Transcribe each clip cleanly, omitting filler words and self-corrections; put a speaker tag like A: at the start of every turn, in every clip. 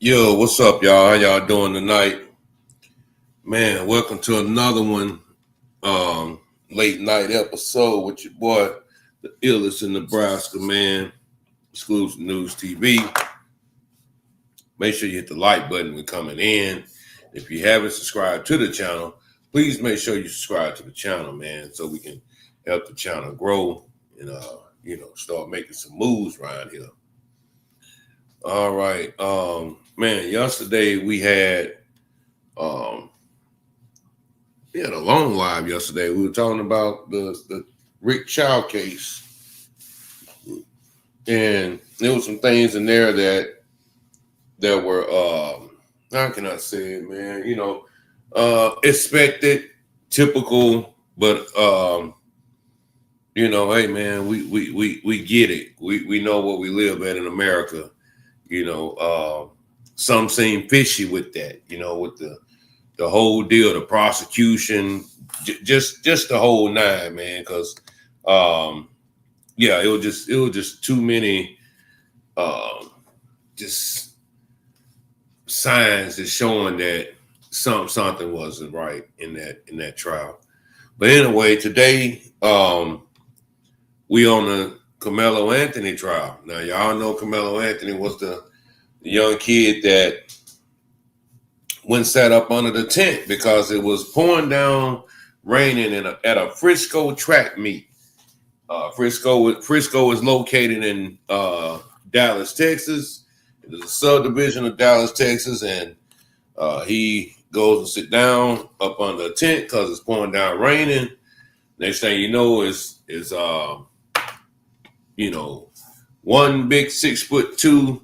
A: Yo, what's up, y'all? How y'all doing tonight? Man, welcome to another one, late night episode with your boy, the illest in Nebraska, man. Exclusive News TV. Make sure you hit the like button when coming in. If you haven't subscribed to the channel, please make sure you subscribe to the channel, man, so we can help the channel grow and start making some moves around here. All right. Man, yesterday um we had a long live yesterday. We were talking about the Rick Child case. And there was some things in there that were how can I say it, man? Expected, typical, but hey man, we get it. We know what we live at in America. Some seem fishy with that, with the whole deal, the prosecution, just the whole nine, man. Because yeah, it was just too many just signs that's showing that something wasn't right in that trial. But anyway, today we on the Carmelo Anthony trial. Now y'all know Carmelo Anthony was the young kid that went sat up under the tent because it was pouring down, raining at a Frisco track meet. Frisco is located in Dallas, Texas. It is a subdivision of Dallas, Texas, and he goes and sit down up under a tent because it's pouring down, raining. Next thing you know is one big 6'2"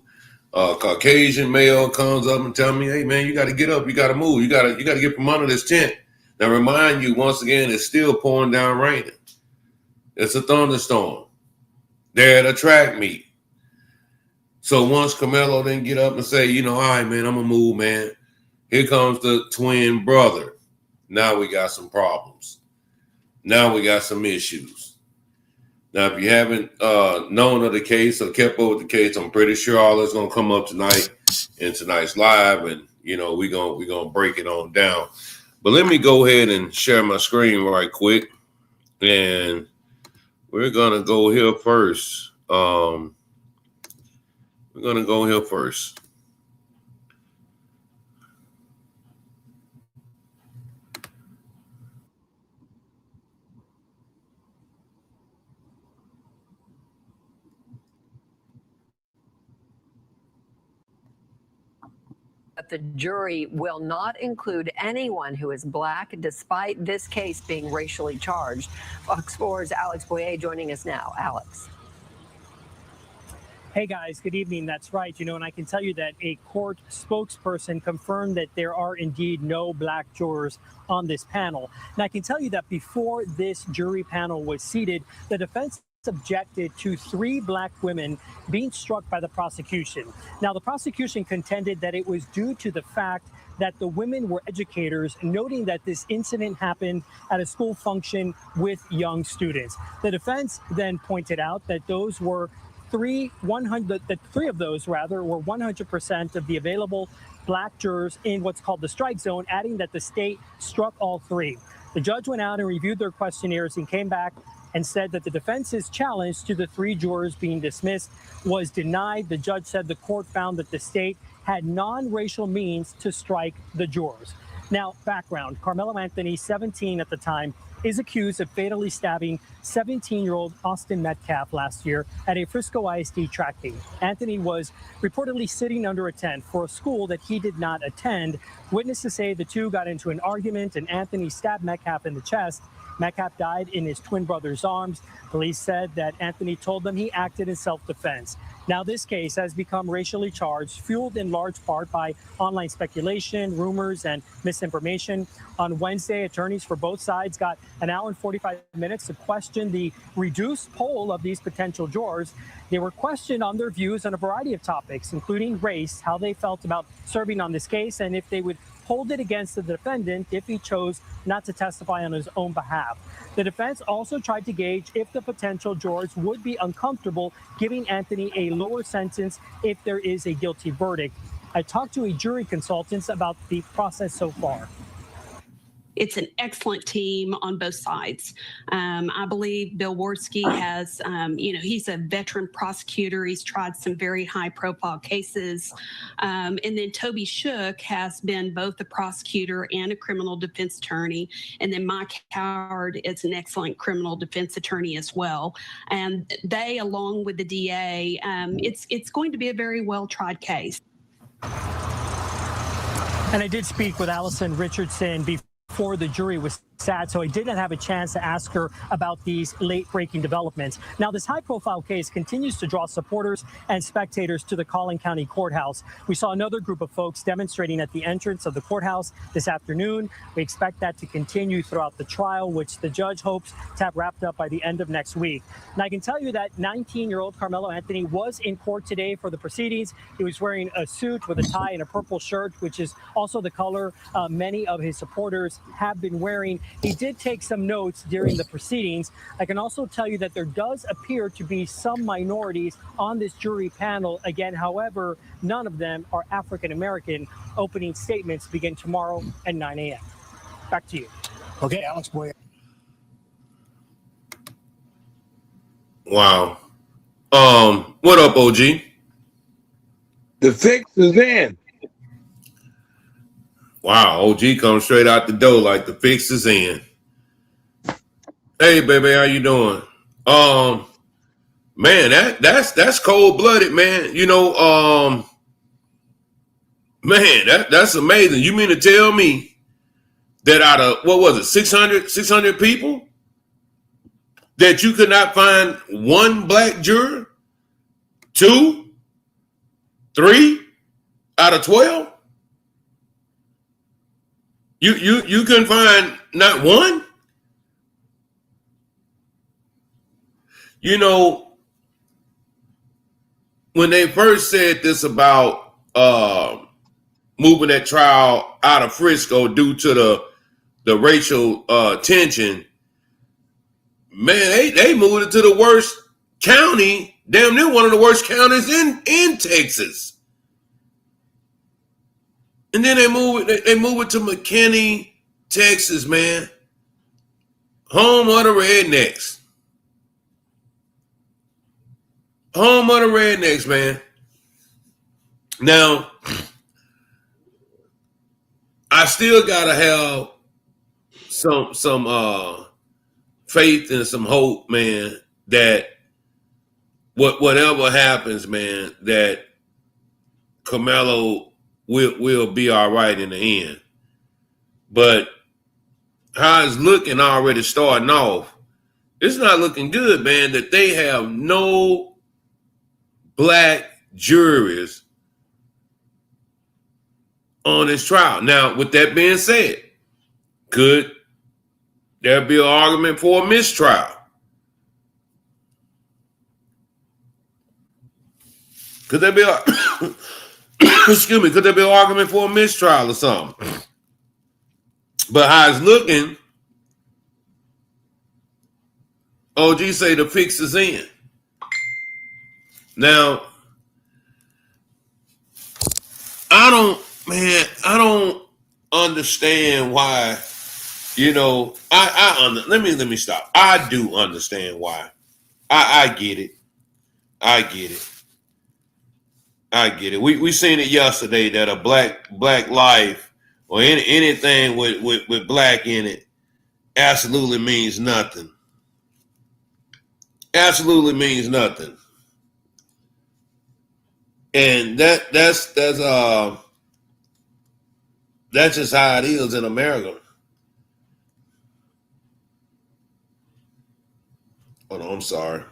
A: Caucasian male comes up and tell me, "Hey man, you got to get up, you got to move, you got to get from under this tent." Now remind you once again, it's still pouring down, raining. It's a thunderstorm. They're at a track meet. So once Carmelo didn't get up and say, all right, man, I'm gonna move, man. Here comes the twin brother. Now we got some problems. Now we got some issues. Now, if you haven't known of the case or kept up with the case, I'm pretty sure all that's gonna come up tonight in tonight's live, and we're gonna break it on down. But let me go ahead and share my screen right quick, and we're gonna go here first. We're gonna go here first.
B: But the jury will not include anyone who is black, despite this case being racially charged. Fox 4's Alex Boyer joining us now. Alex.
C: Hey guys, good evening. That's right. And I can tell you that a court spokesperson confirmed that there are indeed no black jurors on this panel. And I can tell you that before this jury panel was seated, the defense objected to 3 black women being struck by the prosecution. Now, the prosecution contended that it was due to the fact that the women were educators, noting that this incident happened at a school function with young students. The defense then pointed out that those were three of those were 100% of the available black jurors in what's called the strike zone, adding that the state struck all 3. The judge went out and reviewed their questionnaires and came back and said that the defense's challenge to the 3 jurors being dismissed was denied. The judge said the court found that the state had non-racial means to strike the jurors. Now, background: Carmelo Anthony, 17 at the time, is accused of fatally stabbing 17-year-old Austin Metcalf last year at a Frisco ISD track meet. Anthony was reportedly sitting under a tent for a school that he did not attend. Witnesses say the two got into an argument and Anthony stabbed Metcalf in the chest. Metcalf died in his twin brother's arms. Police said that Anthony told them he acted in self-defense. Now, this case has become racially charged, fueled in large part by online speculation, rumors, and misinformation. On Wednesday, attorneys for both sides got an hour and 45 minutes to question the reduced poll of these potential jurors. They were questioned on their views on a variety of topics, including race, how they felt about serving on this case, and if they would hold it against the defendant if he chose not to testify on his own behalf. The defense also tried to gauge if the potential jurors would be uncomfortable giving Anthony a lower sentence if there is a guilty verdict. I talked to a jury consultant about the process so far.
D: It's an excellent team on both sides. I believe Bill Worski has, he's a veteran prosecutor. He's tried some very high profile cases. And then Toby Shook has been both a prosecutor and a criminal defense attorney. And then Mike Howard is an excellent criminal defense attorney as well. And they, along with the DA, it's going to be a very well tried case.
C: And I did speak with Allison Richardson before the jury was sat, so I did not have a chance to ask her about these late-breaking developments. Now, this high-profile case continues to draw supporters and spectators to the Collin County Courthouse. We saw another group of folks demonstrating at the entrance of the courthouse this afternoon. We expect that to continue throughout the trial, which the judge hopes to have wrapped up by the end of next week. And I can tell you that 19-year-old Carmelo Anthony was in court today for the proceedings. He was wearing a suit with a tie and a purple shirt, which is also the color many of his supporters have been wearing. He did take some notes during the proceedings. I can also tell you that there does appear to be some minorities on this jury panel. Again, however, none of them are African American. Opening statements begin tomorrow at 9 a.m. Back to you.
E: Okay, Alex Boyer.
A: Wow. What up, OG?
F: The fix is in.
A: Wow, OG comes straight out the door like the fix is in. Hey, baby, how you doing? Man, that's cold-blooded, man. You know, man, that's amazing. You mean to tell me that out of, what was it, 600 people, that you could not find one black juror? 2? 3 out of 12? You couldn't find not one? You know, when they first said this about moving that trial out of Frisco due to the racial tension, man, they moved it to the worst county, damn near one of the worst counties in Texas. And then they move it to McKinney, Texas, man. Home of the rednecks. Home of the rednecks, man. Now, I still gotta have some faith and some hope, man, that whatever happens, man, that Carmelo will be all right in the end. But how it's looking already starting off, it's not looking good, man, that they have no black juries on this trial. Now, with that being said, could there be an argument for a mistrial? Could there be a excuse me, could there be an argument for a mistrial or something? But how it's looking, OG say the fix is in. Now, I don't understand why, you know, let me stop. I do understand why. I get it. I get it. We seen it yesterday that a black life or anything with black in it absolutely means nothing. Absolutely means nothing. And that's just how it is in America. Oh no, I'm sorry.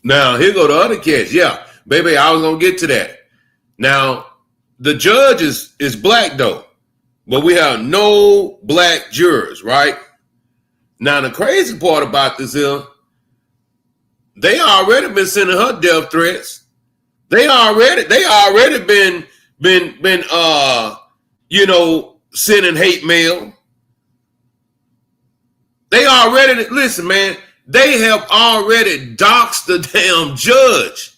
A: Now, here go the other catch. Yeah, baby, I was going to get to that. Now, the judge is black, though, but we have no black jurors, right? Now, the crazy part about this is they already been sending her death threats. They already been sending hate mail. They already, listen, man, they have already doxed the damn judge.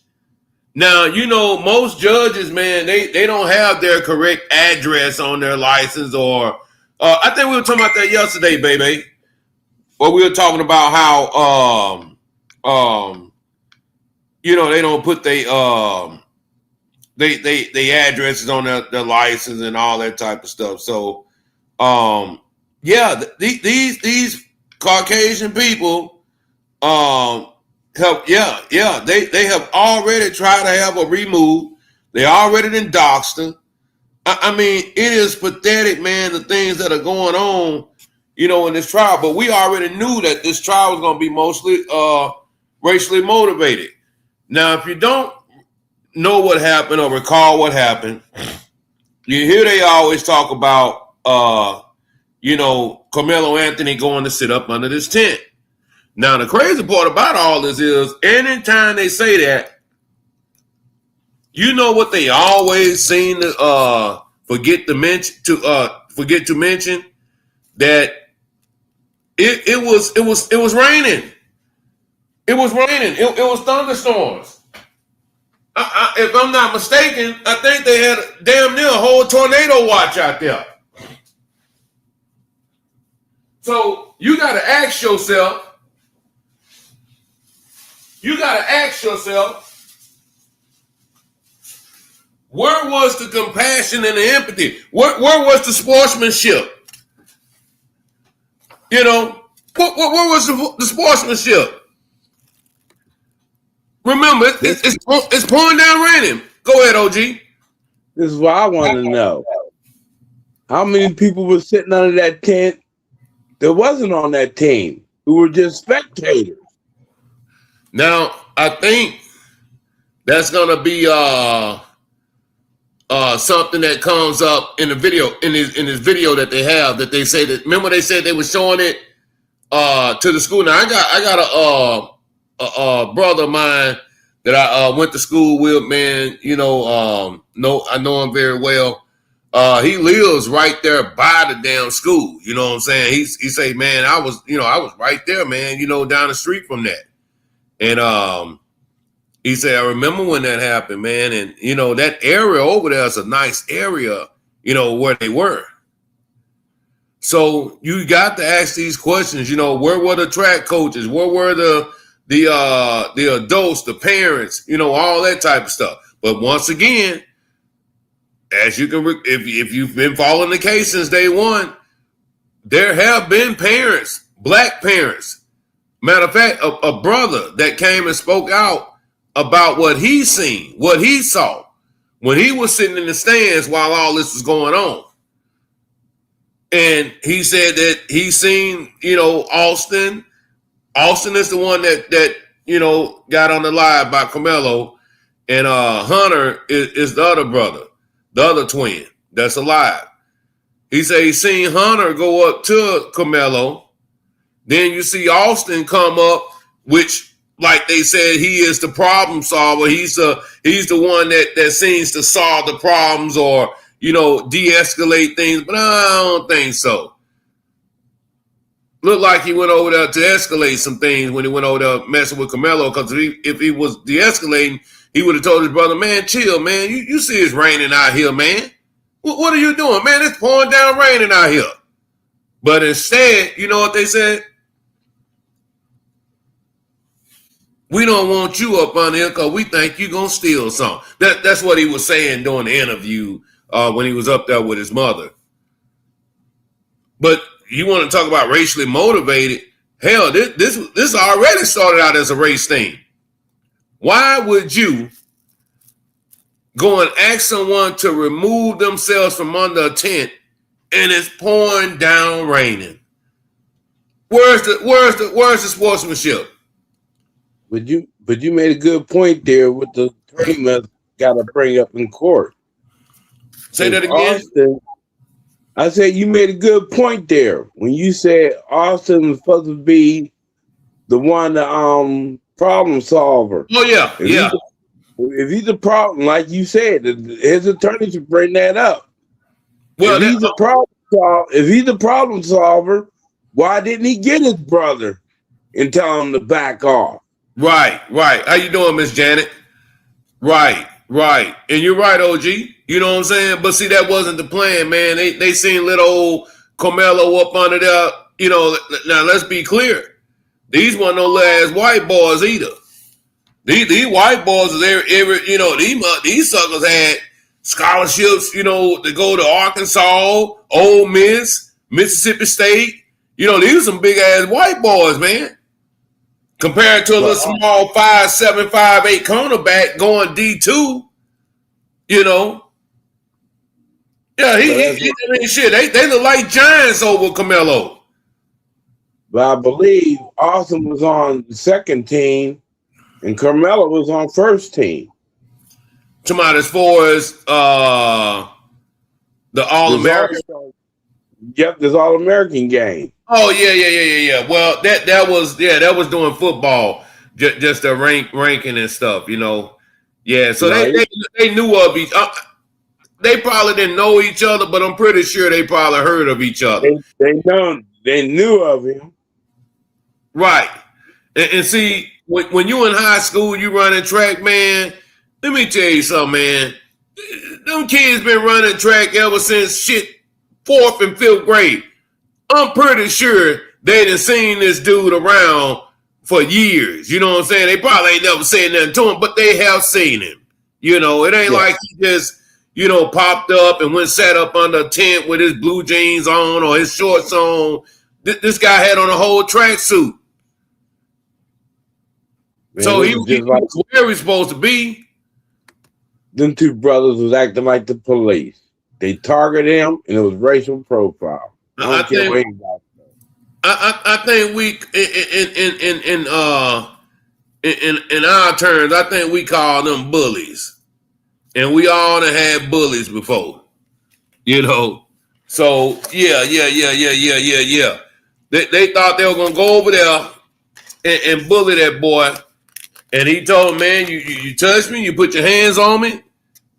A: Now, you know, most judges, man, they don't have their correct address on their license, or I think we were talking about that yesterday, baby. Where we were talking about how you know, they don't put they addresses on their license and all that type of stuff. So yeah, these Caucasian people they have already tried to have her removed. They already done doxed her. I mean, it is pathetic, man, the things that are going on, you know, in this trial. But we already knew that this trial was going to be mostly racially motivated. Now, if you don't know what happened or recall what happened, you hear they always talk about, you know, Carmelo Anthony going to sit up under this tent. Now, the crazy part about all this is anytime they say that, you know what they always seem to forget to mention that it was raining. It was raining. It was thunderstorms. If I'm not mistaken, I think they had damn near a whole tornado watch out there. So you got to ask yourself. Where was the compassion and the empathy? Where was the sportsmanship? You know, where was the sportsmanship? Remember, it's pouring down raining. Go ahead, OG.
F: This is what I want to know. How many people were sitting under that tent that wasn't on that team, who were just spectators?
A: Now, I think that's gonna be something that comes up in the video, in this video that they have, that they say that, remember they said they were showing it to the school. Now I got a brother of mine that I went to school with, man. You know, I know him very well. He lives right there by the damn school. You know what I'm saying? He say, man, I was right there, man, you know, down the street from that. And he said, I remember when that happened, man. And, you know, that area over there is a nice area, you know, where they were. So you got to ask these questions, you know, where were the track coaches? Where were the adults, the parents, you know, all that type of stuff. But once again, as you can, if you've been following the case since day one, there have been parents, black parents. Matter of fact, a brother that came and spoke out about what he seen, what he saw when he was sitting in the stands while all this was going on. And he said that he seen, you know, Austin. Austin is the one that you know, got on the live by Carmelo. And Hunter is the other brother, the other twin that's alive. He said he seen Hunter go up to Carmelo. Then you see Austin come up, which, like they said, he is the problem solver. He's the one that seems to solve the problems or, you know, de-escalate things. But I don't think so. Looked like he went over there to escalate some things when he went over there messing with Carmelo. Because if he was de-escalating, he would have told his brother, man, chill, man. You see it's raining out here, man. What are you doing, man? It's pouring down raining out here. But instead, you know what they said? We don't want you up on here because we think you're going to steal something. That's what he was saying during the interview when he was up there with his mother. But you want to talk about racially motivated? Hell, this already started out as a race thing. Why would you go and ask someone to remove themselves from under a tent and it's pouring down raining? Where's the sportsmanship?
F: But you made a good point there with the attorney that got to bring up in court.
A: Say that again.
F: Austin, I said you made a good point there when you said Austin was supposed to be the one, the problem solver.
A: Oh yeah,
F: if he's a problem, like you said, his attorney should bring that up.
A: Well,
F: if he's a problem solver, why didn't he get his brother and tell him to back off?
A: Right. How you doing, Miss Janet? Right. And you're right, OG. You know what I'm saying? But see, that wasn't the plan, man. They seen little old Carmelo up under there. You know, now let's be clear. These weren't no little ass white boys either. These white boys is every you know, these suckers had scholarships, you know, to go to Arkansas, Ole Miss, Mississippi State. You know, these are some big ass white boys, man. Compared to a little small 5'7", 5'8" cornerback going D2, you know. Yeah, I mean, shit, they look like giants over Carmelo.
F: But I believe Austin was on the second team and Carmelo was on first team.
A: Come on, as far as the All-American.
F: Yep, this All-American game.
A: Oh yeah. Well, that was doing football, just the ranking and stuff, you know. Yeah, so right. they knew of each. They probably didn't know each other, but I'm pretty sure they probably heard of each other.
F: They knew of him.
A: Right, and see when you in high school, you running track, man. Let me tell you something, man. Them kids been running track ever since shit 4th and 5th grade. I'm pretty sure they done seen this dude around for years. You know what I'm saying? They probably ain't never said nothing to him, but they have seen him. You know, it ain't like he just, you know, popped up and went sat up under a tent with his blue jeans on or his shorts on. This guy had on a whole tracksuit. So he was where he's supposed to be.
F: Them two brothers was acting like the police. They targeted him, and it was racial profile. I think
A: we in our terms, I think we call them bullies, and we all done had bullies before, you know. So yeah. They thought they were gonna go over there and bully that boy, and he told him, man, you touch me, you put your hands on me,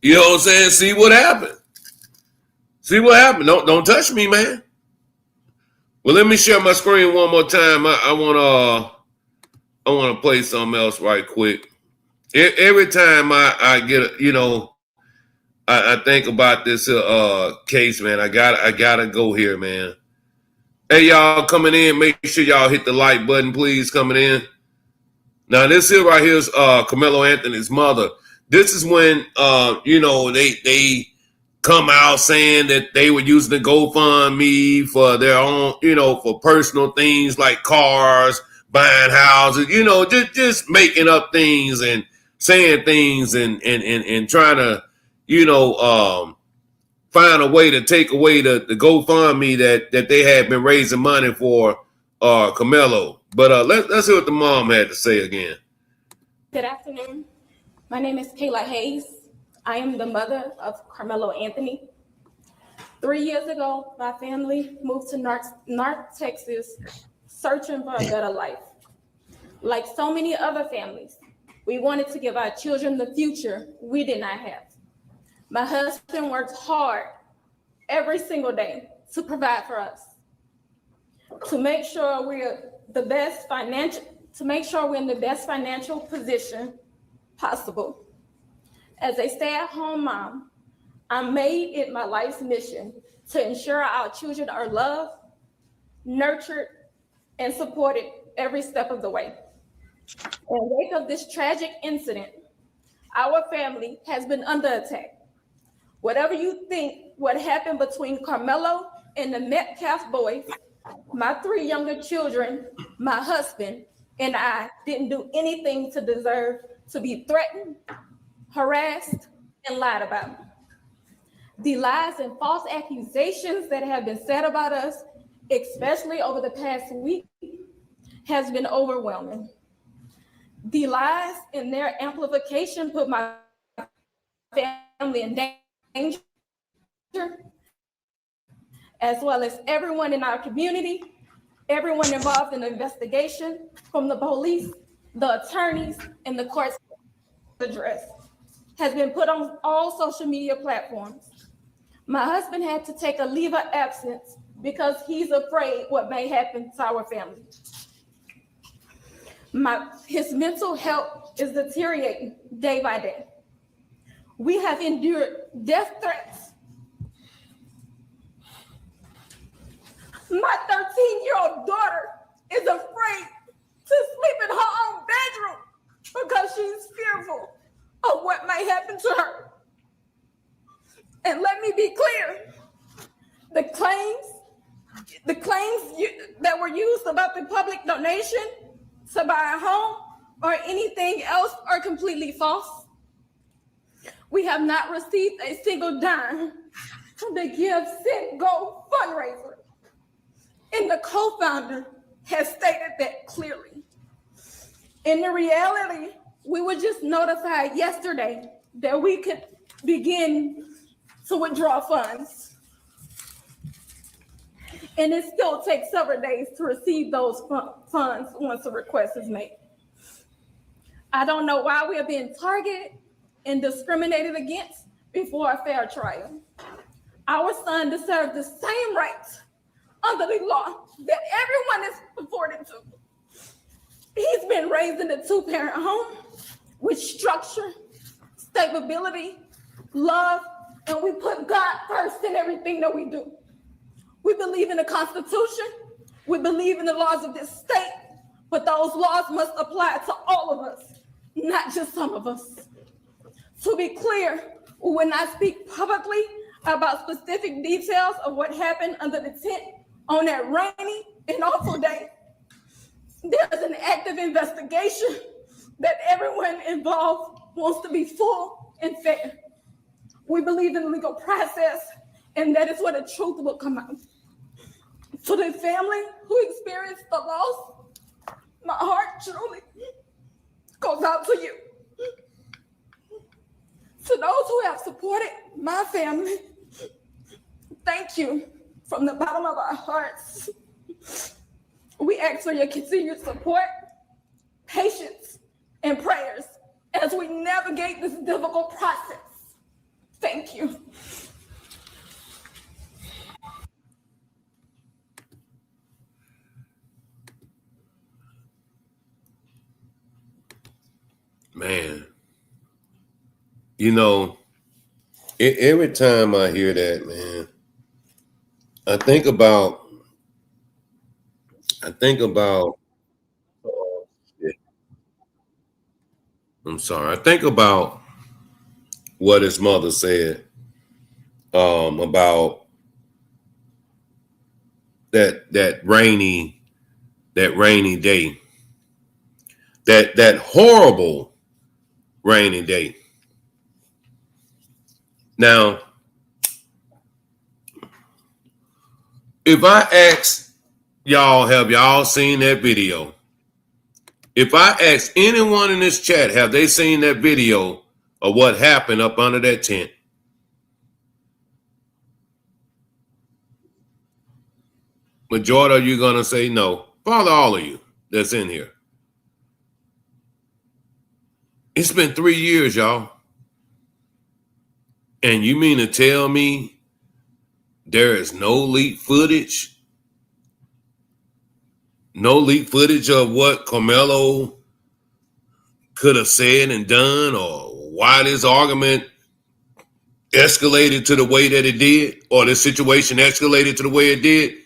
A: you know what I'm saying? See what happened. Don't touch me, man. Well, let me share my screen one more time. I want to play something else right quick. Every time I get, you know, I think about this case, man. I gotta go here, man. Hey, y'all coming in, make sure y'all hit the like button, please. Coming in. Now, this here right here is Carmelo Anthony's mother. This is when you know, they come out saying that they were using the GoFundMe for their own, you know, for personal things like cars, buying houses, you know, just making up things and saying things and trying to, you know, find a way to take away the GoFundMe that they had been raising money for Carmelo. But let's hear what the mom had to say again.
E: Good afternoon. My name is Kayla Hayes. I am the mother of Carmelo Anthony. 3 years ago, my family moved to North Texas, searching for a better life. Like so many other families, we wanted to give our children the future we did not have. My husband worked hard every single day to provide for us, to make sure we're in the best financial position possible. As a stay-at-home mom, I made it my life's mission to ensure our children are loved, nurtured, and supported every step of the way. In the wake of this tragic incident, our family has been under attack. Whatever you think what happened between Carmelo and the Metcalf boys, my 3 younger children, my husband, and I didn't do anything to deserve to be threatened, harassed, and lied about. The lies and false accusations that have been said about us, especially over the past week, has been overwhelming. The lies and their amplification put my family in danger, as well as everyone in our community, everyone involved in the investigation, from the police, the attorneys, and the court's address, has been put on all social media platforms. My husband had to take a leave of absence because he's afraid what may happen to our family. His mental health is deteriorating day by day. We have endured death threats. My 13-year-old daughter is afraid to sleep in her own bedroom because she's fearful of what might happen to her. And let me be clear, the claims that were used about the public donation to buy a home or anything else are completely false. We have not received a single dime from the Give, Send, Go fundraiser. And the co-founder has stated that clearly. In the reality, we were just notified yesterday that we could begin to withdraw funds. And it still takes several days to receive those funds once a request is made. I don't know why we are being targeted and discriminated against before a fair trial. Our son deserves the same rights under the law that everyone is afforded to. He's been raised in a two-parent home with structure, stability, love, and we put God first in everything that we do. We believe in the Constitution. We believe in the laws of this state, but those laws must apply to all of us, not just some of us. To be clear, we will not speak publicly about specific details of what happened under the tent on that rainy and awful day. There's an active investigation that everyone involved wants to be full and fair. We believe in the legal process, and that is where the truth will come out. To the family who experienced the loss, my heart truly goes out to you. To those who have supported my family, thank you from the bottom of our hearts. We ask for your continued support, patience, and prayers as we navigate this difficult process. Thank you.
A: Man, you know, every time I hear that, man, I think about I'm sorry. I think about what his mother said about that rainy day, that horrible rainy day. Now, if I ask y'all, have y'all seen that video? If I ask anyone in this chat, have they seen that video of what happened up under that tent? Majority of you gonna say no. Probably all of you that's in here. It's been 3 years, y'all. And you mean to tell me there is no leak footage? No leak footage of what Carmelo could have said and done, or why this argument escalated to the way that it did, or the situation escalated to the way it did?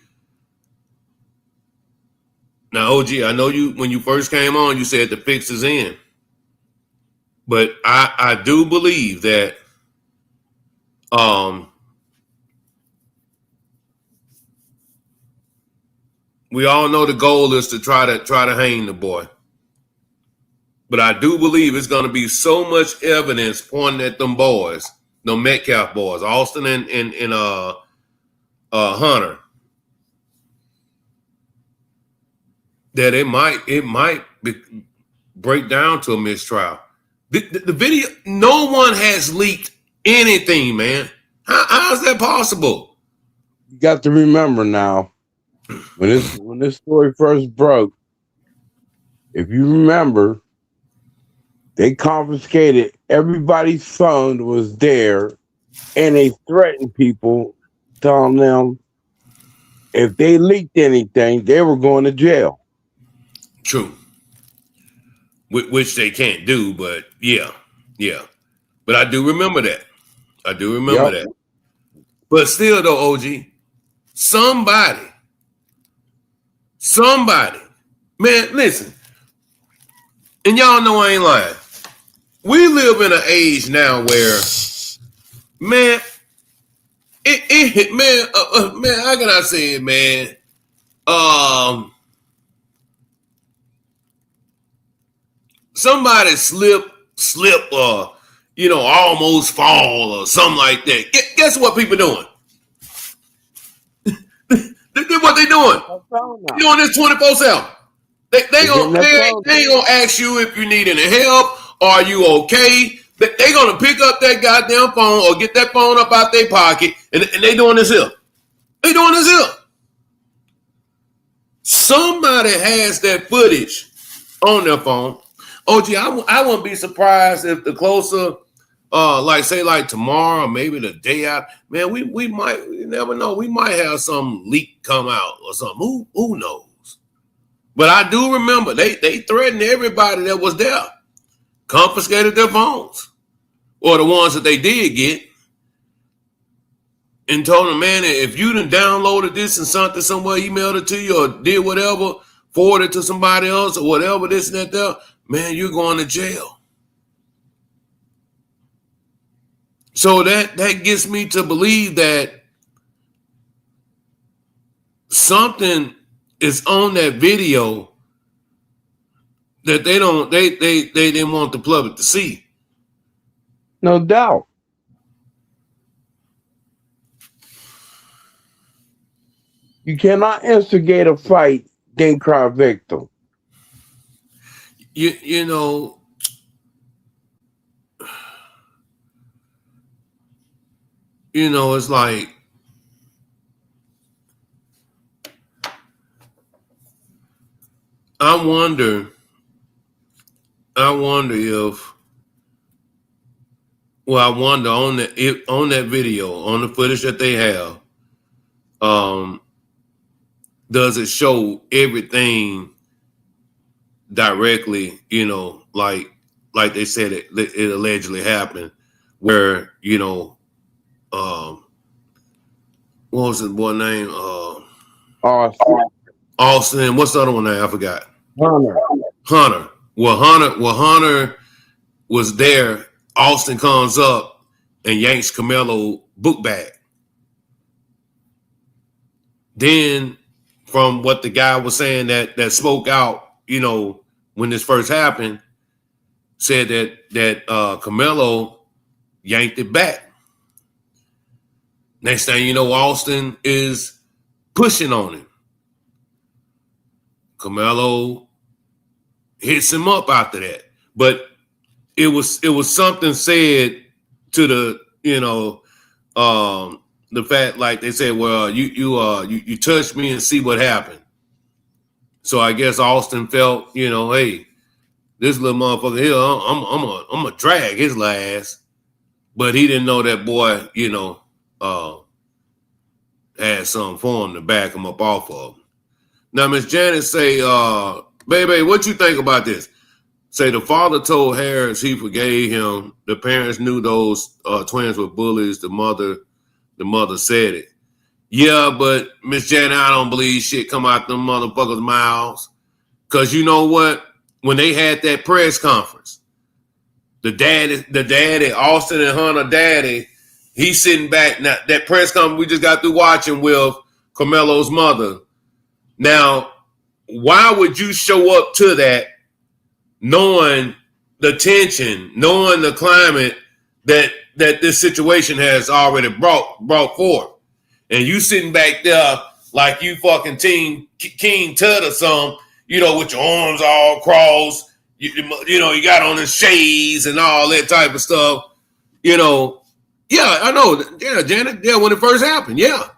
A: Now, OG, I know you, when you first came on, you said the fix is in. But I do believe that we all know the goal is to try to hang the boy. But I do believe it's going to be so much evidence pointing at them boys, the Metcalf boys, Austin and Hunter, that it might break down to a mistrial. The video, no one has leaked anything, man. How is that possible?
F: You got to remember now, when this story first broke, if you remember, they confiscated everybody's phone was there, and they threatened people, telling them if they leaked anything, they were going to jail.
A: True. Which they can't do, but yeah. But I do remember that. I do remember that. But still, though, OG, somebody, man, listen, and y'all know I ain't lying. We live in an age now where, man, man, how can I say it, man? Somebody slip, almost fall or something like that. Guess what people doing? What they doing? They doing this 24/7. They ain't gonna ask you if you need any help. Are you okay? They gonna pick up that goddamn phone or get that phone up out their pocket, and they doing this here. They doing this here. Somebody has that footage on their phone. OG, I wouldn't be surprised if the closer, like tomorrow, maybe the day out, man, we might, you never know, we might have some leak come out or something. Who knows? But I do remember they threatened everybody that was there, confiscated their phones, or the ones that they did get, and told them, man, if you done downloaded this and something somewhere, emailed it to you or did whatever, forwarded it to somebody else or whatever, this and that there, man, you're going to jail. So that gets me to believe that something is on that video that they didn't want the public to see.
F: No doubt. You cannot instigate a fight, then cry victim.
A: You know, it's like, I wonder on that video, on the footage that they have, does it show everything directly, like they said it allegedly happened, where, what was his boy name? Austin. What's the other one name? I forgot. Hunter. Well, Hunter was there. Austin comes up and yanks Camelo book bag. Then, from what the guy was saying that spoke out, when this first happened, said that Camelo yanked it back. Next thing you know, Austin is pushing on him. Camelo hits him up after that. But it was something said to the, the fact, like they said, well, you touched me and see what happened. So I guess Austin felt, hey, this little motherfucker here, I'm gonna drag his ass. But he didn't know that boy, had something for him to back him up off of. Now, Miss Janet say, baby, what you think about this? Say the father told Harris he forgave him. The parents knew those twins were bullies. The mother said it. Yeah, but Miss Janet, I don't believe shit come out them motherfuckers' mouths. Cause you know what? When they had that press conference, the daddy, Austin and Hunter daddy, he's sitting back. Now that press conference we just got through watching with Camelo's mother. Now, why would you show up to that knowing the tension, knowing the climate that this situation has already brought forth? And you sitting back there like you fucking King Tut or something, with your arms all crossed, you got on the shades and all that type of stuff, Yeah, I know. Yeah, Janet. Yeah, when it first happened. Yeah,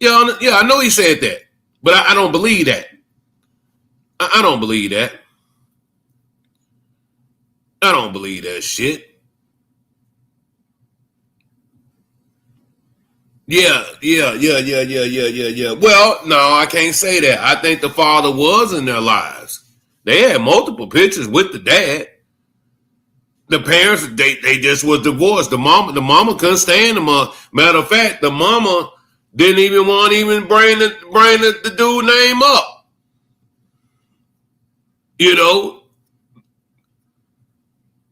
A: I know he said that. But I don't believe that. I don't believe that. I don't believe that shit. Yeah. Well, no, I can't say that. I think the father was in their lives. They had multiple pictures with the dad. the parents they just was divorced. The mama couldn't stand the mother. Matter of fact, the mama didn't even want to even bring the dude name up. You know,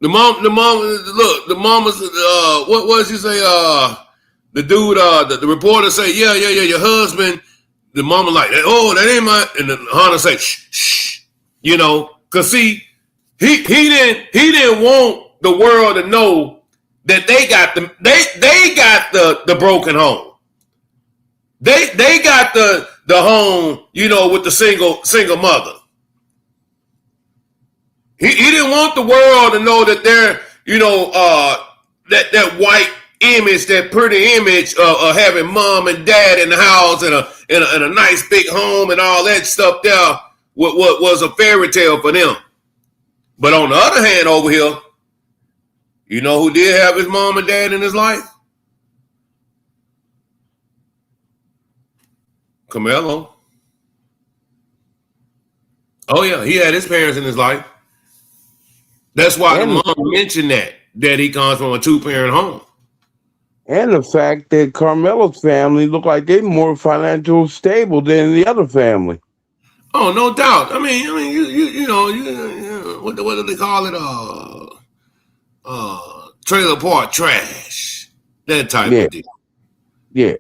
A: the mama's what was she say? The dude, the reporter say, yeah, your husband. The mama like, oh, that ain't my. And the Hunter say, shh, you know, cause see, he didn't want the world to know that they got the broken home. They got the home, you know, with the single mother. He didn't want the world to know that they're, you know, that white image, that pretty image of having mom and dad in the house and a nice big home and all that stuff there what was a fairy tale for them. But on the other hand, over here, you know who did have his mom and dad in his life? Carmelo. Oh yeah, he had his parents in his life. That's why the mom mentioned that he comes from a 2-parent home.
F: And the fact that Carmelo's family look like they're more financially stable than the other family.
A: Oh, no doubt. I mean, you know, what do they call it? Trailer park trash. That type of deal.
F: Yeah.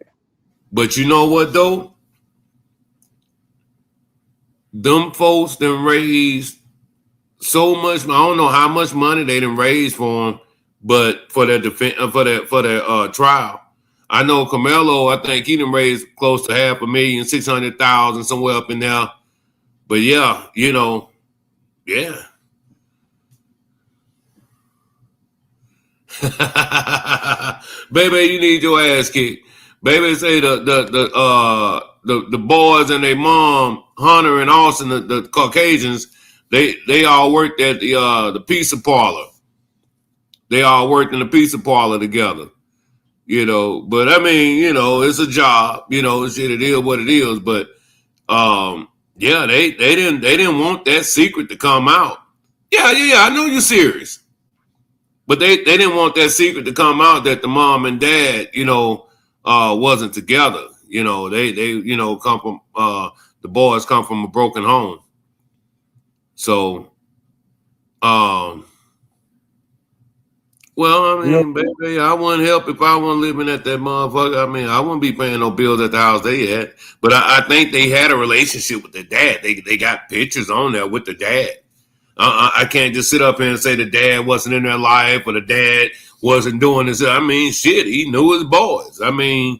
A: But you know what though? Them folks done raised so much. I don't know how much money they done raised for them, but for their defense, for their trial. I know Carmelo, I think he done raised close to $500,000, 600,000, somewhere up in there. But yeah, you know, yeah. Baby, you need your ass kicked. Baby say the boys and their mom, Hunter and Austin, the Caucasians, they all worked at the pizza parlor. They all worked in the pizza parlor together. You know, but I mean, you know, it's a job, you know, shit, it is what it is. But yeah, they didn't want that secret to come out. Yeah, I know you're serious. But they didn't want that secret to come out that the mom and dad, you know, wasn't together. You know, they you know, come from the boys come from a broken home. So well, I mean, baby, I wouldn't help if I wasn't living at that motherfucker. I mean, I wouldn't be paying no bills at the house they had. But I think they had a relationship with the dad. They got pictures on there with the dad. I can't just sit up here and say the dad wasn't in their life or the dad wasn't doing this. I mean, shit, he knew his boys. I mean,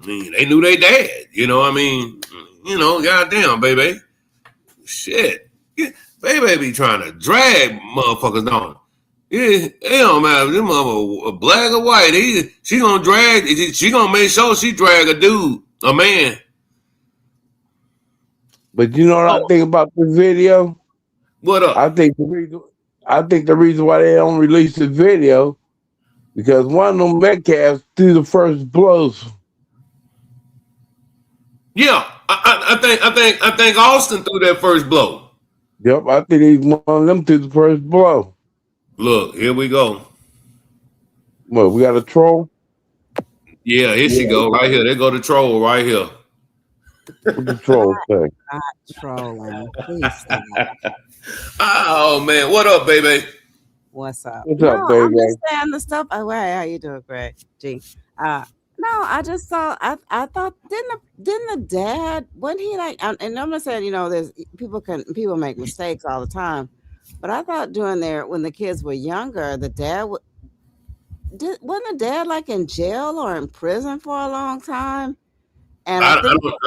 A: they knew their dad. You know, I mean, you know, goddamn, baby. Shit. Baby be trying to drag motherfuckers down. Yeah, it don't matter. This mother black or white. She gonna drag. She gonna make sure she drag a dude, a man.
F: But you know what I think about this video?
A: What up?
F: I think the reason why they don't release the video because one of them Metcalfs threw the first blows.
A: Yeah, I think Austin threw that first blow.
F: Yep, I think he's one of them threw the first blow.
A: Look, here we go.
F: What, we got a troll?
A: Yeah, here she go, right here. There go the troll right here.
F: What the troll say?
G: Not trolling. Please stop.
A: Oh man, what up, baby?
G: What's up?
F: What's up, baby?
G: I'm just saying the stuff. Oh, hey, how you doing, Greg? G. No, I just saw. I thought didn't the dad when he like and I'm not saying, you know, there's people make mistakes all the time, but I thought when the kids were younger, the dad wasn't the dad like in jail or in prison for a long time? And
A: I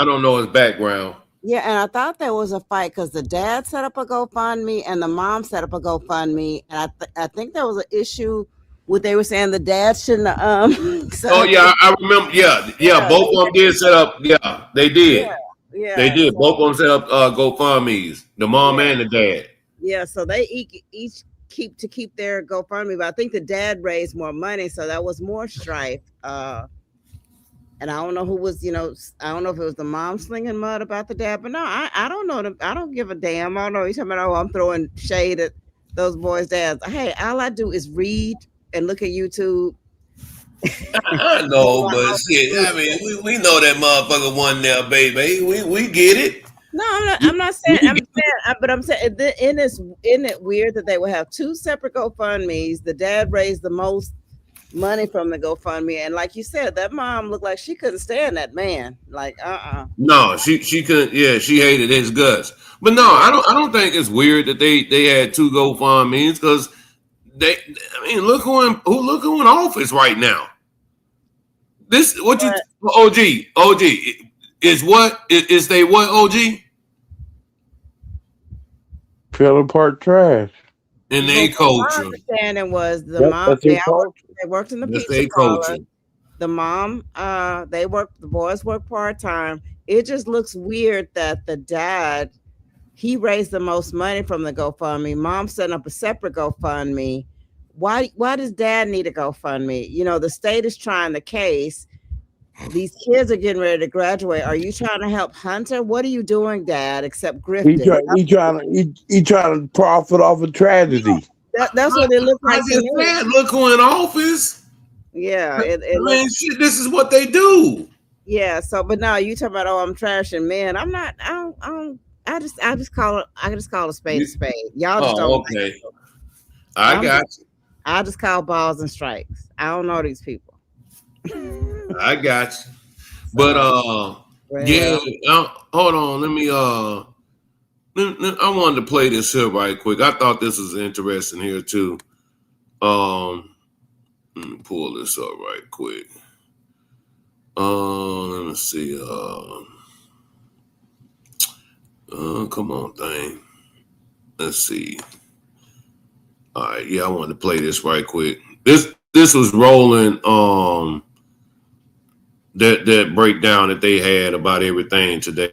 A: don't know his background.
G: Yeah, and I thought there was a fight because the dad set up a GoFundMe and the mom set up a GoFundMe, and I think there was an issue with they were saying the dad shouldn't have.
A: Oh yeah, I remember. Yeah, both of them did set up. Yeah, they did.
G: Yeah,
A: they did. Both of them set up GoFundMe's, the mom and the dad.
G: Yeah, so they each keep their GoFundMe, but I think the dad raised more money, so that was more strife. And I don't know who was, you know, I don't know if it was the mom slinging mud about the dad, but no, I don't know. I don't give a damn. I don't know. He's talking about, oh, I'm throwing shade at those boys' dads. Hey, all I do is read and look at YouTube.
A: I know, but shit, I mean, we know that motherfucker won there, baby. We get it.
G: No, I'm not saying. But I'm saying, isn't it weird that they will have two separate GoFundMe's? The dad raised the most money from the GoFundMe, and like you said, that mom looked like she couldn't stand that man. Like,
A: No, she couldn't. Yeah, she hated his guts. But no, I don't think it's weird that they had two GoFundMe's because look who in office right now. This what you OG is what is they what OG?
F: Trailer park trash.
A: And they culture.
G: My understanding was the mom. They worked in the pizza parlor. The mom, the boys work part time. It just looks weird that the dad, he raised the most money from the GoFundMe. Mom setting up a separate GoFundMe. Why does dad need a GoFundMe? You know, the state is trying the case. These kids are getting ready to graduate. Are you trying to help Hunter? What are you doing, Dad? Except grifting.
F: He trying to profit off a tragedy.
G: That's what it looks like.
A: Look who in office.
G: Yeah,
A: shit, this is what they do.
G: Yeah. So, but now you talking about, I'm trashing men. I'm not. I just call a spade a spade. Y'all just don't.
A: Okay. I got you.
G: I just call balls and strikes. I don't know these people.
A: I got you. But hold on. Let me I wanted to play this here right quick. I thought this was interesting here too. Let me pull this up right quick. Let me see. Come on, thing. Let's see. All right, yeah, I wanted to play this right quick. This was rolling. That breakdown that they had about everything today.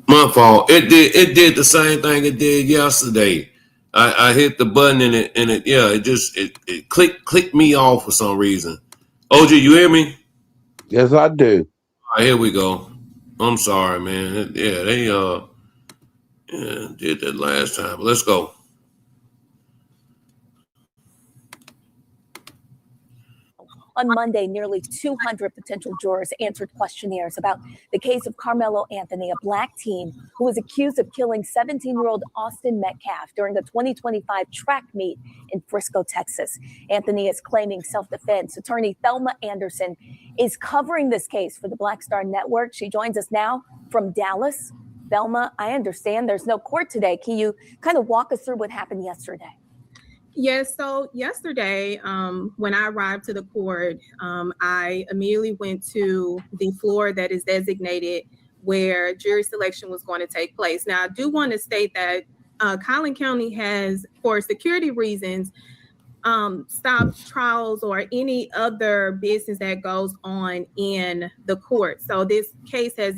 A: My fault. It did the same thing it did yesterday. I hit the button and it clicked me off for some reason. OG, you hear me?
F: Yes, I do.
A: All right, here we go. I'm sorry, man. Yeah, they did that last time. Let's go.
H: On Monday, nearly 200 potential jurors answered questionnaires about the case of Carmelo Anthony, a Black teen who was accused of killing 17-year-old Austin Metcalf during the 2025 track meet in Frisco, Texas. Anthony is claiming self-defense. Attorney Thelma Anderson is covering this case for the Black Star Network. She joins us now from Dallas. Thelma, I understand there's no court today. Can you kind of walk us through what happened yesterday?
I: Yes, so yesterday, when I arrived to the court, I immediately went to the floor that is designated where jury selection was going to take place. Now, I do want to state that Collin County has, for security reasons, stopped trials or any other business that goes on in the court. So this case has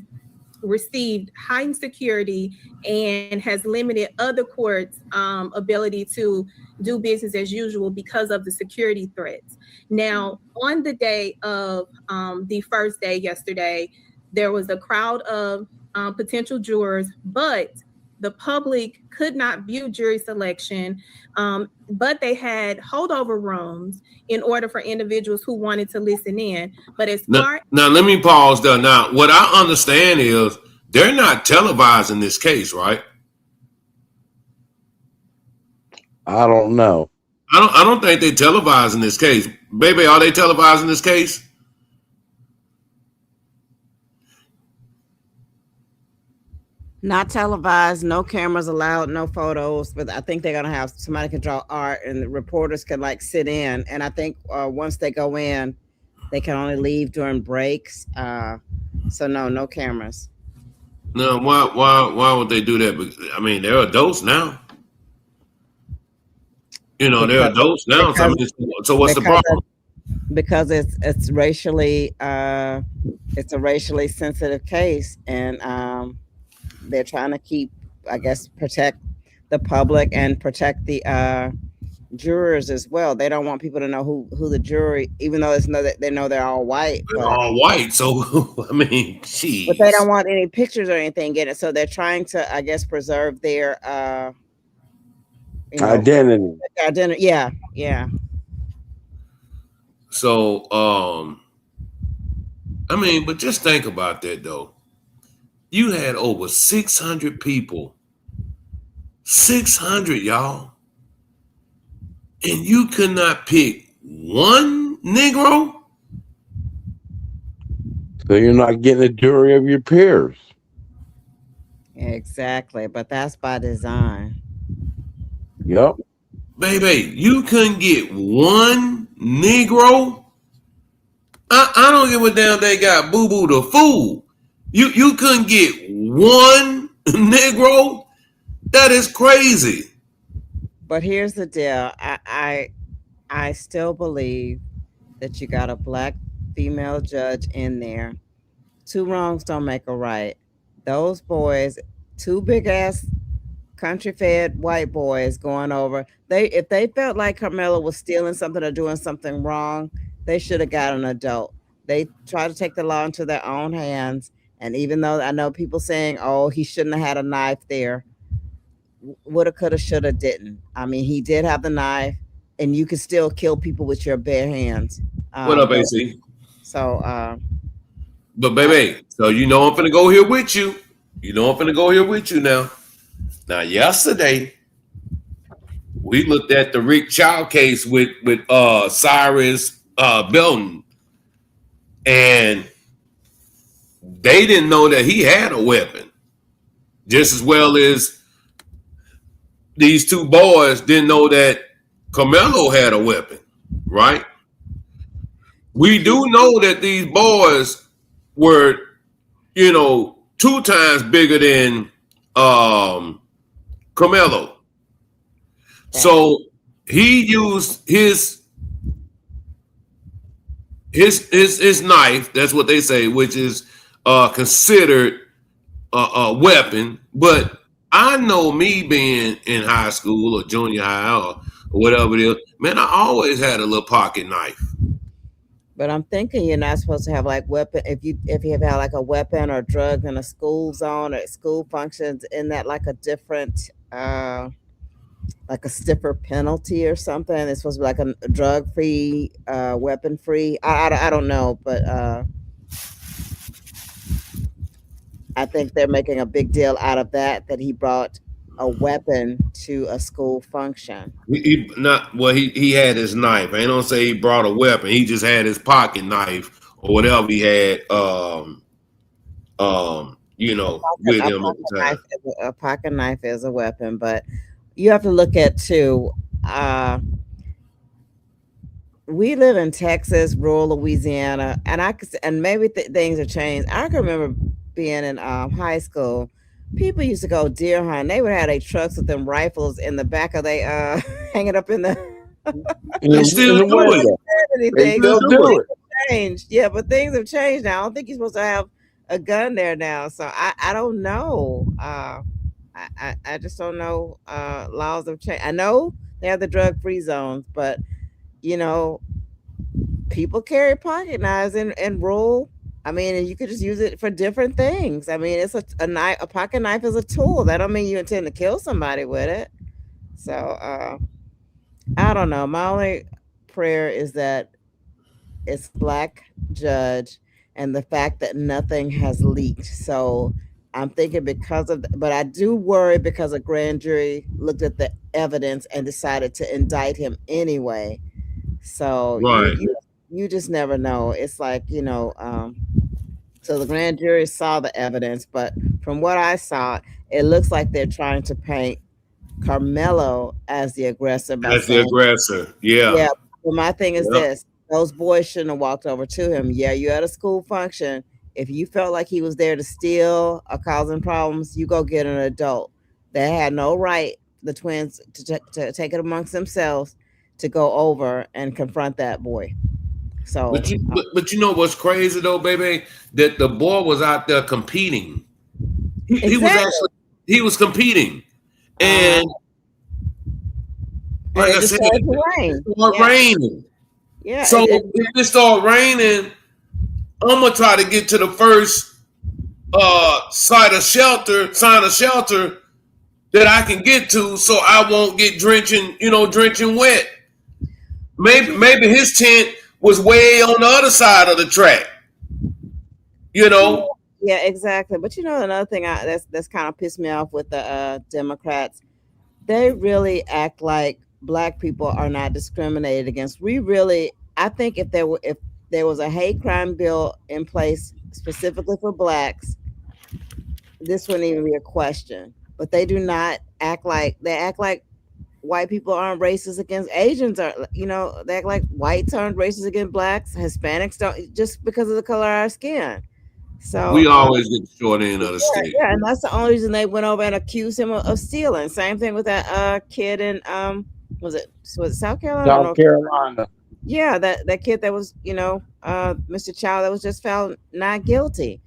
I: received heightened security and has limited other courts' ability to do business as usual because of the security threats. Now, on the day of the first day yesterday, there was a crowd of potential jurors, but the public could not view jury selection, but they had holdover rooms in order for individuals who wanted to listen in. But as far
A: now, let me pause there. Now, what I understand is they're not televising this case, right?
F: I don't know.
A: I don't think they're televising this case. Baby, are they televising this case?
G: Not televised, no cameras allowed, no photos. But I think they're gonna have somebody can draw art, and the reporters can like sit in. And I think once they go in, they can only leave during breaks. So no cameras.
A: No, why would they do that? I mean, they're adults now. You know, they're
G: Because
A: adults now. So, I
G: because
A: mean, so what's the
G: because
A: problem?
G: because it's racially it's a racially sensitive case, and they're trying to keep, I guess, protect the public and protect the jurors as well. They don't want people to know who the jury, even though it's know that they know they're all white,
A: They're all white. So I mean,
G: but they don't
A: jeez.
G: want any pictures or anything in it. So they're trying to, I guess, preserve their you know,
F: Identity.
G: identity. Yeah.
A: So I mean, but just think about that though. You had over 600 people, 600 y'all, and you could not pick one Negro.
F: So you're not getting a jury of your peers.
G: Exactly, but that's by design.
F: Yep.
A: Baby, you couldn't get one Negro. I don't give a damn they got Boo Boo the Fool. You couldn't get one Negro? That is crazy.
G: But here's the deal. I still believe that you got a black female judge in there. Two wrongs don't make a right. Those boys, two big ass country fed white boys going over. If they felt like Carmelo was stealing something or doing something wrong, they should have got an adult. They try to take the law into their own hands. And even though I know people saying, "Oh, he shouldn't have had a knife there," woulda, coulda, shoulda, didn't. I mean, he did have the knife, and you can still kill people with your bare hands.
A: What up,
G: But
A: AC?
G: so
A: But baby, so you know I'm finna go here with you. You know I'm finna go here with you now. Now, yesterday, we looked at the Rick Child case with Cyrus Belton, and they didn't know that he had a weapon, just as well as these two boys didn't know that Carmelo had a weapon, right? We do know that these boys were, you know, 2 times bigger than Carmelo. So he used his knife, that's what they say, which is considered a weapon. But I know, me being in high school or junior high or whatever it is, man, I always had a little pocket knife.
G: but I'm thinking you're not supposed to have like weapon if you have had like a weapon or drug in a school zone or school functions, in that like a different like a stiffer penalty or something. It's supposed to be like a drug free, weapon free. I don't know, but I think they're making a big deal out of that he brought a weapon to a school function.
A: He not well. He had his knife. I ain't gonna say he brought a weapon. He just had his pocket knife or whatever he had. You know, with him at the time.
G: A pocket knife is a weapon, but you have to look at too. We live in Texas, rural Louisiana, and maybe things have changed. I can remember being in high school. People used to go deer hunting. They would have their trucks with them rifles in the back of they hanging up in the.
A: They still do it.
F: They still do it.
G: Changed. Yeah, but things have changed now. I don't think you're supposed to have a gun there now. So I don't know. I just don't know. Laws have changed. I know they have the drug-free zones, but you know, people carry pocket knives in rural. I mean, and you could just use it for different things. I mean, it's a knife. A pocket knife is a tool. That don't mean you intend to kill somebody with it. So I don't know. My only prayer is that it's black judge and the fact that nothing has leaked. So I'm thinking but I do worry because a grand jury looked at the evidence and decided to indict him anyway. So
A: Right.
G: you just never know. It's like, So the grand jury saw the evidence, but from what I saw, it looks like they're trying to paint Carmelo as the aggressor by
A: That's the
G: saying,
A: aggressor. Yeah.
G: yeah. Well, my thing is
A: Yep.
G: this: those boys shouldn't have walked over to him. Yeah, you at a school function. If you felt like he was there to steal or causing problems, you go get an adult. They had no right, the twins, to take it amongst themselves to go over and confront that boy. So,
A: But you know what's crazy though, baby? That the boy was out there competing. He was competing, and like I said, it started raining.
G: Yeah.
A: So if it start raining, I'm gonna try to get to the first sign of shelter that I can get to, so I won't get drenching wet. Maybe his tent was way on the other side of the track.
G: Yeah, exactly. But another thing that's kind of pissed me off with the Democrats, they really act like Black people are not discriminated against. I think if there was a hate crime bill in place specifically for Blacks, this wouldn't even be a question. But they do not act like white people aren't racist against Asians, or they act like whites aren't racist against Blacks, Hispanics don't, just because of the color of our skin. So
A: we always get the short end of the stick.
G: Yeah, and that's the only reason they went over and accused him of stealing. Same thing with that kid in was it South Carolina?
F: South Carolina.
G: Yeah, that kid that was Mr. Child that was just found not guilty.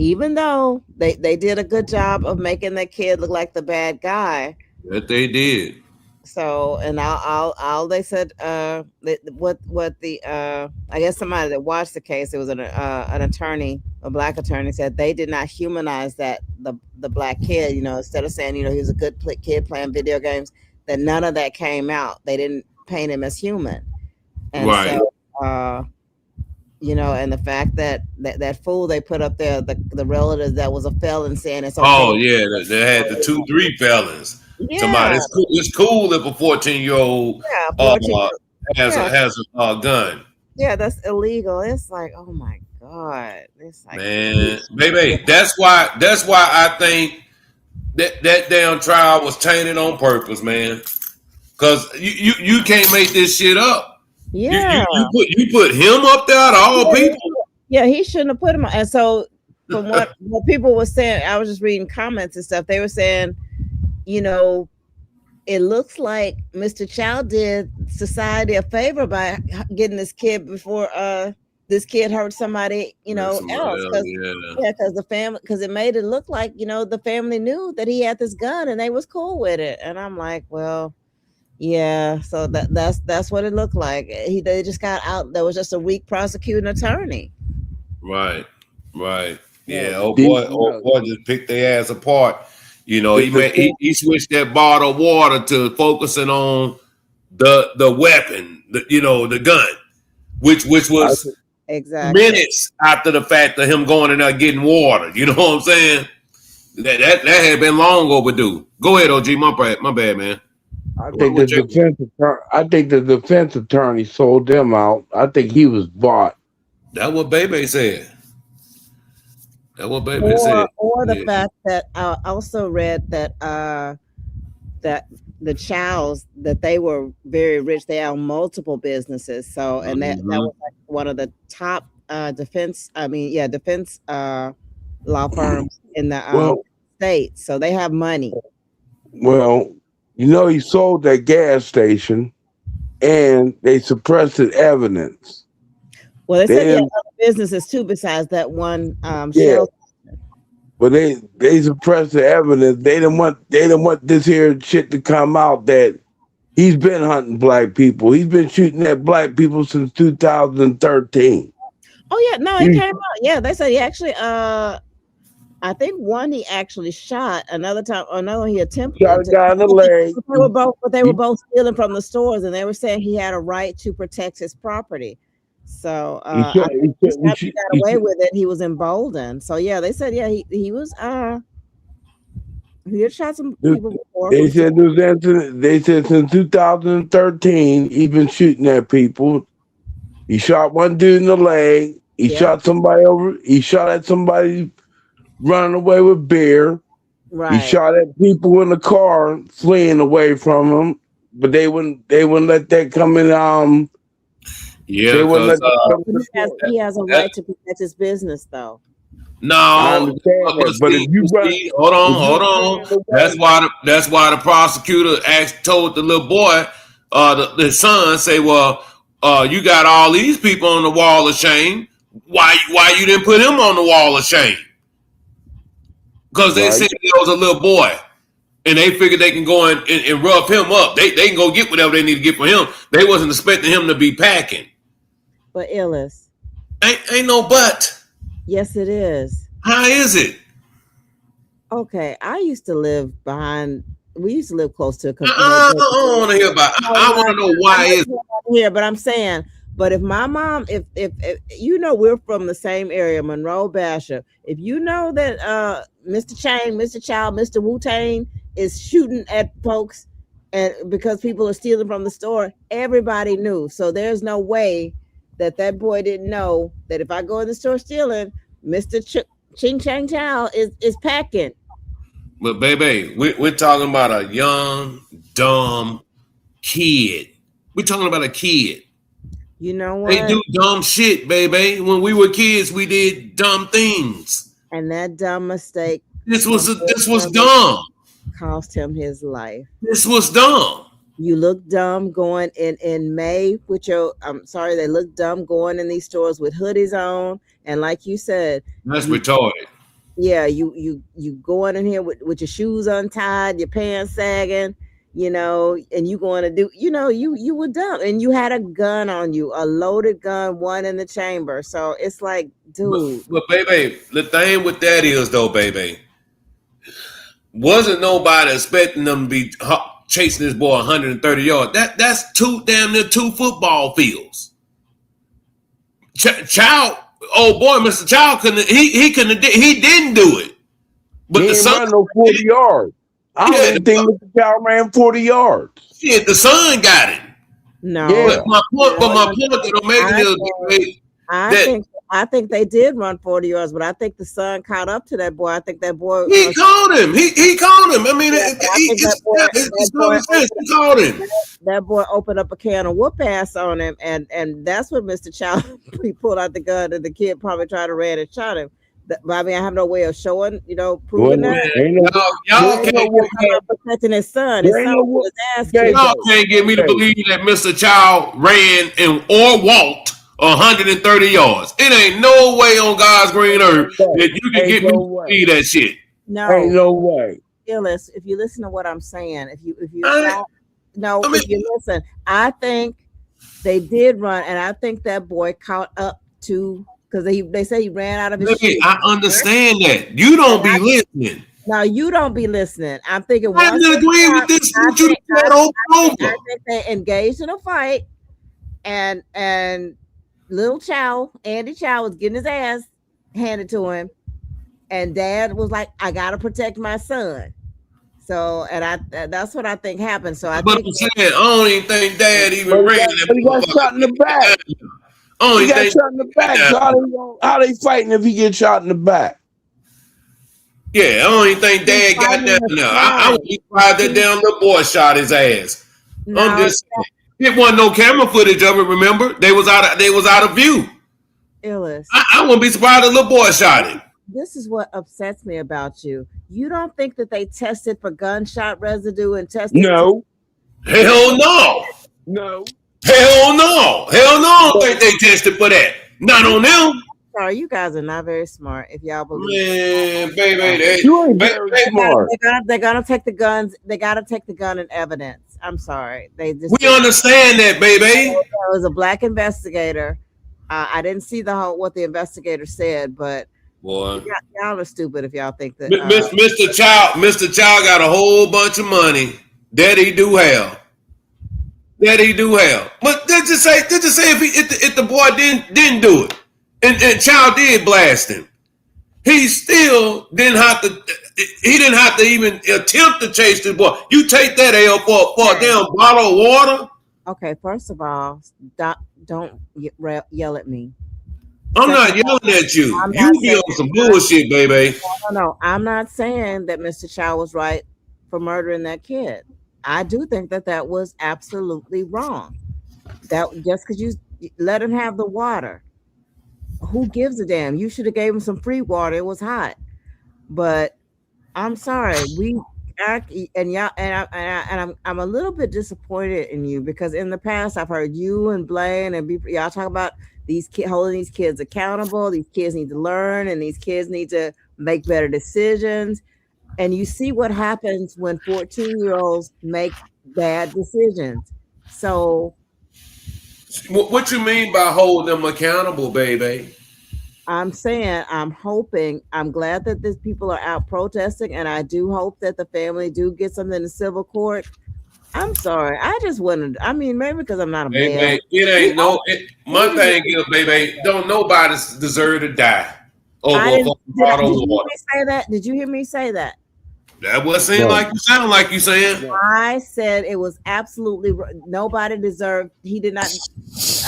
G: Even though they did a good job of making that kid look like the bad guy.
A: That they did.
G: So, and all they said, what the I guess somebody that watched the case, it was an attorney, a Black attorney, said they did not humanize the Black kid. Instead of saying he was a good kid playing video games, that none of that came out. They didn't paint him as human. And
A: right.
G: So, and the fact that fool they put up there, the relative that was a felon, saying it's okay.
A: Oh yeah, they had the 2-3 felons.
G: Yeah.
A: Somebody, it's cool if a 14-year-old has a gun.
G: Yeah, that's illegal. It's like, oh my God. It's like,
A: man, baby, that's why I think that damn trial was tainted on purpose, man. Because you can't make this shit up.
G: Yeah,
A: you put him up there out of all people.
G: Yeah, he shouldn't have put him on. And so, from what people were saying, I was just reading comments and stuff. They were saying, it looks like Mr. Child did society a favor by getting this kid before this kid hurt somebody, else. Because the family, because it made it look like the family knew that he had this gun and they was cool with it. And I'm like, well. Yeah, so that's what it looked like. They just got out. There was just a weak prosecuting attorney.
A: Right. Yeah, old boy just picked their ass apart. He switched that bottle of water to focusing on the weapon, the gun, which was
G: exactly
A: minutes after the fact of him going in there getting water. You know what I'm saying? That had been long overdue. Go ahead, OG. My bad, man.
F: I think the defense attorney sold them out. I think he was bought.
A: That's what Bebe said.
G: Or the fact that I also read that that the Childs, that they were very rich. They own multiple businesses. So, and that was like one of the top defense law firms in the state. So they have money.
F: Well, he sold that gas station and they suppressed the evidence.
G: Well, they said he had other businesses too besides that one shelter.
F: But they suppressed the evidence. They didn't want this here shit to come out that he's been hunting Black people. He's been shooting at Black people since 2013.
G: Oh yeah, no, it came out. Yeah, they said he actually I think one he actually shot. Another one he attempted.
F: Shot a guy in the leg.
G: They were both stealing from the stores, and they were saying he had a right to protect his property. So he got away with it. He was emboldened. So yeah, they said he was he had shot some people before.
F: They said since 2013 he's been shooting at people. He shot one dude in the leg. He
G: Yeah.
F: shot somebody over. He shot at somebody running away with beer.
G: Right.
F: He shot at people in the car fleeing away from him, but they wouldn't let that come in.
A: Yeah,
F: They wouldn't let
A: because
F: that come in the court.
G: He has a right to protect his business, though.
F: I
A: no,
F: understand that, but if you run,
A: hold on,
F: if you
A: hold
F: run
A: on.
F: away-
A: That's why the prosecutor told the little boy, the son, say, well, you got all these people on the wall of shame. Why you didn't put him on the wall of shame? Because they
F: Right.
A: said he was a little boy, and they figured they can go and rough him up. They can go get whatever they need to get for him. They wasn't expecting him to be packing.
G: But Illis,
A: Ain't no but.
G: yes, it is.
A: How is it?
G: Okay, I used to live behind. We used to live close to a.
A: I don't want to hear about. I want to know why is it.
G: Here, but I'm saying, but if my mom, if you know, we're from the same area, Monroe Basher. If you know that Mr. Chang, Mr. Chow, Mr. Wu-Tang is shooting at folks, and because people are stealing from the store, everybody knew. So there's no way that boy didn't know that if I go in the store stealing, Mr. Ching Chang Chow is packing.
A: But baby, we're talking about a young, dumb kid. We're talking about a kid.
G: You know what?
A: They do dumb shit, baby. When we were kids, we did dumb things.
G: And that dumb mistake
A: This was dumb.
G: cost him his life.
A: This was dumb.
G: You look dumb going in May with your. I'm sorry, they look dumb going in these stores with hoodies on, and like you said,
A: That's retarded.
G: yeah, you going in here with your shoes untied, your pants sagging, you know, and you going to do, you know, you were dumb, and you had a gun on you, a loaded gun, one in the chamber. So it's like, dude.
A: But baby, the thing with that is though, baby, wasn't nobody expecting them to be chasing this boy 130 yards. That's damn near two football fields. Chow, old boy, Mr. Chow he didn't do it. But
F: he
A: the
F: ain't
A: son,
F: run no 40 yards. I don't even think Mr. Chow ran 40 yards.
A: shit, the son got it.
G: No,
F: Yeah.
A: But my point that I'm making is
G: I think they did run 40 yards, but I think the son caught up to that boy. I think that boy
A: he caught him. He caught him. I mean,
G: Yeah,
A: it's common sense. He caught him.
G: that boy opened up a can of whoop ass on him, and that's what Mr. Chow he pulled out the gun, and the kid probably tried to ran and shot him. But I mean, I have no way of showing, proving that.
A: Y'all can't
G: Protecting his son. His son was his ass kicked.
A: Y'all can't get me to believe that Mr. Chow ran or walked 130 yards. It ain't no way on God's green earth that you can get me to believe that shit.
G: No,
F: Ain't no way.
G: Illis, if you listen to what I'm saying, if you listen, I think they did run, and I think that boy caught up to, because they say he ran out of his shoes.
A: I understand that. You don't be listening.
G: Now you don't be listening. I'm thinking.
A: I'm not agreeing with this.
G: I
A: What you said over.
G: think they engaged in a fight, and little Chow, Andy Chow, was getting his ass handed to him, and Dad was like, "I gotta protect my son." So, and that's what I think happened. So I
A: But I'm saying, I don't even think Dad even ran that.
F: But he got shot in the back.
A: I
F: He got shot in the back. So how they fighting if he gets shot in the back?
A: Yeah, I don't even think Dad got that now. I would be surprised that damn little boy shot his ass. I'm just saying. It wasn't no camera footage of it, remember? They was out of view.
G: Illis.
A: I wouldn't be surprised the little boy shot him.
G: This is what upsets me about you. You don't think that they tested for gunshot residue and tested?
F: No.
A: Hell no.
F: No.
A: Hell no. Hell no. I don't think they tested for that. Not on them.
G: Sorry, you guys are not very smart. If y'all believe,
A: Man, baby,
F: You ain't very smart.
G: they're gonna take the guns. They gotta take the gun in evidence. I'm sorry. They just.
A: We understand that, baby.
G: There was a black investigator. I didn't see what the investigator said, but
A: Boy,
G: y'all are stupid if y'all think that.
A: Mr. Chow got a whole bunch of money that he do have. But did you say if the boy didn't do it, and Chow did blast him, he still didn't have to. He didn't have to even attempt to chase this boy. You take that L for a damn bottle of water.
G: Okay, first of all, don't yell at me.
A: I'm not
G: Second of all,
A: yelling at you.
G: I'm
A: You
G: not
A: be
G: saying
A: on some bullshit, baby.
G: no. I'm not saying that Mr. Chow was right for murdering that kid. I do think that that was absolutely wrong. That just because you let him have the water, who gives a damn? You should have gave him some free water. It was hot, but I'm sorry. We act and y'all I'm a little bit disappointed in you because in the past I've heard you and Blaine and y'all talk about these kids holding these kids accountable. These kids need to learn and these kids need to make better decisions. And you see what happens when 14-year-olds make bad decisions. So
A: What you mean by hold them accountable, baby?
G: I'm saying, I'm hoping, I'm glad that these people are out protesting, and I do hope that the family do get something in civil court. I'm sorry, I just wouldn't. I mean, maybe because I'm not a male.
A: Baby, it ain't no. My thing is, baby, don't nobody deserve to die over a fucking bottle of water.
G: Say that? Did you hear me say that?
A: That was saying like you sound like you saying.
G: I said it was absolutely nobody deserved. He did not.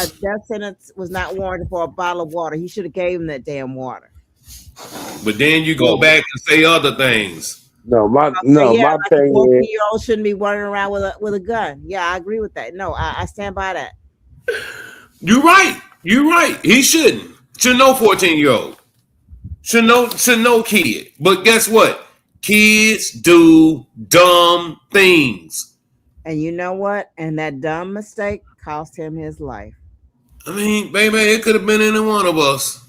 G: A death sentence was not warranted for a bottle of water. He should have gave him that damn water.
A: But then you go back and say other things.
F: My thing
G: like a 14-year-old shouldn't be running around with a gun. Yeah, I agree with that. No, I stand by that.
A: You're right. You're right. He shouldn't. Should know 14-year-old. Should know kid. But guess what? Kids do dumb things.
G: And you know what? And that dumb mistake cost him his life.
A: I mean, baby, it could have been any one of us.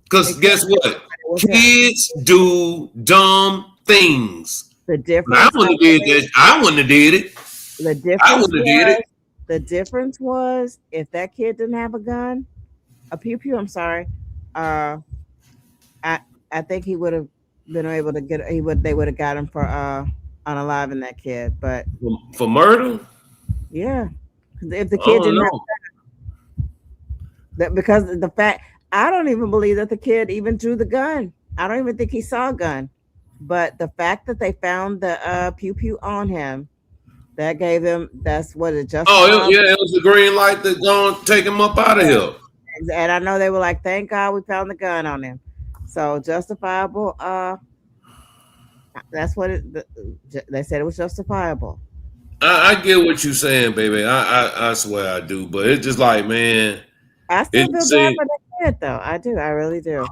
A: Because guess what? Kids do dumb things.
G: The difference.
A: I wouldn't have did that. I wouldn't have did it.
G: The difference.
A: I wouldn't have did it.
G: The difference was if that kid didn't have a gun, a pew pew. I'm sorry. I think he would have been able to get. They would have got him for unaliving that kid. But
A: for murder.
G: Yeah, if the kid didn't have that, because the fact I don't even believe that the kid even drew the gun. I don't even think he saw a gun. But the fact that they found the pew pew on him, that gave him. That's what it just.
A: Oh yeah, it was a green light that gonna take him up out of here.
G: And I know they were like, "Thank God we found the gun on him." So justifiable. That's what they said. It was justifiable.
A: I get what you're saying, baby. I swear I do, but it's just like, man.
G: I still feel bad for that kid, though. I do. I really do.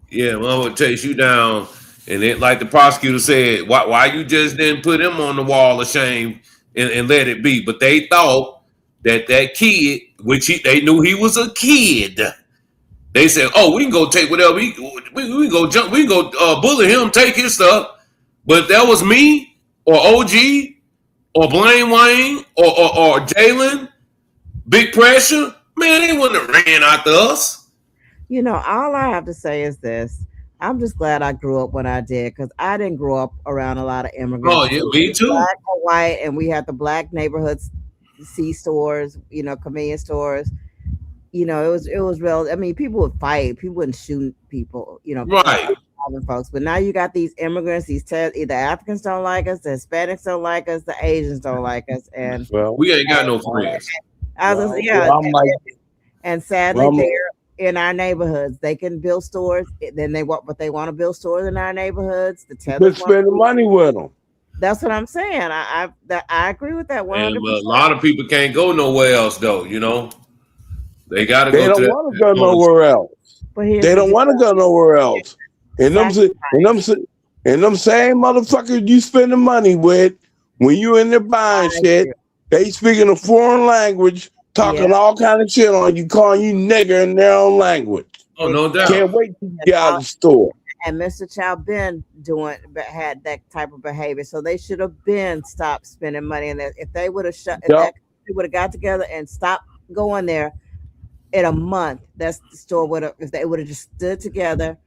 A: Yeah, mama takes you down, and it, like the prosecutor said, why you just didn't put him on the wall of shame and let it be? But they thought that kid, which they knew he was a kid. They said, "Oh, we can go take whatever we can go jump, we can go bully him, take his stuff." But if that was me or OG or Blaine Wayne or Jalen, Big Pressure, man, they wouldn't have ran after us.
G: You know, all I have to say is this. I'm just glad I grew up when I did, because I didn't grow up around a lot of immigrants.
A: Oh, yeah, me too.
G: Black or white, and we had the black neighborhoods, C-stores, convenience stores. It was real. I mean, people would fight. People wouldn't shoot people,
A: Right.
G: Folks. But now you got these immigrants, either Africans don't like us, the Hispanics don't like us, the Asians don't like us. And
A: we ain't got no friends.
G: And sadly, they're in our neighborhoods. They can build stores. Then they want to build stores in our neighborhoods.
F: Let's spend the money with them.
G: That's what I'm saying. I agree with that 100%.
A: But a lot of people can't go nowhere else, though. They got to go.
F: They don't want to go nowhere else. They don't want to go nowhere else. And them same motherfuckers you spend the money with, when you in there buying shit, they speaking a foreign language, talking all kind of shit on you, calling you nigger in their own language.
A: Oh, no doubt.
F: Can't wait to get out of the store.
G: And Mr. Chow had that type of behavior, so they should have been stopped spending money. And if they would have they would have got together and stopped going there in a month, that store would have. If they would have just stood together,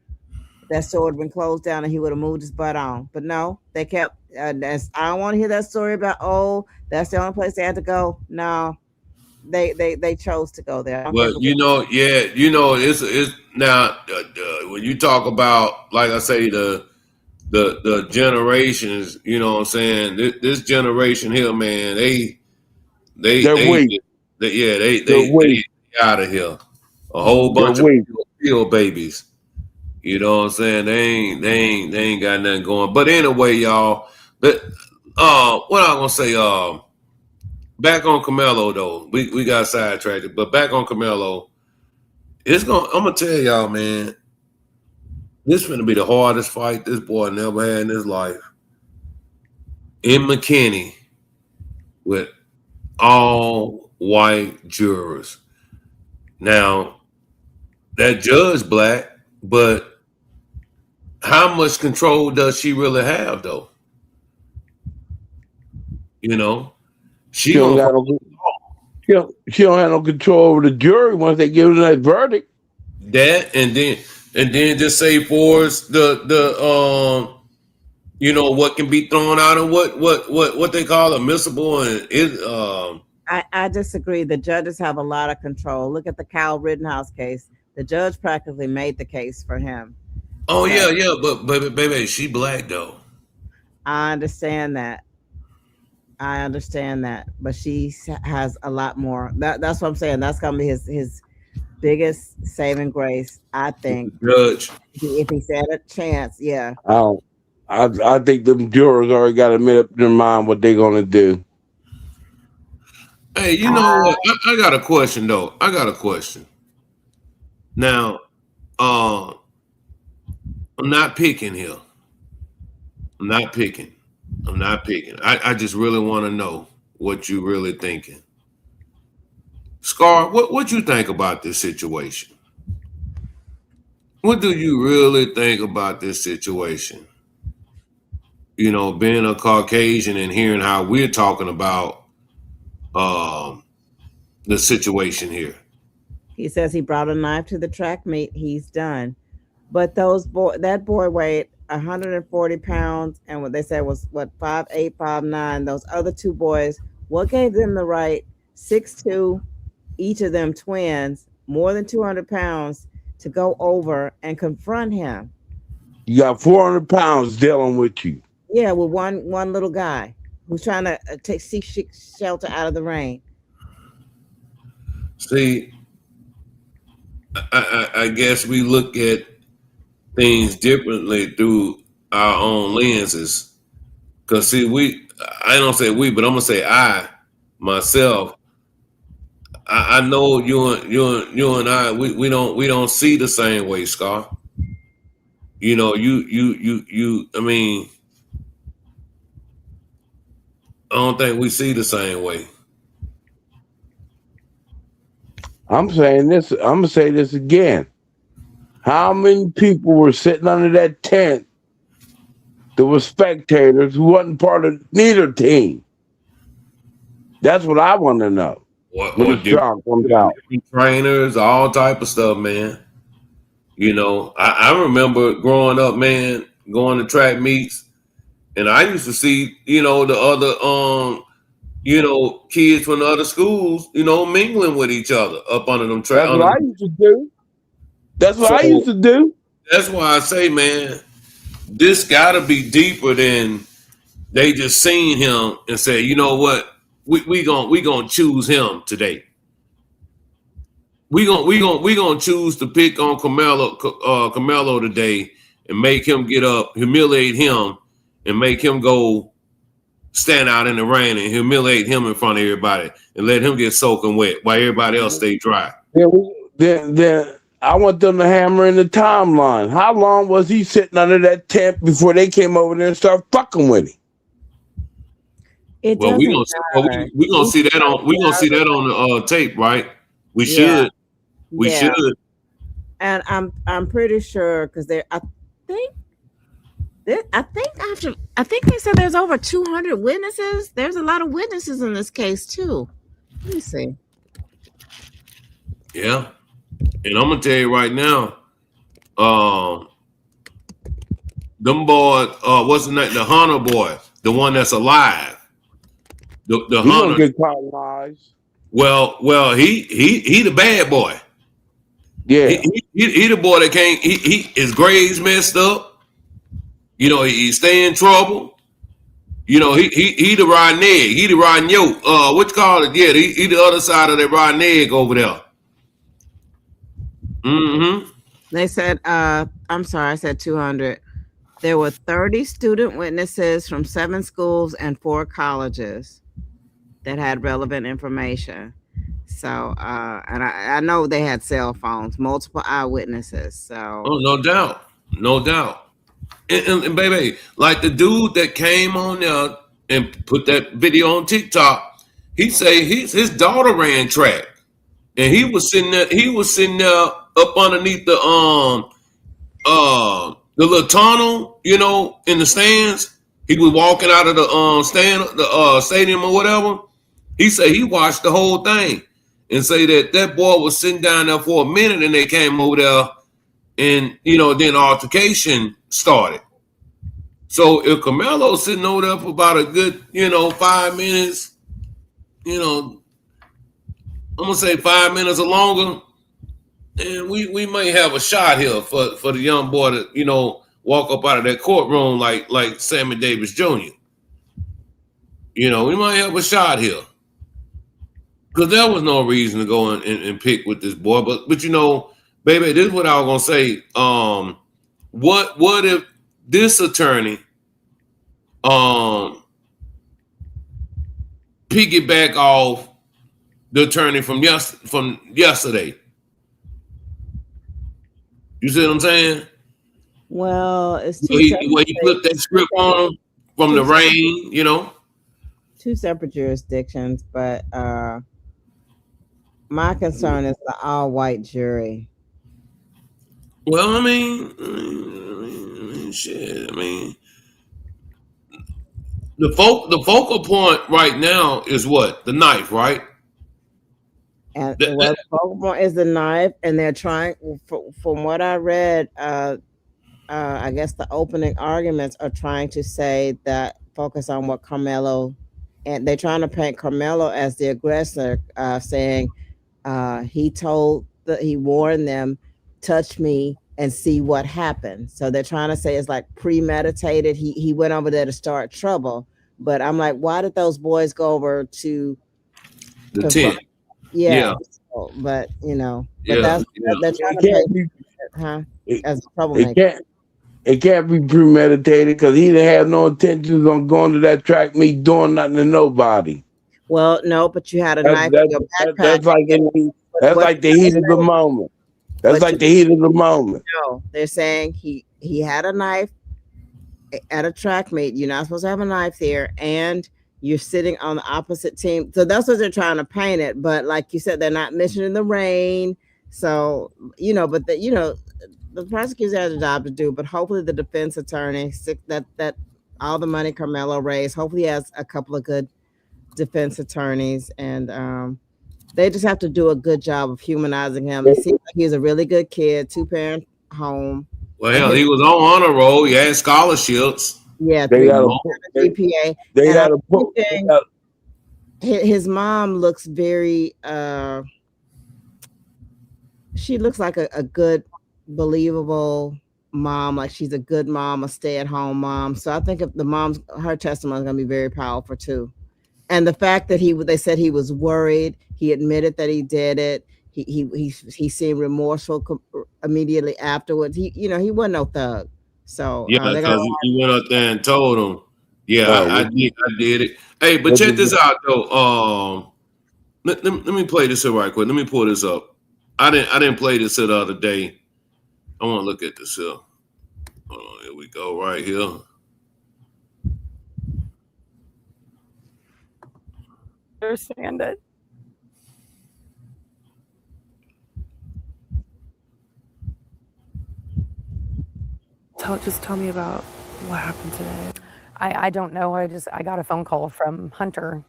G: that store would have been closed down, and he would have moved his butt on. But no, they kept. I don't want to hear that story about that's the only place they had to go. No. They chose to go there.
A: But it's now when you talk about, like I say, the generations, you know what I'm saying? This generation here, man, they're
F: weak.
A: They out of here. A whole bunch of field babies. You know what I'm saying? They ain't got nothing going. But anyway, y'all. But what I gonna say? Back on Carmelo though. We got sidetracked, but back on Carmelo. I'm gonna tell y'all, man. This is gonna be the hardest fight this boy never had in his life. In McKinney, with all white jurors. Now, that judge black, but how much control does she really have, though? You know, she don't have
F: no control over the jury once they give them that verdict.
A: That and then just say for us the you know what can be thrown out and what they call admissible and it
G: I disagree. The judges have a lot of control. Look at the Kyle Rittenhouse case. The judge practically made the case for him.
A: Oh yeah, but baby, she black though.
G: I understand that, but she has a lot more. That's what I'm saying. That's gonna be his biggest saving grace, I think.
A: Judge,
G: if he's had a chance, yeah.
F: I think them jurors already got to make up their mind what they're gonna do.
A: Hey, you know what? I got a question though. I got a question. Now, I'm not picking here. I'm not picking. I just really want to know what you really thinking. Scar, what you think about this situation? What do you really think about this situation? You know, being a Caucasian and hearing how we're talking about the situation here.
G: He says he brought a knife to the track meet. He's done. But that boy weighed 140 pounds, and what they said was 5'8", 5'9". Those other two boys, what gave them the right, 6'2", each of them twins, more than 200 pounds, to go over and confront him?
F: You got 400 pounds dealing with you.
G: Yeah, with one little guy who's trying to seek shelter out of the rain.
A: See, I guess we look at things differently through our own lenses. Because see, I don't say we, but I'm gonna say I myself. I know you and I we don't see the same way, Scar. You know, you I mean, I don't think we see the same way.
F: I'm saying this. I'm gonna say this again. How many people were sitting under that tent that were spectators who wasn't part of neither team? That's what I want to know. When the trial comes out,
A: trainers, all type of stuff, man. You know, I remember growing up, man, going to track meets, and I used to see, you know, the other you know, kids from the other schools, you know, mingling with each other up under them tracks.
F: That's what I used to do.
A: That's why I say, man, this got to be deeper than they just seen him and say, you know what, we gonna choose him today. We gonna choose to pick on Carmelo today and make him get up, humiliate him, and make him go stand out in the rain and humiliate him in front of everybody and let him get soaking wet while everybody else stay dry.
F: Then I want them to hammer in the timeline. How long was he sitting under that tent before they came over there and started fucking with him?
A: Well, we gonna see that on the tape, right? We should. We should.
G: And I'm pretty sure because I think they said there's over 200 witnesses. There's a lot of witnesses in this case too. Let me see.
A: Yeah, and I'm gonna tell you right now, them boys, what's the name? The Hunter boy, the one that's alive. The Hunter.
F: Get caught lies.
A: Well, he the bad boy.
F: Yeah,
A: he the boy that can't. His grades messed up. You know, he stay in trouble. You know, he the rotten egg. He the rotten yolk. What you call it? Yeah, he the other side of that rotten egg over there. Mm-hmm.
G: They said, I'm sorry, I said 200. There were 30 student witnesses from 7 schools and 4 colleges that had relevant information. So, and I know they had cell phones, multiple eyewitnesses. So,
A: Oh, no doubt. No doubt. And baby, like the dude that came on there and put that video on TikTok, he say his daughter ran track. And he was sitting there up underneath the little tunnel, you know, in the stands. He was walking out of the stadium or whatever. He said he watched the whole thing and say that boy was sitting down there for a minute and they came over there and, you know, then altercation started. So if Carmelo's sitting over there for about a good, you know, 5 minutes, you know, I'm gonna say 5 minutes or longer, and we might have a shot here for the young boy to, you know, walk up out of that courtroom like Sammy Davis Jr. You know, we might have a shot here. Because there was no reason to go and pick with this boy. But you know, baby, this is what I was gonna say. What if this attorney piggyback off the attorney from yesterday? You see what I'm saying?
G: well, it's
A: So where he put that script on him from the rain, you know.
G: 2 separate jurisdictions, but my concern is the all-white jury.
A: Well, I mean, shit. I mean, the focal point right now is what? The knife, right?
G: And the focal point is the knife, and they're trying. From what I read, I guess the opening arguments are trying to say that focus on what Carmelo, and they're trying to paint Carmelo as the aggressor, saying he warned them, touch me and see what happened. So they're trying to say it's like premeditated. He went over there to start trouble. But I'm like, why did those boys go over to
A: the tent?
G: Yeah. So, but you know, but that's trying to paint as a troublemaker.
F: It can't be premeditated because he didn't have no intentions on going to that track meet doing nothing to nobody.
G: Well, no, but you had a knife in your backpack.
F: That's like the heat of the moment. That's like the heat of the moment.
G: No, they're saying he had a knife at a track meet. You're not supposed to have a knife there, and you're sitting on the opposite team. So that's what they're trying to paint it. But like you said, they're not mentioning the rain. So, you know, but the prosecutor has a job to do, but hopefully the defense attorney, that all the money Carmelo raised, hopefully he has a couple of good defense attorneys, and they just have to do a good job of humanizing him. It seems like he's a really good kid, 2-parent home.
A: Well, hell, he was on honor roll. He had scholarships.
G: Yeah,
F: they got a
G: GPA.
F: They got a book.
G: His mom looks very. She looks like a good, believable mom. Like she's a good mom, a stay-at-home mom. So I think if her testimony is going to be very powerful too. And the fact that they said he was worried, he admitted that he did it. He seemed remorseful immediately afterwards. He wasn't no thug. So
A: yeah, because he went up there and told him, "Yeah, I did it." Hey, but check this out though. Let me play this here right quick. Let me pull this up. I didn't play this the other day. I want to look at this here. Here we go, right here.
J: Understand it. Just tell me about what happened today.
K: I don't know. I got a phone call from Hunter.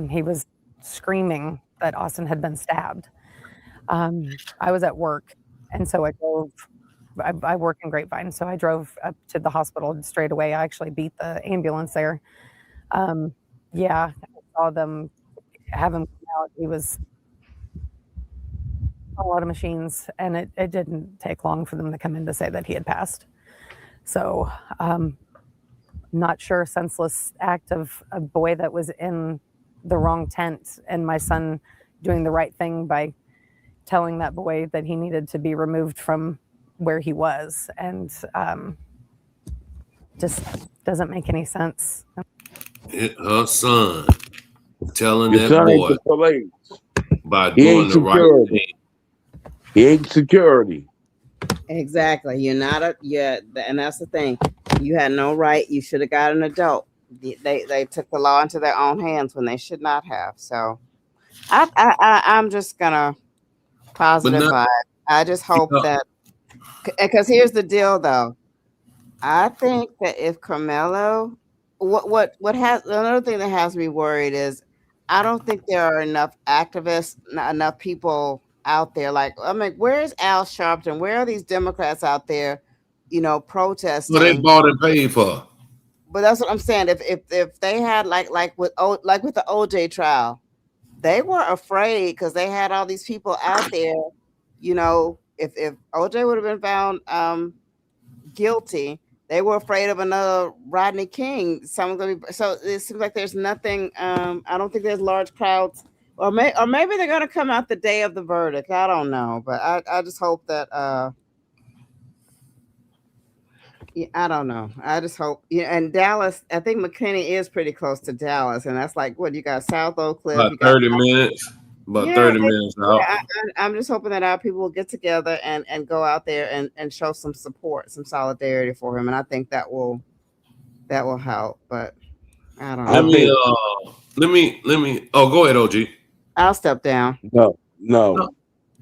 K: He was screaming that Austin had been stabbed. I was at work, and so I drove. I work in Grapevine, so I drove up to the hospital straight away. I actually beat the ambulance there. Yeah, I saw them have him come out. He was on a lot of machines, and it didn't take long for them to come in to say that he had passed. So not sure, senseless act of a boy that was in the wrong tent, and my son doing the right thing by telling that boy that he needed to be removed from where he was, and just doesn't make any sense.
A: Her son telling
F: Your
A: that
F: son ain't
A: boy
F: the police.
A: by
F: He
A: doing
F: ain't
A: the right
F: security.
A: thing.
F: He ain't security.
G: Exactly. You're not a and that's the thing. You had no right. You should have got an adult. They took the law into their own hands when they should not have. So I'm just gonna positive
A: not-
G: vibe. I just hope
A: Yeah.
G: that, because here's the deal though. I think that if Carmelo, what has another thing that has me worried is I don't think there are enough activists, enough people out there. Like, I mean, where's Al Sharpton? Where are these Democrats out there,
A: Well, they
G: protesting?
A: bought and paid for.
G: But that's what I'm saying. If they had like with the OJ trial, they were afraid because they had all these people out there. If OJ would have been found guilty, they were afraid of another Rodney King. So it seems like there's nothing. I don't think there's large crowds, or maybe they're gonna come out the day of the verdict. I don't know, but I just hope that. Yeah, I don't know. I just hope. Yeah, and Dallas, I think McKinney is pretty close to Dallas, and that's like what you got, South Oak Cliff.
A: About
G: You got
A: 30 minutes. About
G: Yeah,
A: 30 minutes out.
G: I'm just hoping that our people will get together and go out there and show some support, some solidarity for him, and I think that will help. But I don't know.
A: Let me. Oh, go ahead, OG.
G: I'll step down.
F: No.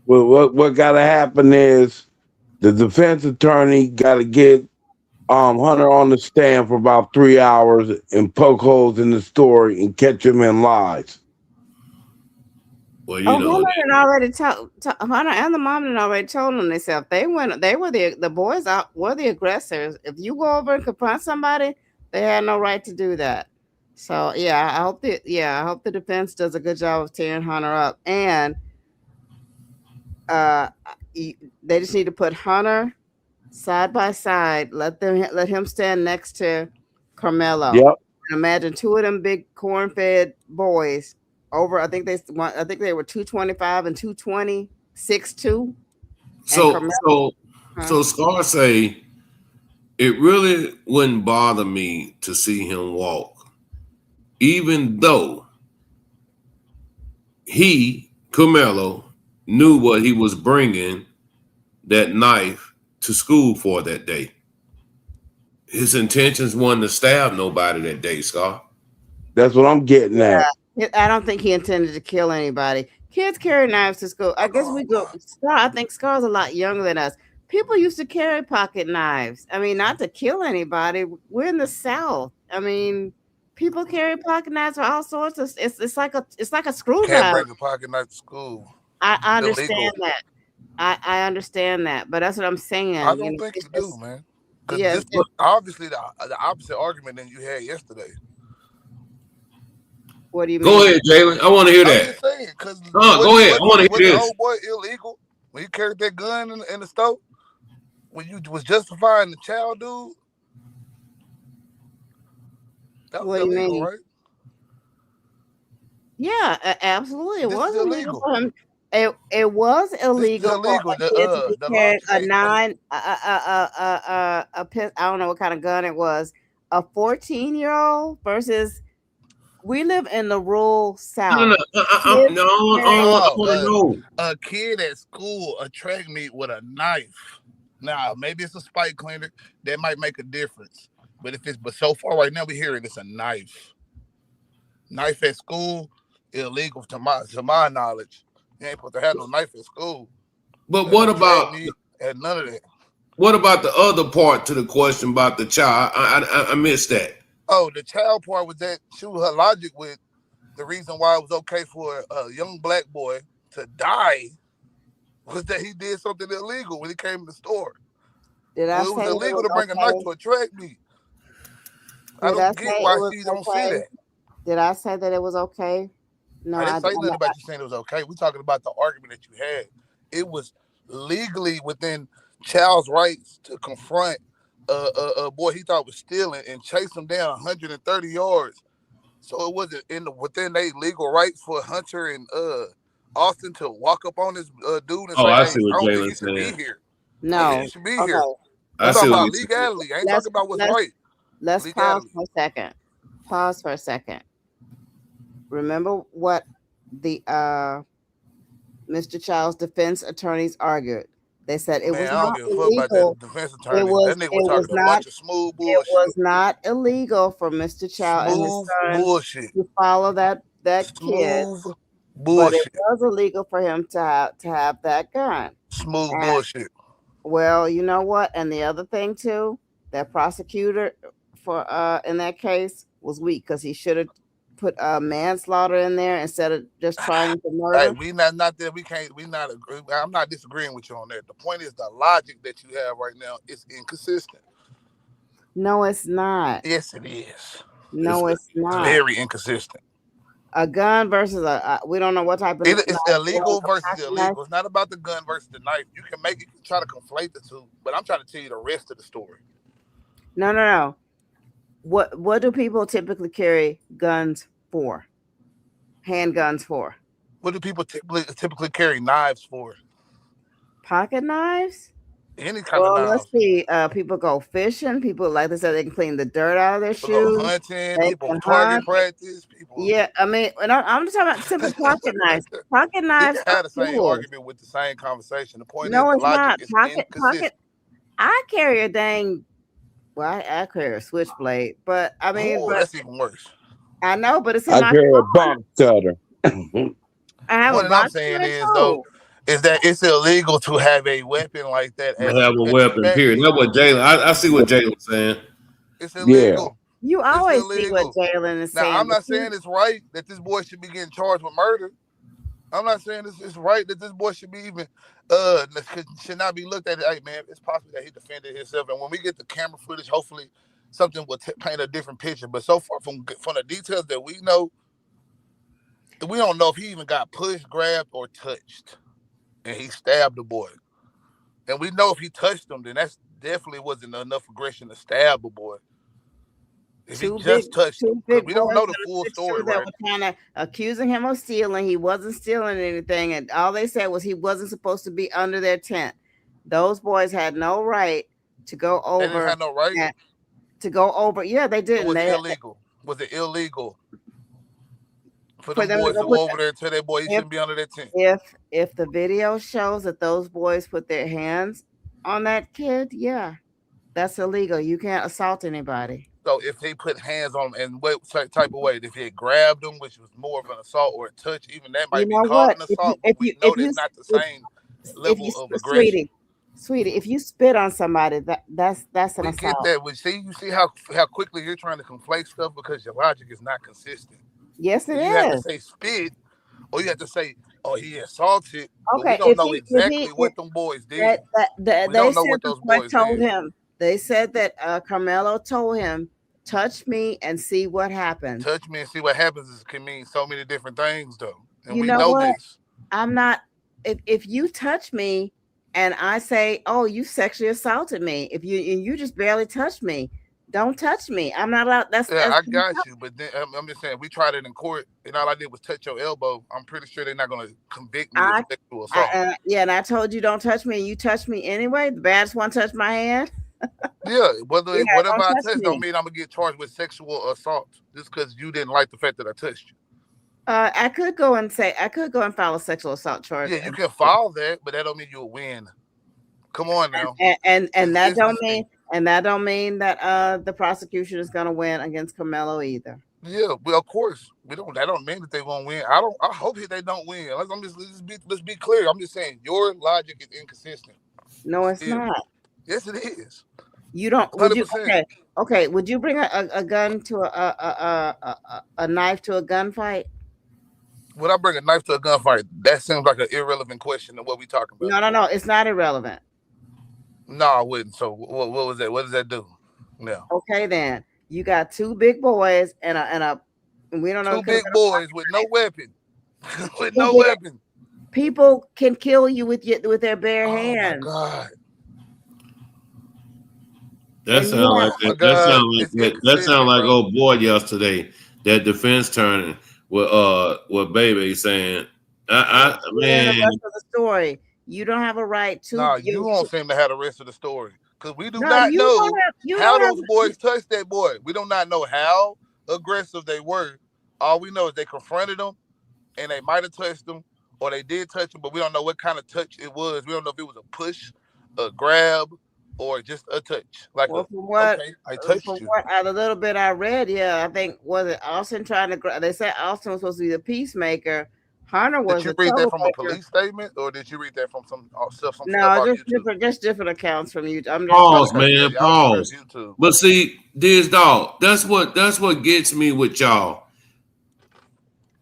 F: Well, what got to happen is the defense attorney got to get Hunter on the stand for about 3 hours and poke holes in the story and catch him in lies.
A: Well,
G: Hunter had already told Hunter and the mom had already told them themselves they were the boys were the aggressors. If you go over and confront somebody, they had no right to do that. So I hope the defense does a good job of tearing Hunter up, and they just need to put Hunter side by side. Let him stand next to Carmelo.
F: Yep.
G: And imagine two of them big corn-fed boys over. I think they were 225 and 220, 6'2".
A: So Scar say it really wouldn't bother me to see him walk, even though Carmelo knew what he was bringing that knife to school for that day. His intentions weren't to stab nobody that day, Scar.
F: That's what I'm getting at.
G: I don't think he intended to kill anybody. Kids carry knives to school. I guess I think Scar's a lot younger than us. People used to carry pocket knives. I mean, not to kill anybody. We're in the South. I mean, people carry pocket knives for all sorts of. It's like a screwdriver.
L: Can't bring a pocket knife to school.
G: I understand that. I understand that, but that's what I'm saying.
L: I don't think you do, man. Because obviously the opposite argument than you had yesterday.
G: What do you mean?
A: Go ahead, Jalen. I want to hear that.
L: I'm just saying,
A: go ahead. I want to hear
L: Was
A: this.
L: the old boy illegal when you carried that gun in the stove? When you was justifying the child, dude? That was illegal, right?
G: Yeah, absolutely. It was illegal for him. It was illegal.
L: The
G: carry a 9, I don't know what kind of gun it was. A 14-year-old versus. We live in the rural South.
A: I want to know.
L: A kid at school, a track meet with a knife. Now, maybe it's a spike cleaner. That might make a difference. But so far right now, we hearing it's a knife. Knife at school, illegal to my knowledge. You ain't supposed to have no knife at school.
A: But what about
L: and none of that?
A: What about the other part to the question about the child? I missed that.
L: Oh, the child part was that her logic with the reason why it was okay for a young black boy to die was that he did something illegal when he came in the store.
G: It
L: was illegal to bring a knife to a track meet. I don't get why she don't see that.
G: Did I say that it was okay? No,
L: I didn't say nothing about you saying it was okay. We're talking about the argument that you had. It was legally within child's rights to confront boy he thought was stealing and chased him down 130 yards. So it wasn't within their legal rights for Hunter and Austin to walk up on this dude and
A: Oh,
L: say,
A: I
L: "Hey,
A: see
L: I
A: what
L: don't think
A: Jalen's
L: you should be
A: saying.
L: here.
G: No.
L: You should be
G: Okay.
L: here."
A: I
L: I'm
A: see
L: talking
A: what
L: about
A: he's saying.
L: legality. I ain't
G: Let's
L: talking about what's
G: let's
L: right.
G: let's pause
L: Legality.
G: for a second. Pause for a second. Remember what the Mr. Child's defense attorneys argued. They said it
L: Man,
G: was
L: I don't
G: not
L: give a fuck about that
G: illegal.
L: defense
G: It
L: attorney. That nigga was talking a
G: not
L: bunch of smooth
G: it
L: bullshit.
G: was not illegal for Mr. Child and his
L: Smooth
G: son
L: bullshit.
G: to follow that kid,
L: Smooth
G: but it
L: bullshit.
G: was illegal for him to have that gun.
L: Smooth
G: And
L: bullshit.
G: well, you know what? And the other thing too, that prosecutor for in that case was weak because he should have put manslaughter in there instead of just trying to
L: Hey,
G: murder.
L: we not that we can't we not agree. I'm not disagreeing with you on that. The point is the logic that you have right now is inconsistent.
G: No, it's not.
L: Yes, it is.
G: No, it's not.
L: Very inconsistent.
G: A gun versus we don't know what type of
L: It's
G: knife
L: illegal
G: it was, a
L: versus
G: pocket knife.
L: illegal. It's not about the gun versus the knife. You can try to conflate the two, but I'm trying to tell you the rest of the story.
G: No. What do people typically carry guns for? Handguns for?
L: What do people typically carry knives for?
G: Pocket knives?
L: Any kind of knives.
G: Let's see. People go fishing. People, like they said, they can clean the dirt out of their
L: People go
G: shoes.
L: hunting.
G: They
L: People
G: can
L: target
G: hunt.
L: practice. People.
G: Yeah, I mean, and I'm just talking about simple pocket knives. Pocket
L: We
G: knives
L: can
G: are
L: have the same
G: tools.
L: argument with the same conversation. The point is
G: No,
L: the
G: it's
L: logic
G: not.
L: is
G: Pocket.
L: inconsistent.
G: I carry a dang. Well, I carry a switchblade, but I mean,
L: Oh,
G: but
L: that's even worse.
G: I know, but it's in
F: I
G: my
F: carry a
G: car.
F: box cutter.
G: I have
L: What
G: a
L: I'm
G: box
L: saying
G: cutter
L: is though,
G: too.
L: is that it's illegal to have a weapon like that
A: To
L: at
A: have a
L: your
A: weapon,
L: back
A: period.
L: seat.
A: That's what Jalen. I see what Jalen's saying.
L: It's
F: Yeah.
L: illegal.
G: You
L: It's
G: always see what
L: illegal.
G: Jalen is
L: Now,
G: saying.
L: I'm
G: but
L: not saying it's right that this boy should be getting charged with murder. I'm not saying it's right that this boy should be even should not be looked at. Hey man, it's possible that he defended himself, and when we get the camera footage, hopefully something will paint a different picture. But so far from the details that we know, we don't know if he even got pushed, grabbed, or touched, and he stabbed the boy. And we know if he touched him, then that's definitely wasn't enough aggression to stab a boy. If he just touched him, because we don't know the full story,
G: that
L: right?
G: were kind of accusing him of stealing. He wasn't stealing anything, and all they said was he wasn't supposed to be under their tent. Those boys had no right to go over.
L: They didn't have no right
G: to go over. Yeah, they didn't.
L: Was it illegal? Was it illegal for them
G: them to
L: boys
G: go
L: to
G: put
L: go over there and tell their boy he shouldn't be under their tent?
G: If the video shows that those boys put their hands on that kid, yeah, that's illegal. You can't assault anybody.
L: So if they put hands on him in what type of way, if they grabbed him, which was more of an assault or a touch, even that might be called an assault. But we know that's not the same level of aggression.
G: Sweetie, if you spit on somebody, that's an
L: We
G: assault.
L: get that. But see, you see how quickly you're trying to conflate stuff because your logic is not consistent.
G: Yes, it
L: You have to
G: is.
L: say spit, or you have to say, oh, he assaulted. But
G: Okay,
L: we don't
G: if
L: know
G: he-
L: exactly what them boys did.
G: We
L: don't
G: they
L: know
G: said
L: what
G: the
L: those
G: boy
L: boys
G: told
L: did.
G: him. They said that Carmelo told him, "Touch me and see what happens."
L: Touch me and see what happens can mean so many different things, though. And
G: You
L: we
G: know
L: know
G: what?
L: this.
G: I'm not. If you touch me and I say, "Oh, you sexually assaulted me," if you just barely touched me, don't touch me. I'm not allowed.
L: Yeah, I got you. But then, I'm just saying, we tried it in court, and all I did was touch your elbow. I'm pretty sure they're not going to convict me of sexual assault.
G: Yeah, and I told you don't touch me, and you touched me anyway. The baddest one touched my hand.
L: Yeah, whatever
G: don't
L: I
G: touch
L: touch
G: me.
L: don't mean I'm going to get charged with sexual assault just because you didn't like the fact that I touched you.
G: I could go and file a sexual assault charge.
L: Yeah, you can file that, but that don't mean you'll win. Come on now.
G: And that don't mean that the prosecution is going to win against Carmelo either.
L: Yeah, well, of course we don't. That don't mean that they won't win. I hope they don't win. Let's be clear. I'm just saying your logic is inconsistent.
G: No, it's not.
L: Yes, it is.
G: You don't. Would you?
L: 100%.
G: Okay. Would you bring a gun to a knife to a gunfight?
L: Would I bring a knife to a gunfight? That seems like an irrelevant question to what we talking about.
G: No. It's not irrelevant.
L: No, I wouldn't. So what was that? What does that do? No.
G: Okay, then you got two big boys and we don't know.
L: Two big boys with no weapon. With no weapon.
G: People can kill you with their bare
L: Oh
G: hands.
L: my God.
A: That
G: And you
A: sound like
G: have
L: My
A: that. That
L: God,
A: sound like
L: it's
A: that sound
L: inconsistent,
A: like
L: bro.
A: old boy yesterday. That defense turning with baby saying, I
G: you hear the
A: man,
G: rest of the story. You don't have a right to.
L: Nah, you don't seem to have the rest of the story. Because we do
G: No,
L: not
G: you don't
L: know
G: have. You
L: how
G: don't have.
L: those boys touched that boy. We do not know how aggressive they were. All we know is they confronted him and they might have touched him or they did touch him, but we don't know what kind of touch it was. We don't know if it was a push, a grab, or just a touch. Like,
G: Well, from what
L: okay, I touched you.
G: a little bit I read, yeah, I think was it Austin trying to. They said Austin was supposed to be the peacemaker. Hunter was
L: Did you
G: the
L: read that from a
G: troublemaker.
L: police statement or did you read that from some stuff
G: No,
L: off
G: just
L: YouTube?
G: different accounts from you. I'm just
A: pause,
L: Okay, yeah,
A: man,
L: y'all can trust
A: pause.
L: YouTube.
A: But see, this dog, that's what gets me with y'all.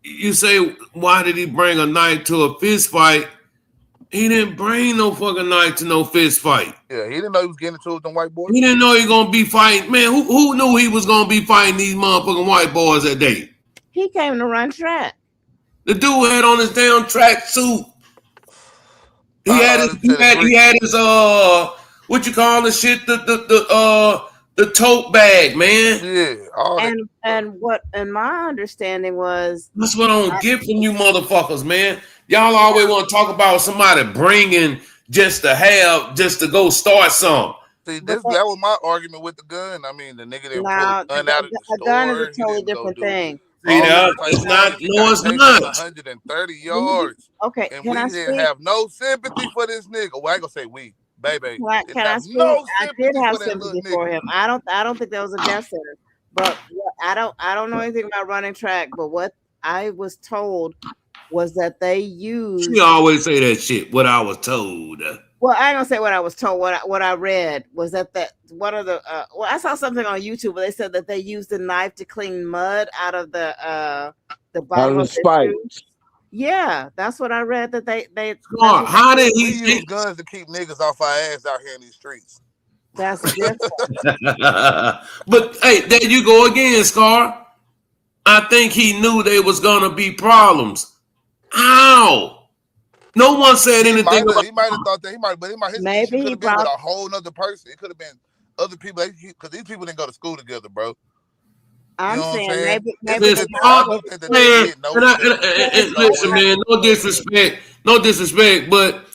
A: You say, why did he bring a knife to a fist fight? He didn't bring no fucking knife to no fist fight.
L: Yeah, he didn't know he was getting into it with them white boys.
A: He didn't know he was gonna be fighting. Man, who knew he was gonna be fighting these motherfucking white boys that day?
G: He came to run track.
A: The dude had on his damn track suit. He had his what you call the shit, the tote bag, man.
L: Yeah, all that.
G: And what and my understanding was
A: That's what I don't get from you motherfuckers, man. Y'all always want to talk about somebody bringing just to go start something.
L: See, that was my argument with the gun. I mean, the nigga didn't
G: now
L: pull a gun out of the
G: a
L: store.
G: gun is a
L: He
G: totally
L: didn't go
G: different
L: do
G: thing.
A: See
L: all
A: that?
L: this type
A: It's
L: of
A: not.
L: shit. He
A: No,
L: got
A: it's
L: chased
A: not.
L: 130 yards.
G: Okay,
L: And
G: can
L: we
G: I
L: didn't
G: speak?
L: have no sympathy for this nigga. Well, I ain't gonna say we, baby.
G: Can I speak?
L: No
G: I
L: sympathy
G: did have
L: for that
G: sympathy
L: little
G: for
L: nigga.
G: him. I don't think that was a death sentence. But I don't know anything about running track. But what I was told was that they used.
A: She always say that shit. What I was told.
G: Well, I ain't gonna say what I was told. What I read was that one of the well, I saw something on YouTube where they said that they used a knife to clean mud out of the bottom of the
F: spike.
G: shoe. Yeah, that's what I read. That they
A: How did
L: We
A: he?
L: use guns to keep niggas off our ass out here in these streets.
G: That's different.
A: But hey, there you go again, Scar. I think he knew there was gonna be problems. How? No one said anything about.
L: He might have thought that his
G: Maybe
L: issue
G: he
L: could have been with
G: brought-
L: a whole nother person. It could have been other people because these people didn't go to school together, bro.
G: I'm
L: know what I'm
G: saying
L: saying?
G: maybe
A: Listen, listen, man. No disrespect, but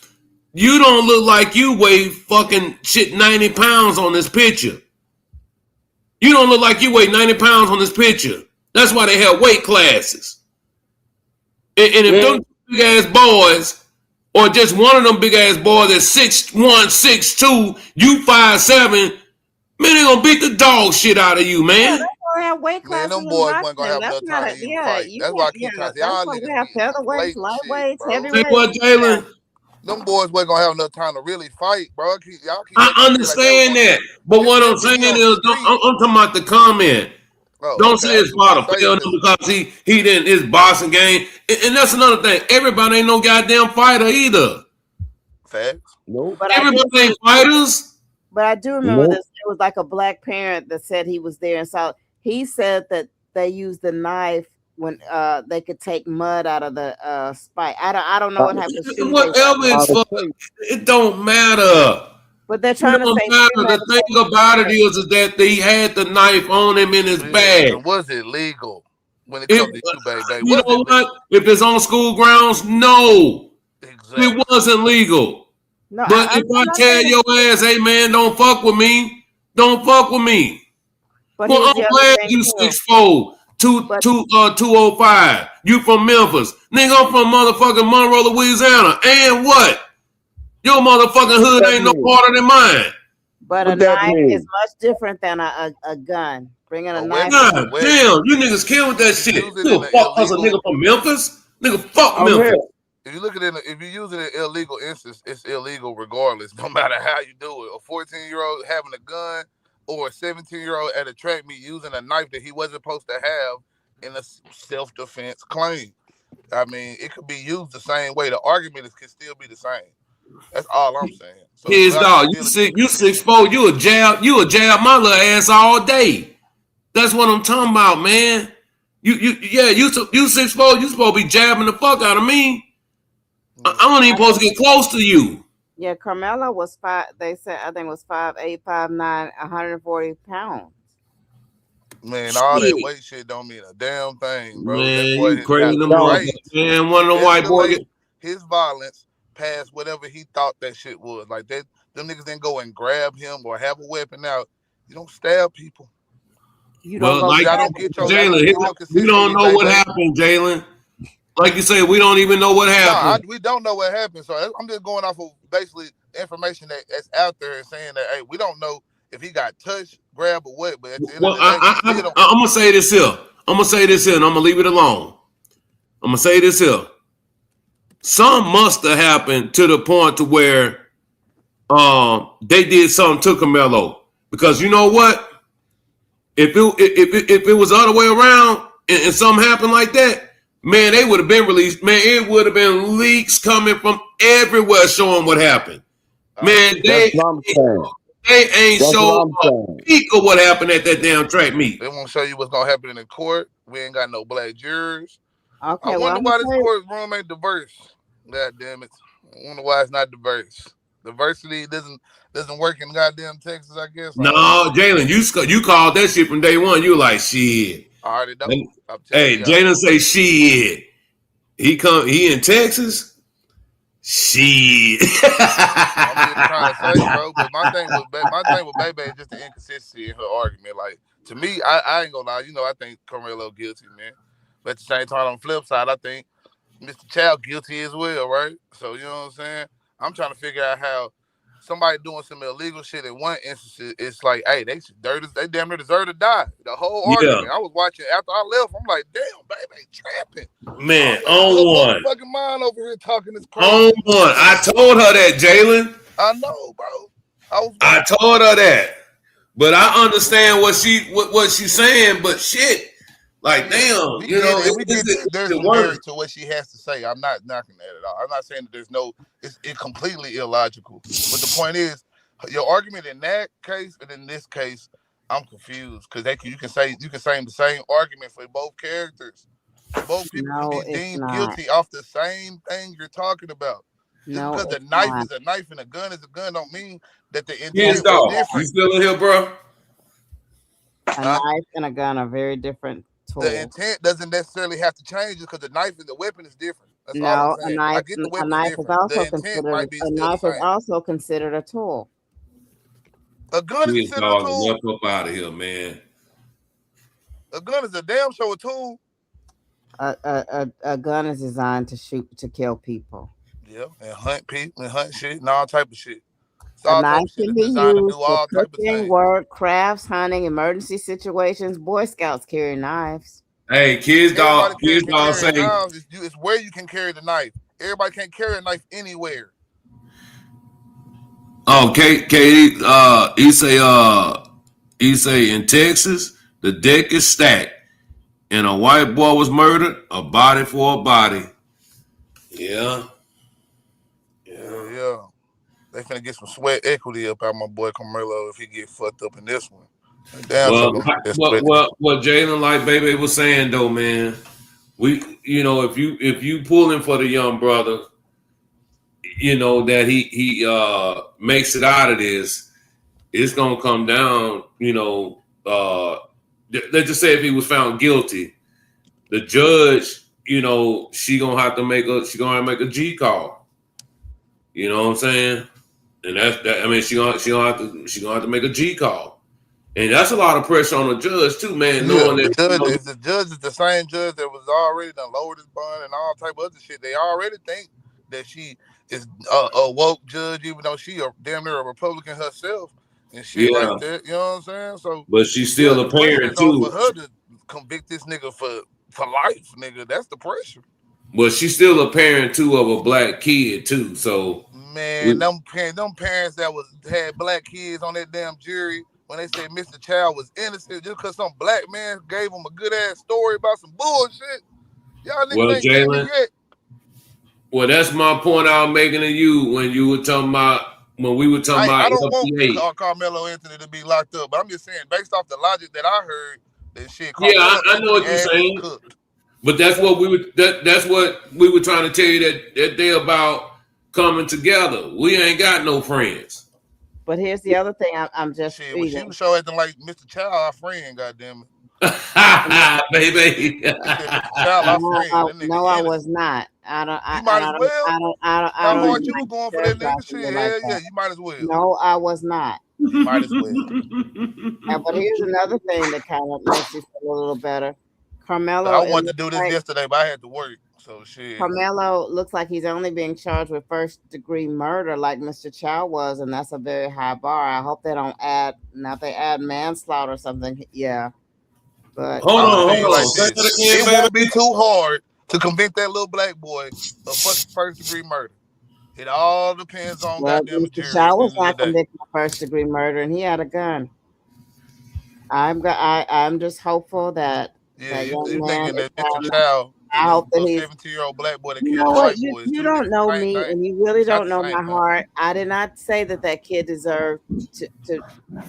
A: you don't look like you weigh fucking shit 90 pounds on this picture. You don't look like you weigh 90 pounds on this picture. That's why they have weight classes. And if those big ass boys, or just one of them big ass boys that's 6'1", 6'2", you 5'7", man, they gonna beat the dog shit out of you, man.
G: That's why we have weight classes.
L: them boys wasn't gonna have
G: That's
L: enough
G: not
L: time
G: a,
L: to even
G: yeah,
L: fight.
G: you
L: That's why I
G: can't-
L: keep
G: yeah,
L: trying to say,
G: that's
L: y'all
G: why we
L: niggas
G: have
L: be
G: featherweights,
L: inflating
G: lightweights,
L: shit, bro.
A: Say
G: heavyweights.
A: what, Jalen?
L: Them boys wasn't gonna have enough time to really fight, bro. Y'all keep
A: I understand that, but what I'm saying is, I'm talking about the comment. Don't say his father failed him because he didn't his boxing game, and that's another thing. Everybody ain't no goddamn fighter either.
L: Facts.
F: Nope.
G: But
A: Everybody ain't fighters.
G: But I do remember
F: Nope.
G: this. It was like a black parent that said he was there and saw. He said that they used the knife when they could take mud out of the spike. I don't know what happened.
A: Whatever it's for, it don't matter.
G: But they're trying
A: It
G: to
A: don't
G: say
A: matter. The thing about it is that he had the knife on him in his bag.
L: And was it legal when it comes to you, baby?
A: You know what? If it's on school grounds, no, it wasn't legal.
G: No,
A: But if I tell your ass, hey man, don't fuck with me, don't fuck with me.
G: But
A: Well,
G: here's
A: I'm
G: the other
A: glad
G: thing,
A: you
G: too.
A: 6'4", 205. You from Memphis. Nigga, I'm from motherfucking Monroe, Louisiana. And what? Your motherfucking hood ain't no harder than mine.
G: But a knife is much different than a gun. Bringing a knife.
A: God damn, you niggas killed that shit. Nigga, fuck us a nigga from Memphis. Nigga, fuck Memphis.
L: If you look at it, if you use it in illegal instance, it's illegal regardless, no matter how you do it. A 14-year-old having a gun or a 17-year-old at a track meet using a knife that he wasn't supposed to have in a self-defense claim. I mean, it could be used the same way. The argument can still be the same. That's all I'm saying. So
A: Kids, dog, you 6'4", you a jab my little ass all day. That's what I'm talking about, man. You 6'4", you supposed to be jabbing the fuck out of me. I don't even supposed to get close to you.
G: Yeah, Carmelo was they said, I think it was 5'8", 5'9", 140 pounds.
L: Man, all that
A: Shit.
L: weight shit don't mean a damn thing, bro. That
A: Man,
L: boy
A: you
L: has
A: crazy
L: got
A: them
L: the
A: motherfuckers.
L: right
A: Man, one of
L: to
A: them white boys.
L: escalate his violence past whatever he thought that shit was. Like that, them niggas didn't go and grab him or have a weapon out. You don't stab people.
G: You don't
A: Well,
G: go
A: like
L: Y'all don't get your
A: Jalen, we don't
L: consistency,
A: know what
L: baby.
A: happened, Jalen. Like you say, we don't even know what
L: No,
A: happened.
L: we don't know what happened. So I'm just going off of basically information that's out there and saying that, hey, we don't know if he got touched, grabbed, or what. But at the end
A: Well,
L: of the day, we still don't.
A: I'm gonna say this here. I'm gonna say this here, and I'm gonna leave it alone. I'm gonna say this here. Some must have happened to the point to where they did something to Carmelo, because you know what? If it was the other way around and something happened like that, man, they would have been released. Man, it would have been leaks coming from everywhere showing what happened. Man, they ain't showing a peek of what happened at that damn track meet.
L: They won't show you what's gonna happen in the court. We ain't got no black jurors.
G: Okay,
L: I
G: well,
L: wonder why this courtroom ain't diverse. God damn it! I wonder why it's not diverse. Diversity doesn't work in goddamn Texas, I guess.
A: No, Jalen, you called that shit from day one. You were like, shit.
L: I already know.
A: Hey, Jalen say shit. He in Texas? Shit.
L: I'm just trying to say, bro. But my thing with Bebe is just the inconsistency in her argument. Like, to me, I ain't gonna lie. You know, I think Carmelo guilty, man. But at the same time, on the flip side, I think Mr. Child guilty as well, right? So, you know what I'm saying? I'm trying to figure out how somebody doing some illegal shit in one instance, it's like, hey, they damn near deserve to die. The whole argument. I was watching after I left. I'm like, damn, baby, trapping.
A: Man, on one.
L: Fucking mind over here talking this crazy.
A: On one. I told her that, Jalen.
L: I know, bro.
A: I told her that. But I understand what she's saying, but shit. Like, damn,
L: there's some merit to what she has to say. I'm not knocking that at all. I'm not saying that it's completely illogical. But the point is, your argument in that case and in this case, I'm confused because you can say the same argument for both characters. Both people can be deemed guilty off the same thing you're talking about. Just because a knife is a knife and a gun is a gun don't mean that the intent is different.
A: You still in here, bro?
G: A knife and a gun are very different.
L: The intent doesn't necessarily have to change just because the knife and the weapon is different. That's all
G: No,
L: I'm saying.
G: a knife is also considered a tool.
L: A gun is considered a tool.
A: Up out of here, man.
L: A gun is a damn show a tool.
G: A gun is designed to kill people.
L: Yeah, and hunt people and hunt shit and all type of shit.
G: A knife can be used for cooking, work, crafts, hunting, emergency situations. Boy Scouts carry knives.
A: Hey, kids dog say
L: it's where you can carry the knife. Everybody can't carry a knife anywhere.
A: Oh, Katie, he say in Texas, the deck is stacked, and a white boy was murdered, a body for a body. Yeah.
L: They finna get some sweat equity up out my boy Carmelo if he get fucked up in this one.
A: What Jalen, like Baby was saying though, man, if you pulling for the young brother, that he makes it out of this, it's gonna come down. Let's just say if he was found guilty, the judge, she gonna have to make a G call. You know what I'm saying? And that's that. I mean, she gonna have to make a G call, and that's a lot of pressure on the judge too, man. Knowing that
L: the judge is the same judge that was already done lowered his bond and all type of other shit. They already think that she is a woke judge, even though she damn near a Republican herself and shit like that. You know what I'm saying? So,
A: but she's still a parent too.
L: For her to convict this nigga for life, nigga, that's the pressure.
A: But she's still a parent too of a black kid too. So.
L: Man, them parents that had black kids on that damn jury when they said Mr. Child was innocent just because some black man gave him a good ass story about some bullshit. Y'all niggas ain't getting it yet.
A: Well, that's my point I was making to you when we were talking about
L: I don't want Carmelo Anthony to be locked up, but I'm just saying based off the logic that I heard that shit.
A: I know what you're saying. But that's what we were trying to tell you that day about coming together. We ain't got no friends.
G: But here's the other thing I'm just
L: Shit, when she
G: reading.
L: was so acting like Mr. Child, our friend, goddamn it.
A: Baby.
L: Mr. Child, our friend. That nigga
G: No, I
L: innocent.
G: was not. I don't.
L: You might as well.
G: I
L: How
G: don't
L: hard you was going for that nigga?
G: talk to
L: Shit,
G: me
L: hell
G: like
L: yeah,
G: that.
L: you might as well.
G: No, I was not.
L: You might as well.
G: But here's another thing that kind of makes you feel a little better. Carmelo.
L: I wanted to do this yesterday, but I had to work. So shit.
G: Carmelo looks like he's only being charged with first-degree murder, like Mr. Chow was, and that's a very high bar. I hope they don't add. Now, if they add manslaughter or something, yeah. But
A: Hold on.
L: Like it won't be too hard to convict that little black boy of first-degree murder. It all depends on goddamn
G: Mr. Chow was not convicted of first-degree murder, and he had a gun. I'm just hopeful that that young
L: you
G: man.
L: thinking that Mr. Child,
G: I hope that he's
L: 17-year-old black boy that
G: You
L: killed
G: know
L: white
G: what?
L: boys.
G: You don't know me, and you really don't know
L: the
G: my
L: same thing.
G: heart. I did not say that kid deserved to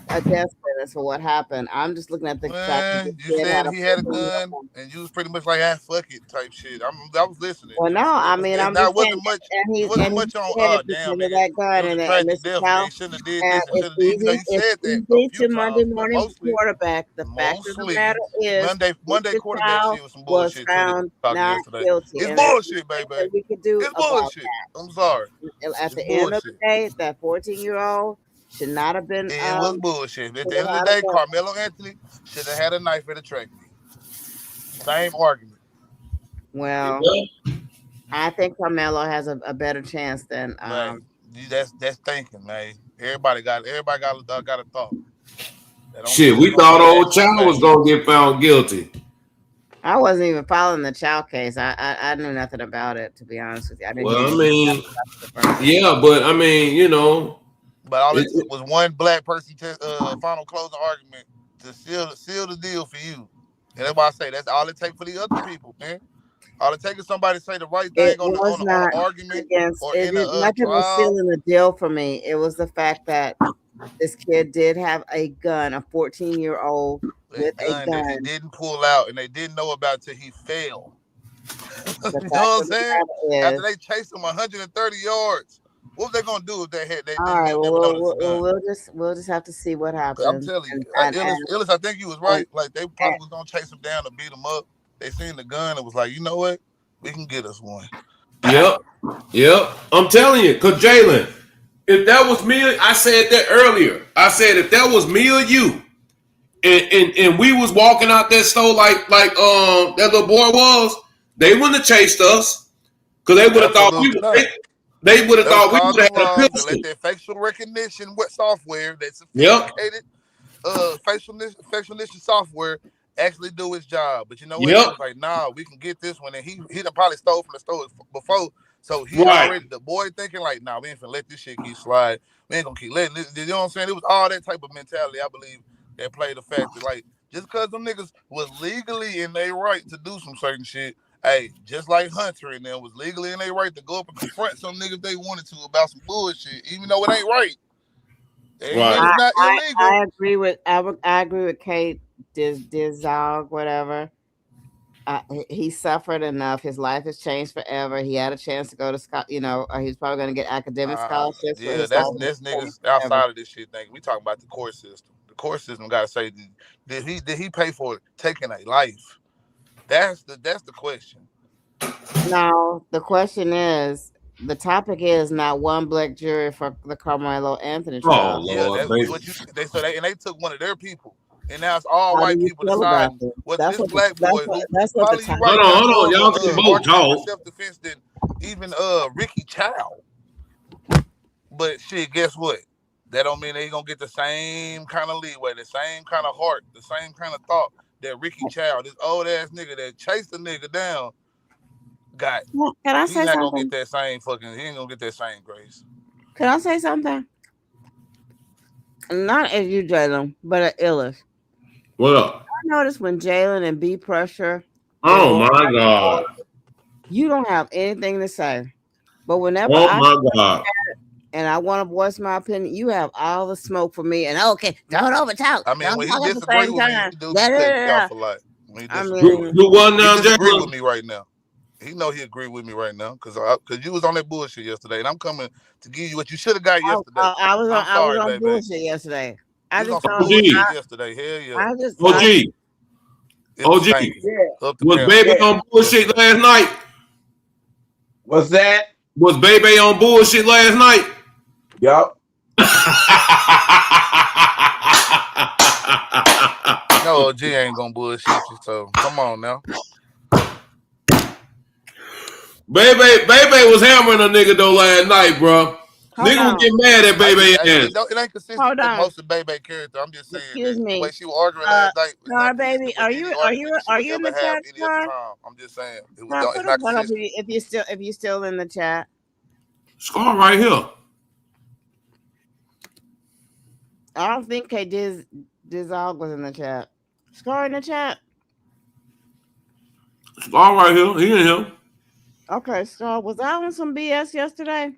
G: a death sentence for what happened. I'm just looking at the fact that the
L: You
G: kid
L: said he had a
G: 14-year-old
L: gun, and you was pretty much like, fuck it type shit. I was listening.
G: Well, no, I mean, I'm just saying,
L: It wasn't much on, damn, nigga.
G: that gun,
L: It was
G: and
L: a tragic
G: Mr.
L: death.
G: Chow,
L: They shouldn't have did
G: and
L: this and should have did. You know, you said that a
G: easy
L: few
G: to Monday
L: times, but
G: morning
L: mostly,
G: quarterback. The fact of the matter is,
L: Monday
G: Mr.
L: quarterback
G: Chow
L: shit was some
G: was
L: bullshit.
G: found
L: Talking
G: not
L: yesterday.
G: guilty.
L: It's
G: and
L: bullshit,
G: there's nothing
L: baby.
G: we could do
L: It's
G: about
L: bullshit.
G: that.
L: I'm sorry.
G: At the end of the day, that 14-year-old should not have been.
L: It was bullshit. At the end of the day, Carmelo Anthony should have had a knife at the track meet. Same argument.
G: Well, I think Carmelo has a better chance than.
L: Man, that's thinking, man. Everybody got a thought.
A: Shit, we thought old Child was gonna get found guilty.
G: I wasn't even following the Chow case. I knew nothing about it, to be honest with you. I didn't.
A: Well, I mean, yeah, but I mean, you know.
L: But all it took was one black person final closing argument to seal the deal for you. And that's why I say that's all it takes for the other people, man. All it takes is somebody to say the right thing on an argument or in a
G: nothing was
L: trial.
G: sealing the deal for me. It was the fact that this kid did have a gun, a 14-year-old with a gun
L: that he didn't pull out and they didn't know about till he fell. You know what I'm saying? After they chased him 130 yards, what was they gonna do if they had?
G: All right, we'll just have to see what happens.
L: I'm telling you, Illis, I think you was right. Like they probably was gonna chase him down to beat him up. They seen the gun and was like, you know what? We can get us one.
A: Yep. I'm telling you, cause Jalen, if that was me, I said that earlier. I said if that was me or you, and we was walking out that store like that little boy was, they wouldn't have chased us, cause they would have thought we would. They would have thought we would have had a pistol.
L: Let their facial recognition software, that sophisticated facial recognition software, actually do its job. But you know what? He was like, nah, we can get this one. And he done probably stole from the store before. So he already, the boy thinking like, nah, we ain't finna let this shit keep slide. We ain't gonna keep letting this. You know what I'm saying? It was all that type of mentality, I believe, that played the fact that, like, just because them niggas was legally in their right to do some certain shit, hey, just like Hunter and them was legally in their right to go up and confront some niggas they wanted to about some bullshit, even though it ain't right. It's not illegal.
G: I agree with Kate Dizog, whatever. He suffered enough. His life has changed forever. He had a chance to go to he's probably going to get academic scholarships.
L: Yeah, that's niggas outside of this shit thing. We talking about the court system. The court system got to say, did he pay for taking a life? That's the question.
G: No, the question is, the topic is not one black jury for the Carmelo Anthony trial.
L: Oh, Lord, that's what they took one of their people. And now it's all white people deciding whether this black boy who probably
A: hold on, y'all can both talk.
L: Self-defense than even Ricky Chow. But shit, guess what? That don't mean they gonna get the same kind of leeway, the same kind of heart, the same kind of thought that Ricky Chow, this old ass nigga that chased the nigga down, got.
G: Can I say something?
L: He's not gonna get that same he ain't gonna get that same grace.
G: Can I say something? Not as you, Jalen, but at Illis.
A: What up?
G: I noticed when Jalen and B Pressure.
A: Oh my God.
G: You don't have anything to say. But whenever
A: God.
G: And I want to voice my opinion, you have all the smoke for me. And okay, don't overtalk.
L: I mean,
G: don't
L: when
G: talk
L: he disagrees with me, he do cut me off a lot.
G: I mean,
A: you one now,
L: disagree with me right now. He know he agree with me right now because you was on that bullshit yesterday, and I'm coming to give you what you should have got yesterday.
G: I was
L: I'm sorry,
G: on
L: baby.
G: bullshit yesterday. I
L: You was
G: just
L: on some
G: thought
L: bullshit yesterday. Hell yeah.
G: I just
A: OG, OG,
L: Thank you. Up the
A: was
L: panel.
A: Baby on bullshit last night?
F: What's that?
A: Was Baby on bullshit last night?
F: Yup.
L: No, OG ain't gonna bullshit you, so come on now.
A: Baby was hammering a nigga though last night, bro. Nigga would get mad at Baby ass.
L: It ain't consistent
G: Hold
L: with
G: on.
L: most of Baby character. I'm just saying.
G: Excuse
L: that
G: me.
L: The way she was arguing last night. was
G: Star
L: not
G: baby,
L: consistent
G: are
L: with
G: you
L: any
G: are
L: argument
G: you
L: that she
G: are
L: would
G: you in
L: ever
G: the
L: have
G: chat,
L: any other
G: Star?
L: time. I'm just saying.
G: Star,
L: It's
G: put
L: not
G: a one up
L: consistent.
G: if you're still in the chat.
A: Scar right here.
G: I don't think K Dizog was in the chat. Scar in the chat.
A: Scar right here. He in here.
G: Okay, Scar, was I on some BS yesterday?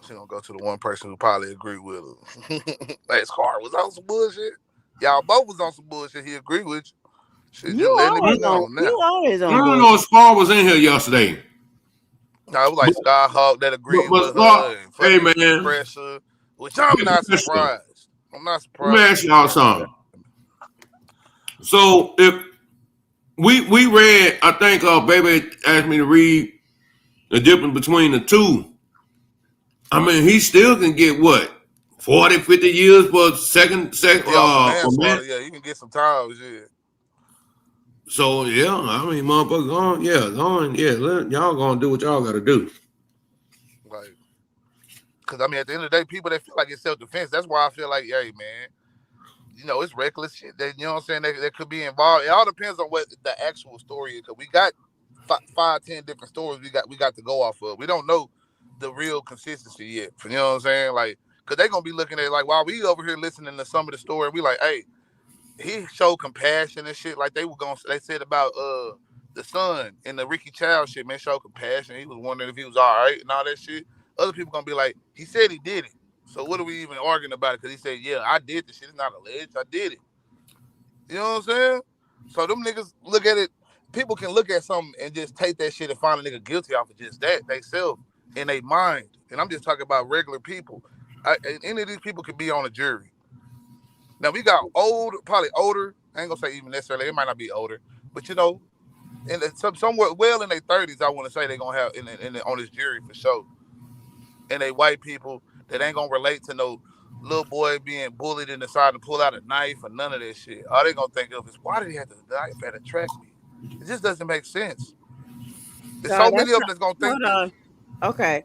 L: She gonna go to the one person who probably agree with her. Like Scar was on some bullshit. Y'all both was on some bullshit. He agreed with you. Shit,
G: You
L: just letting it
G: always
L: be known
G: on.
L: now.
G: You always on.
A: I don't know if Scar was in here yesterday.
L: No, it was like Skyhawk that agreed
A: but
L: with
A: Scar,
L: her. And
A: hey
L: fucking
A: man,
L: Pressure, which I'm not
A: Pressure.
L: surprised. I'm not
A: Let me
L: surprised.
A: ask y'all something. So if we read, I think Baby asked me to read the difference between the two. I mean, he still can get what? 40, 50 years for second
L: manslaughter, yeah, you can get some time, yeah.
A: So yeah, I mean, motherfuckers, y'all gonna do what y'all gotta do.
L: Like, because I mean, at the end of the day, people that feel like it's self-defense, that's why I feel like, hey, man, you know, it's reckless shit that, you know what I'm saying, that could be involved. It all depends on what the actual story is, because we got 5-10 different stories we got to go off of. We don't know the real consistency yet. You know what I'm saying? Like, because they're gonna be looking at it like, while we over here listening to some of the story, we like, hey, he showed compassion and shit. Like they said about the son and the Ricky Child shit, man, showed compassion. He was wondering if he was all right and all that shit. Other people gonna be like, he said he did it. So what are we even arguing about it? Because he said, yeah, I did the shit. It's not alleged. I did it. You know what I'm saying? So them niggas look at it. People can look at something and just take that shit and find a nigga guilty off of just that, they self in their mind. And I'm just talking about regular people. Any of these people could be on a jury. Now we got probably older. I ain't gonna say even necessarily. It might not be older, but you know, and somewhere well in their 30s, I want to say they're gonna have on this jury for sure. And they white people that ain't gonna relate to no little boy being bullied and deciding to pull out a knife or none of that shit. All they gonna think of is, why did he have the knife at a track meet? It just doesn't make sense. There's so many of them that's gonna think this.
G: Okay,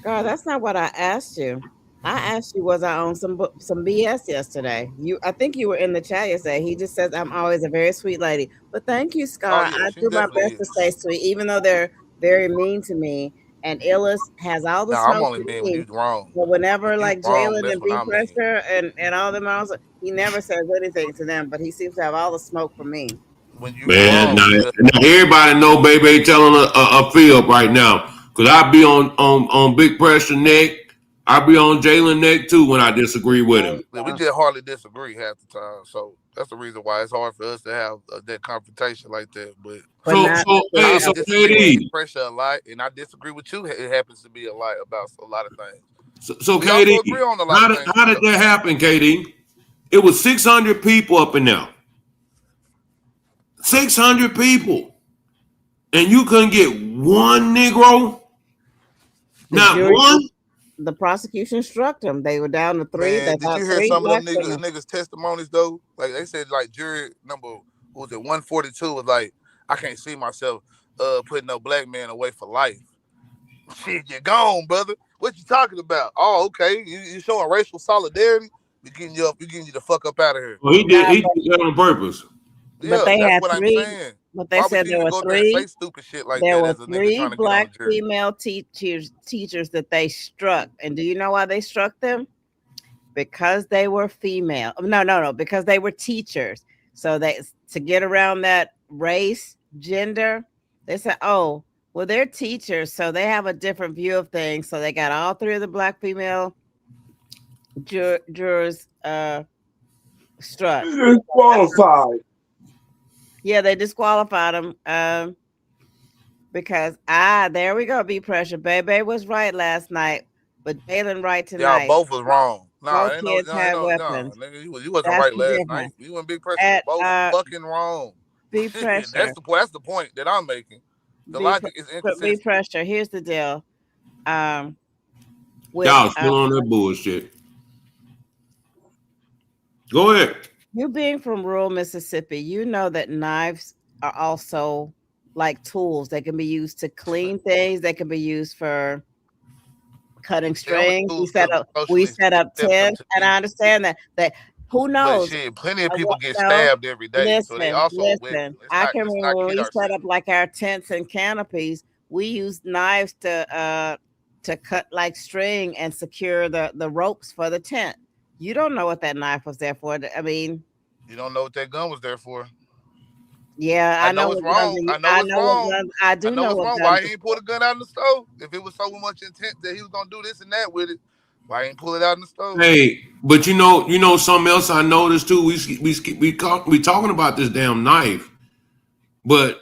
G: God, that's not what I asked you. I asked you, was I on some BS yesterday? I think you were in the chat yesterday. He just says I'm always a very sweet lady. But thank you, Scar.
L: Oh, yeah,
G: I do my best to stay sweet, even though they're very mean to me. And Illis has all the smoke.
L: I'm only being when you wrong.
G: But whenever like Jalen and B
L: I mean.
G: Pressure and all them else, he never says anything to them, but he seems to have all the smoke for me.
L: When you
A: Man, now everybody know Baby telling a field right now. Cause I be on Big Pressure neck. I be on Jalen neck too when I disagree with him.
L: We just hardly disagree half the time, so that's the reason why it's hard for us to have that confrontation like that. But
A: I
L: disagree with Pressure a lot, and I disagree with you. It happens to be a lot about a lot of things.
A: So KD, how did that happen, KD? It was 600 people up in there. 600 people, and you couldn't get one Negro. Not one.
G: The prosecution struck them. They were down to 3.
L: Man, did you hear some of them niggas' testimonies though? Like they said, like jury number 142 was like, I can't see myself putting no black man away for life. Shit, you're gone, brother. What you talking about? Oh, okay. You showing racial solidarity? We getting you the fuck up out of here.
A: Well, he did that on purpose.
L: Yeah,
G: but they
L: that's
G: had
L: what
G: 3.
L: I'm saying.
G: But they said there were 3.
L: Say stupid shit like
G: there
L: that
G: were
L: as a nigga
G: 3 black
L: to
G: female teachers that they struck. And do you know why they struck them? Because they were female. No, because they were teachers. So to get around that race, gender, they said, oh, well, they're teachers, so they have a different view of things. So they got all 3 of the black female jurors struck.
F: Qualified.
G: Yeah, they disqualified him because there we go. Be pressure. Bebe was right last night, but Jalen right
L: Y'all
G: tonight.
L: both was wrong. Nah,
G: Both
L: ain't no,
G: kids
L: no,
G: had
L: ain't no,
G: weapons.
L: nigga, you wasn't
G: That's
L: right
G: the
L: last
G: difference.
L: night. You and Big Pressure
G: At
L: both fucking wrong.
G: Be pressure.
L: That's the point that I'm making. The logic is
G: Be
L: inconsistent.
G: pressure. Here's the deal. With
A: Y'all still on that bullshit. Go ahead.
G: you being from rural Mississippi, you know that knives are also like tools. They can be used to clean things. They can be used for cutting strings. We set up tents, and I understand that. Who
L: But
G: knows?
L: shit, plenty of people get stabbed every day, so they also
G: Listen. I can remember when we set up like our tents and canopies. We used knives to cut like string and secure the ropes for the tent. You don't know what that knife was there for. I mean,
L: you don't know what that gun was there for.
G: Yeah,
L: I know it's wrong. I know it's wrong.
G: I do know
L: it's wrong. Why he ain't pull the gun out in the stove? If it was so much intent that he was gonna do this and that with it, why ain't pull it out in the stove?
A: Hey, but you know something else I noticed too. We talking about this damn knife, but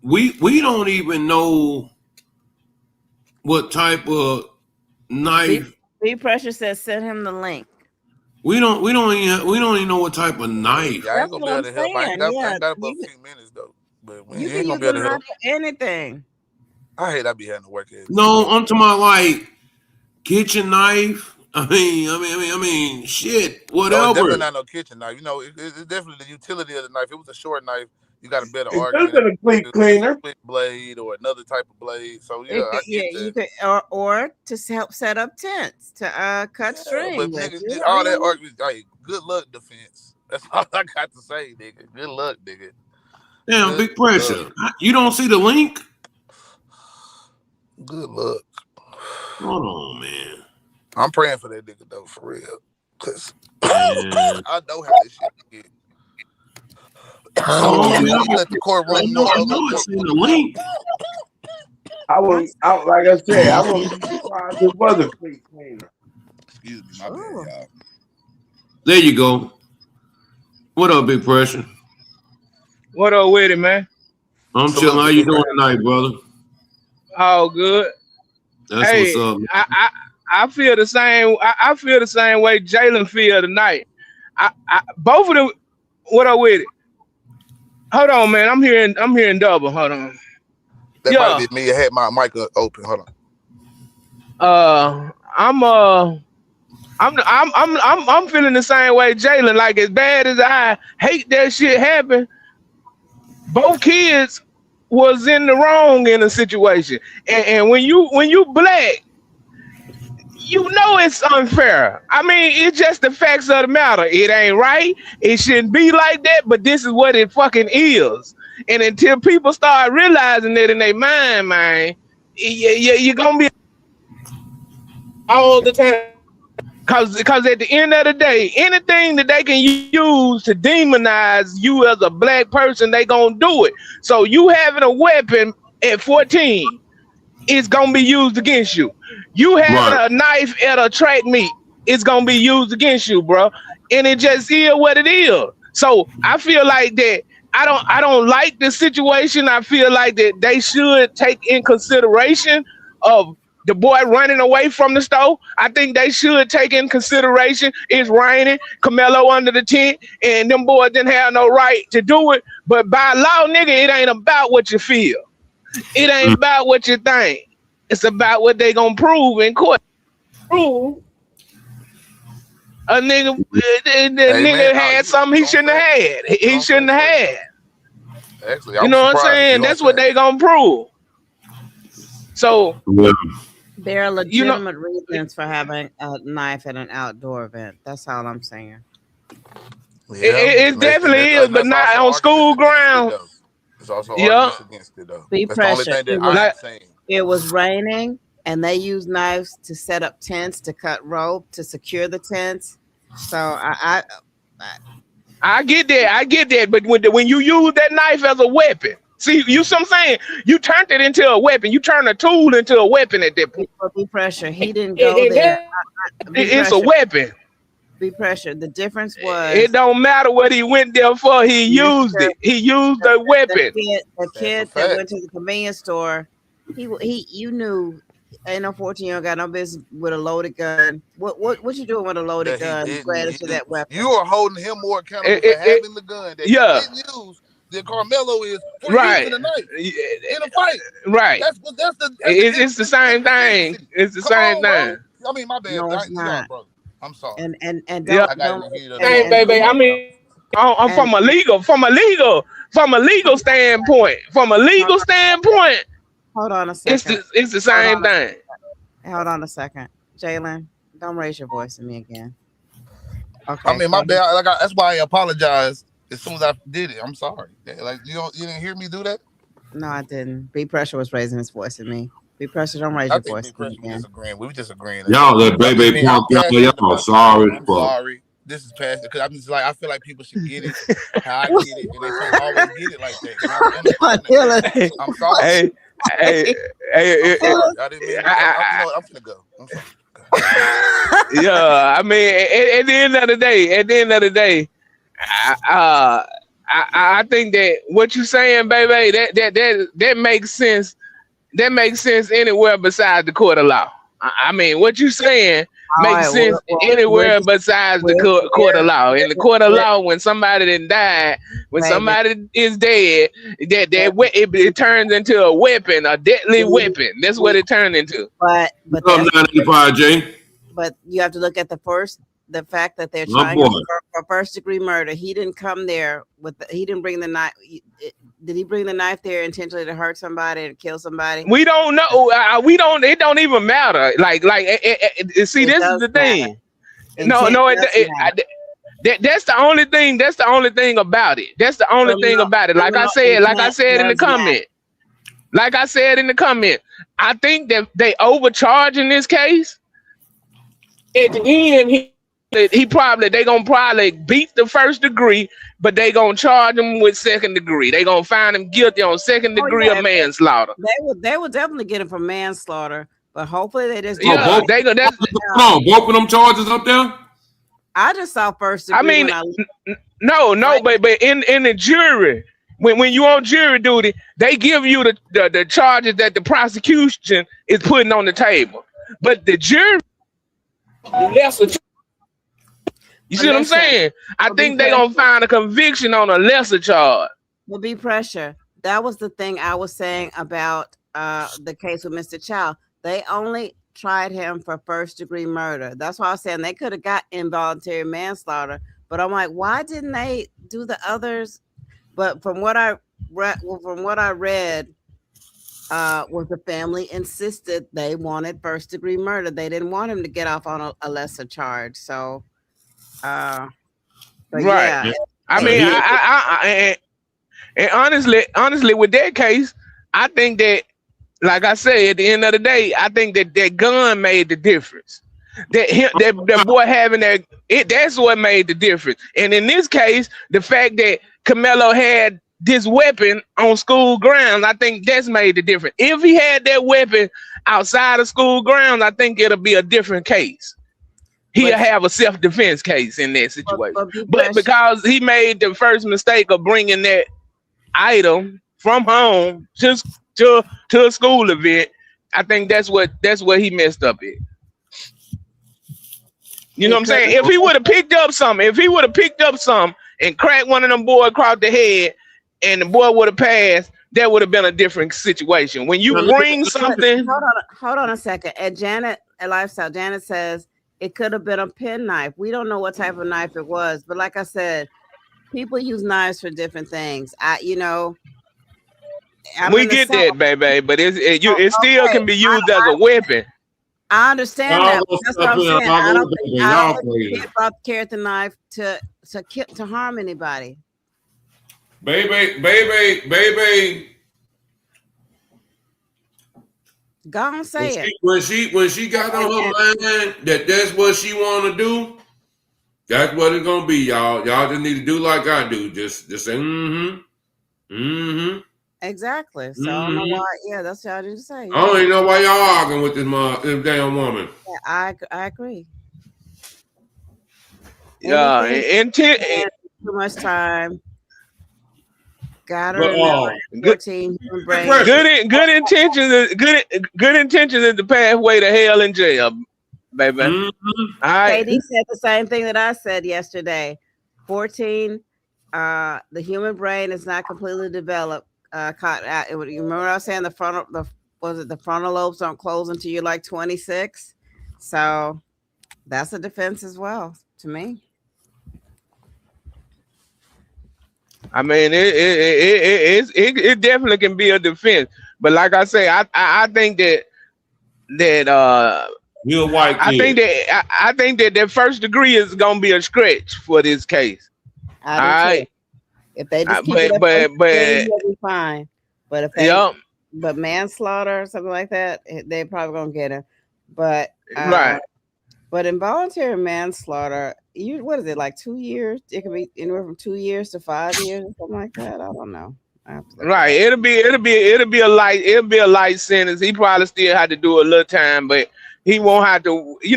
A: we don't even know what type of knife.
G: Be Precious says send him the link.
A: We don't even know what type of knife.
L: Yeah, I ain't gonna be able to help. I ain't got about a few minutes though. But
G: You
L: ain't gonna be able to help.
G: Anything.
L: I hate I be having to work at.
A: No, I'm talking about like kitchen knife. I mean, shit, whatever.
L: No, it's definitely not no kitchen knife. You know, it's definitely the utility of the knife. If it was a short knife, you got a better argument.
F: It's a quick cleaner,
L: quick blade or another type of blade. So yeah, I get that.
G: You could, or to help set up tents to cut string.
L: But niggas, all that argument, like, good luck, defense. That's all I got to say, nigga. Good luck, nigga.
A: Damn, Big Pressure. You don't see the link?
L: Good luck.
A: Hold on, man.
L: I'm praying for that nigga though, for real. Cause I know how this shit get. Let the court run.
A: I know I seen the link.
F: I was like I said, I wouldn't be surprised if it was a quick cleaner.
L: Excuse me, my bad, y'all.
A: There you go. What up, Big Pressure?
M: What up with it, man?
A: I'm chilling. How you doing tonight, brother?
M: All good.
A: That's what's up, man.
M: I feel the same. I feel the same way Jalen feel tonight. Both of them. What up with it? Hold on, man. I'm hearing double. Hold on.
L: That might be me. I had my mic open. Hold
M: on. I'm feeling the same way Jalen. Like, as bad as I hate that shit happen, both kids was in the wrong in a situation. And when you black, you know it's unfair. I mean, it's just the facts of the matter. It ain't right. It shouldn't be like that, but this is what it fucking is. And until people start realizing that in their mind, man, you're gonna be all the time. Cause at the end of the day, anything that they can use to demonize you as a black person, they gonna do it. So you having a weapon at 14 is gonna be used against you. You having a knife at a track meet, it's gonna be used against you, bro. And it just is what it is. So I feel like that I don't like this situation. I feel like that they should take in consideration of the boy running away from the store. I think they should take in consideration it's raining, Carmelo under the tent, and them boys didn't have no right to do it. But by law, nigga, it ain't about what you feel. It ain't about what you think. It's about what they gonna prove in court. Prove a nigga, nigga had something he shouldn't have had. He shouldn't have had.
L: Actually,
M: you know what I'm saying? That's what they gonna prove. So
G: there are legitimate reasons for having a knife at an outdoor event. That's all I'm saying.
M: It definitely is, but not on school grounds.
L: It's also arguments against it, though.
G: Be
L: That's the only thing that I'm saying.
G: It was raining, and they used knives to set up tents, to cut rope, to secure the tents. So I
M: get that, but when you use that knife as a weapon, see, you see what I'm saying? You turned it into a weapon. You turned a tool into a weapon at that point.
G: Be Pressure. He didn't go there.
M: It's a weapon.
G: Be Pressure. The difference was
M: It don't matter what he went there for. He used it. He used the weapon.
G: the kid that went to the convenience store. You knew. Ain't no 14-year-old got no business with a loaded gun. What you doing with a loaded gun? Glad to that weapon.
L: You are holding him more accountable for having the gun that he didn't use than Carmelo is for using the knife in a fight.
M: Right. It's the same thing. It's the same thing.
L: I mean, my bad.
G: No, it's not.
L: Brother. I'm sorry.
G: And
M: Hey, baby. I mean, I'm from a legal standpoint. From a legal standpoint.
G: Hold on a second.
M: It's the same thing.
G: Hold on a second, Jalen. Don't raise your voice to me again. Okay.
L: I mean, my bad. That's why I apologized as soon as I did it. I'm sorry. Like you didn't hear me do that?
G: No, I didn't. Be Pressure was raising his voice at me. Be Pressure, don't raise your voice to me again.
L: We were disagreeing.
A: Y'all let baby punk y'all sorry.
L: I'm sorry. This is past because I'm just like I feel like people should get it how I get it, and they don't always get it like that. I'm sorry.
M: Hey,
L: I didn't mean I'm gonna go.
M: Yeah, I mean, at the end of the day, I think that what you saying, baby, that makes sense. That makes sense anywhere besides the court of law. I mean, what you saying makes sense anywhere besides the court of law. In the court of law, when somebody done died, when somebody is dead, it turns into a weapon, a deadly weapon. That's what it turned into.
G: But you have to look at the fact that they're trying for first degree murder. He didn't come there he didn't bring the knife. Did he bring the knife there intentionally to hurt somebody and kill somebody?
M: We don't know. It don't even matter. See, this is the thing. That's the only thing. That's the only thing about it. That's the only thing about it. Like I said in the comment. I think that they overcharge in this case. At the end, they gonna probably beat the first degree, but they gonna charge him with second degree. They gonna find him guilty on second degree of manslaughter.
G: They will definitely get him for manslaughter, but hopefully they just
A: both of them charges up there.
G: I just saw first degree.
M: I mean, but in the jury, when you on jury duty, they give you the charges that the prosecution is putting on the table, but the jury lesser. You see what I'm saying? I think they're going to find a conviction on a lesser charge.
G: Will be pressure. That was the thing I was saying about the case with Mr. Chow. They only tried him for first degree murder. That's why I was saying they could have got involuntary manslaughter. But I'm like, why didn't they do the others? But from what I read, was the family insisted they wanted first degree murder. They didn't want him to get off on a lesser charge. So right.
M: Yeah. I mean, and honestly, with that case, I think that, like I said, at the end of the day, I think that gun made the difference. That boy having that's what made the difference. And in this case, the fact that Carmelo had this weapon on school grounds, I think that's made the difference. If he had that weapon outside of school grounds, I think it'll be a different case. He'll have a self-defense case in that situation. But because he made the first mistake of bringing that item from home to a school event, I think that's what he messed up in. You know what I'm saying? If he would have picked up something, and cracked one of them boys across the head, and the boy would have passed, that would have been a different situation. When you bring something,
G: hold on a second. At Lifestyle, Janet says it could have been a penknife. We don't know what type of knife it was, but like I said, people use knives for different things. We
M: get that, baby, but it still can be used as a weapon.
G: I understand that. That's what I'm saying. I don't think about carry the knife to harm anybody.
A: Baby.
G: Go on, say it.
A: When she got on her mind that's what she want to do, that's what it's gonna be, y'all. Y'all just need to do like I do. Just say
G: Exactly. So I don't know why. Yeah, that's what I need to say.
A: I don't even know why y'all arguing with this damn woman.
G: Yeah, I agree.
M: Yeah, intent.
G: Too much time. Gotta
A: But
G: remember,
M: Good,
G: 14 human brain.
M: good intentions. Good intentions is the pathway to hell and jail, baby. All right.
G: KD said the same thing that I said yesterday. 14. The human brain is not completely developed. You remember what I was saying? The frontal lobes don't close until you're like 26. So that's a defense as well to me.
M: I mean, it definitely can be a defense, but like I say, I think that
A: you're a white kid.
M: I think that first degree is gonna be a stretch for this case.
G: All right. If they just keep it up, you'll be fine. But if they, but manslaughter or something like that, they probably gonna get him. But
M: right.
G: But involuntary manslaughter, what is it, like 2 years? It could be anywhere from 2 years to 5 years or something like that. I don't know.
M: Right. It'll be a light sentence. He probably still had to do a little time, but he won't have to, he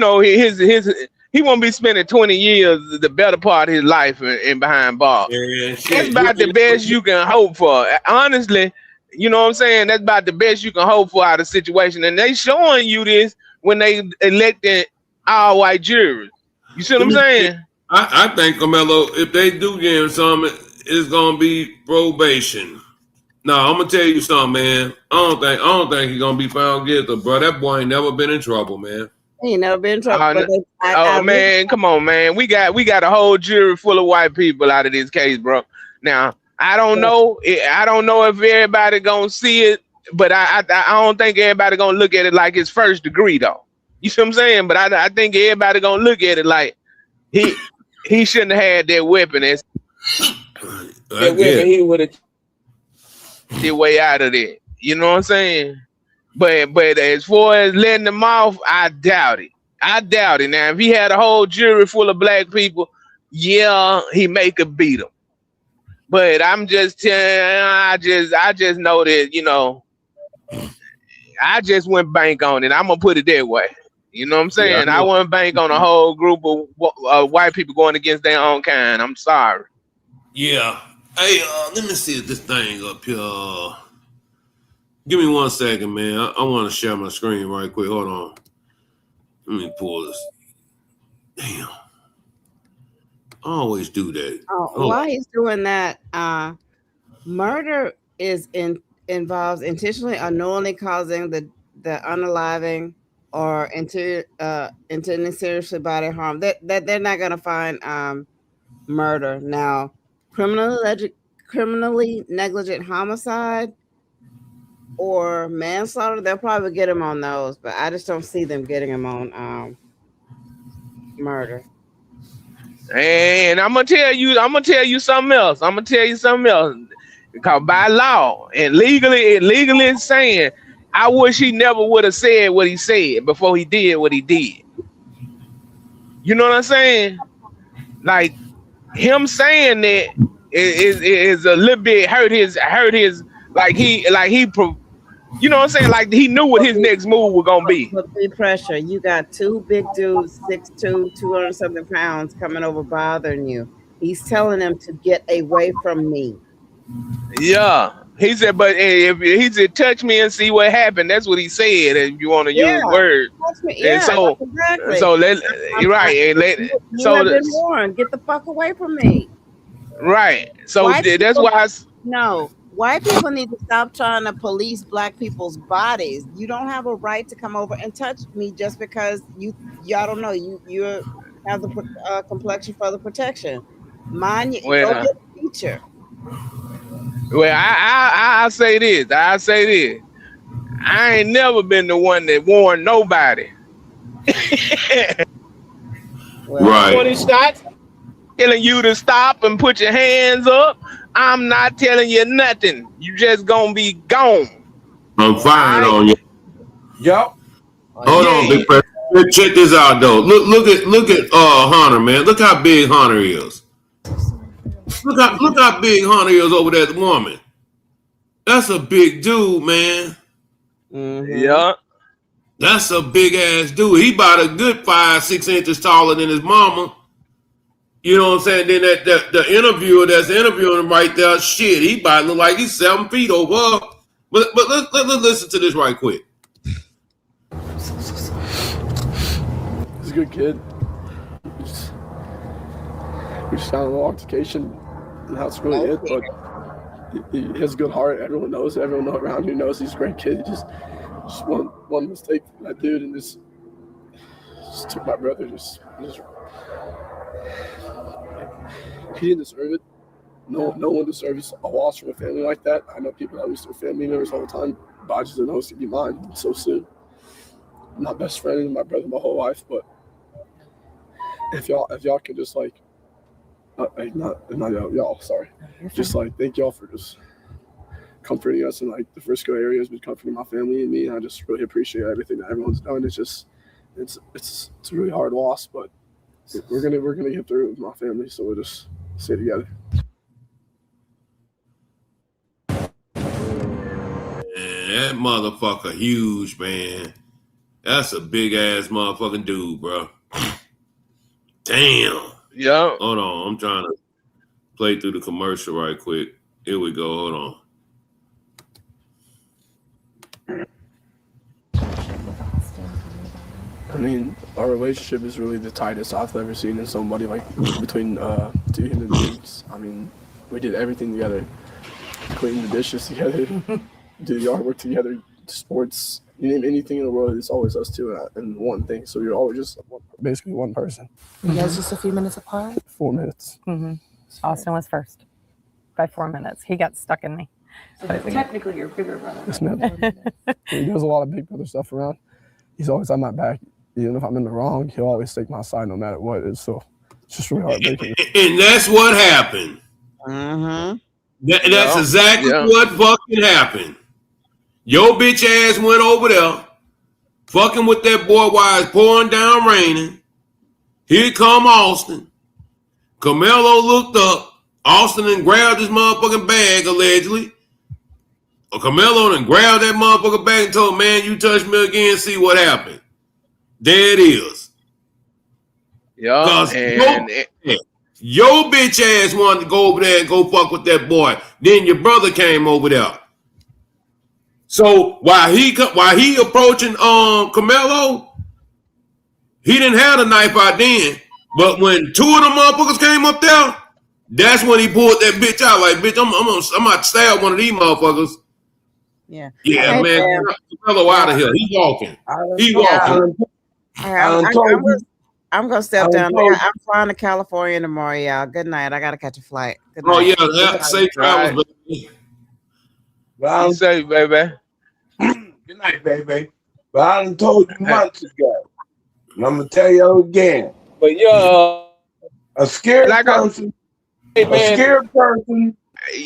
M: won't be spending 20 years, the better part of his life in behind bars.
A: Yeah,
M: that's about the best you can hope for. Honestly, you know what I'm saying? That's about the best you can hope for out of the situation. And they showing you this when they elected all white jurors. You see what I'm saying?
A: I think, Carmelo, if they do give him something, it's gonna be probation. No, I'm gonna tell you something, man. I don't think he's gonna be found guilty, bro. That boy ain't never been in trouble, man.
G: He ain't never been in trouble.
M: Man, come on, man. We got a whole jury full of white people out of this case, bro. Now, I don't know if everybody gonna see it, but I don't think everybody gonna look at it like it's first degree though. You see what I'm saying? But I think everybody gonna look at it like he shouldn't have had that weapon. He would have his way out of there. You know what I'm saying? But as far as letting them off, I doubt it. Now, if he had a whole jury full of black people, yeah, he could beat them. But I'm just telling you, I just know that, I just went bank on it. I'm gonna put it that way. You know what I'm saying? I wouldn't bank on a whole group of white people going against their own kind. I'm sorry.
A: Yeah. Hey, let me see this thing up here. Give me 1 second, man. I want to share my screen right quick. Hold on. Let me pull this. Damn. I always do that.
G: While he's doing that, murder involves intentionally or knowingly causing the unaliving or intending seriously bodily harm. That they're not gonna find murder. Now, criminally negligent homicide or manslaughter, they'll probably get him on those, but I just don't see them getting him on murder.
M: And I'm gonna tell you something else. Because by law and legally it's saying, I wish he never would have said what he said before he did what he did. You know what I'm saying? Like him saying that is a little bit hurt his you know what I'm saying? Like he knew what his next move was gonna be.
G: Big pressure. You got two big dudes, 6'2", 200 something pounds coming over bothering you. He's telling them to get away from me.
M: Yeah. He said, but if he said, touch me and see what happened. That's what he said. If you want to use words.
G: Yeah,
M: and so,
G: exactly.
M: So let right.
G: You have been warned. Get the fuck away from me.
M: Right. So that's why.
G: No, white people need to stop trying to police black people's bodies. You don't have a right to come over and touch me just because y'all don't know you have the complexion for the protection. Mind you, go get a feature.
M: Well, I'll say this. I ain't never been the one that warned nobody.
A: Right.
M: When he starts telling you to stop and put your hands up, I'm not telling you nothing. You just gonna be gone.
A: I'm firing on you.
M: Yup.
A: Hold on, big person. Check this out though. Look at Hunter, man. Look how big Hunter is. Look how big Hunter is over that woman. That's a big dude, man.
G: Mm-hmm.
M: Yeah.
A: That's a big ass dude. He about a good 5-6 inches taller than his mama. You know what I'm saying? Then the interviewer that's interviewing him right there, shit, he about to look like he's 7 feet over. But let's listen to this right quick.
N: He's a good kid. We just got on an altercation, and that's really it. But he has a good heart. Everyone knows. Everyone around here knows he's a great kid. He just one mistake from that dude, and just took my brother. Just he didn't deserve it. No one deserves a loss from a family like that. I know people that lose their family members all the time, but I just didn't know it was gonna be mine so soon. I'm my best friend and my brother my whole life, but if y'all could just like. Not y'all, sorry. Just like thank y'all for just comforting us in like the Frisco area has been comforting my family and me. And I just really appreciate everything that everyone's done. It's just it's a really hard loss, but we're gonna get through it with my family. So we'll just stay together.
A: Man, that motherfucker huge, man. That's a big ass motherfucking dude, bro. Damn.
M: Yeah.
A: Hold on. I'm trying to play through the commercial right quick. Here we go. Hold on.
N: I mean, our relationship is really the tightest I've ever seen in somebody, like between two human beings. I mean, we did everything together. Clean the dishes together, do the artwork together, sports, you name anything in the world, it's always us two and one thing. So you're always just basically one person.
J: You guys just a few minutes apart?
N: 4 minutes.
K: Mm-hmm. Austin was first by 4 minutes. He got stuck in me.
J: So technically, your bigger brother.
N: Yes, ma'am. He does a lot of big brother stuff around. He's always on my back. Even if I'm in the wrong, he'll always take my side no matter what it is. So it's just really heartbreaking.
A: And that's what happened.
G: Mm-hmm.
A: That's exactly what fucking happened. Your bitch ass went over there, fucking with that boy while it's pouring down raining. Here come Austin. Carmelo looked up. Austin and grabbed his motherfucking bag, allegedly. Or Carmelo and grabbed that motherfucking bag and told, man, you touch me again, see what happened. There it is.
M: Yeah.
A: Your bitch ass wanted to go over there and go fuck with that boy. Then your brother came over there. So while he approaching Carmelo, he didn't have the knife out then. But when two of them motherfuckers came up there, that's when he pulled that bitch out. Like, bitch, I'm about to stab one of these motherfuckers.
G: Yeah.
A: Yeah, man. Carmelo out of here. He walking. He walking.
G: I'm gonna step down there. I'm flying to California tomorrow, y'all. Good night. I gotta catch a flight. Good night.
A: Oh yeah, safe travels, baby.
F: Well,
M: Be safe, baby.
F: Good night, baby. But I done told you months ago, and I'm gonna tell you again.
M: But yeah,
F: a scared person. A scared person.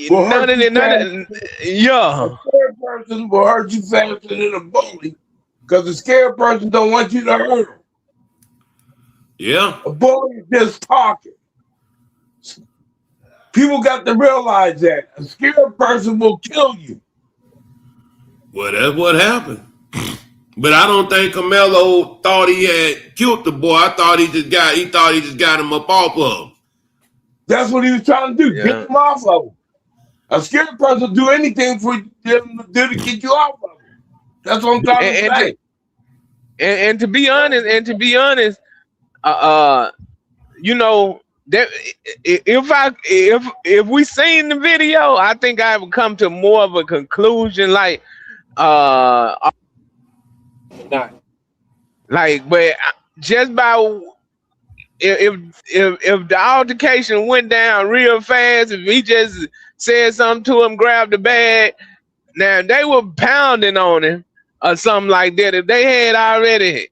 M: None of it. Yeah.
F: A scared person will hurt you faster than a bully, because a scared person don't want you to hurt him.
A: Yeah.
F: A bully is just talking. People got to realize that a scared person will kill you.
A: Well, that's what happened. But I don't think Carmelo thought he had killed the boy. I thought he just got him up off of him.
F: That's what he was trying to do.
M: Yeah.
F: Get him off of him. A scared person will do anything for them to do to get you off of him. That's what I'm trying to say.
M: And to be honest, you know, that if we seen the video, I think I would come to more of a conclusion, like, but just by if the altercation went down real fast, if he just said something to him, grabbed the bag, now they were pounding on him or something like that. If they had already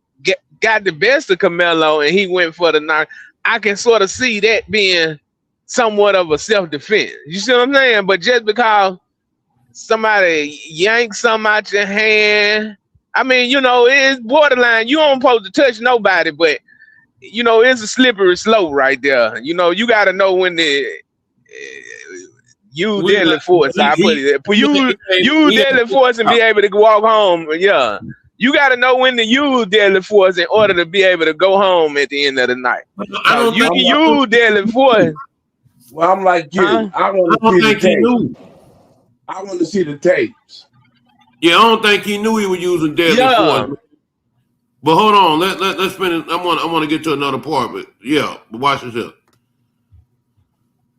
M: got the best of Carmelo and he went for the knock, I can sort of see that being somewhat of a self-defense. You see what I'm saying? But just because somebody yanks something out your hand, I mean, you know, it's borderline. You don't supposed to touch nobody, but you know, it's a slippery slope right there. You know, you got to know when the use deadly force. I put it. You deadly force and be able to walk home. Yeah, You got to know when to use deadly force in order to be able to go home at the end of the night.
A: I don't
M: You
A: think-
M: can use deadly force.
F: Well, I'm like you.
M: Huh?
F: I want
A: I
F: to
A: don't
F: see the
A: think he
F: tape.
A: knew.
F: I want to see the tapes.
A: Yeah, I don't think he knew he was using deadly
M: Yeah.
A: force. But hold on, let's finish. I want to get to another part, but yeah, but watch this here.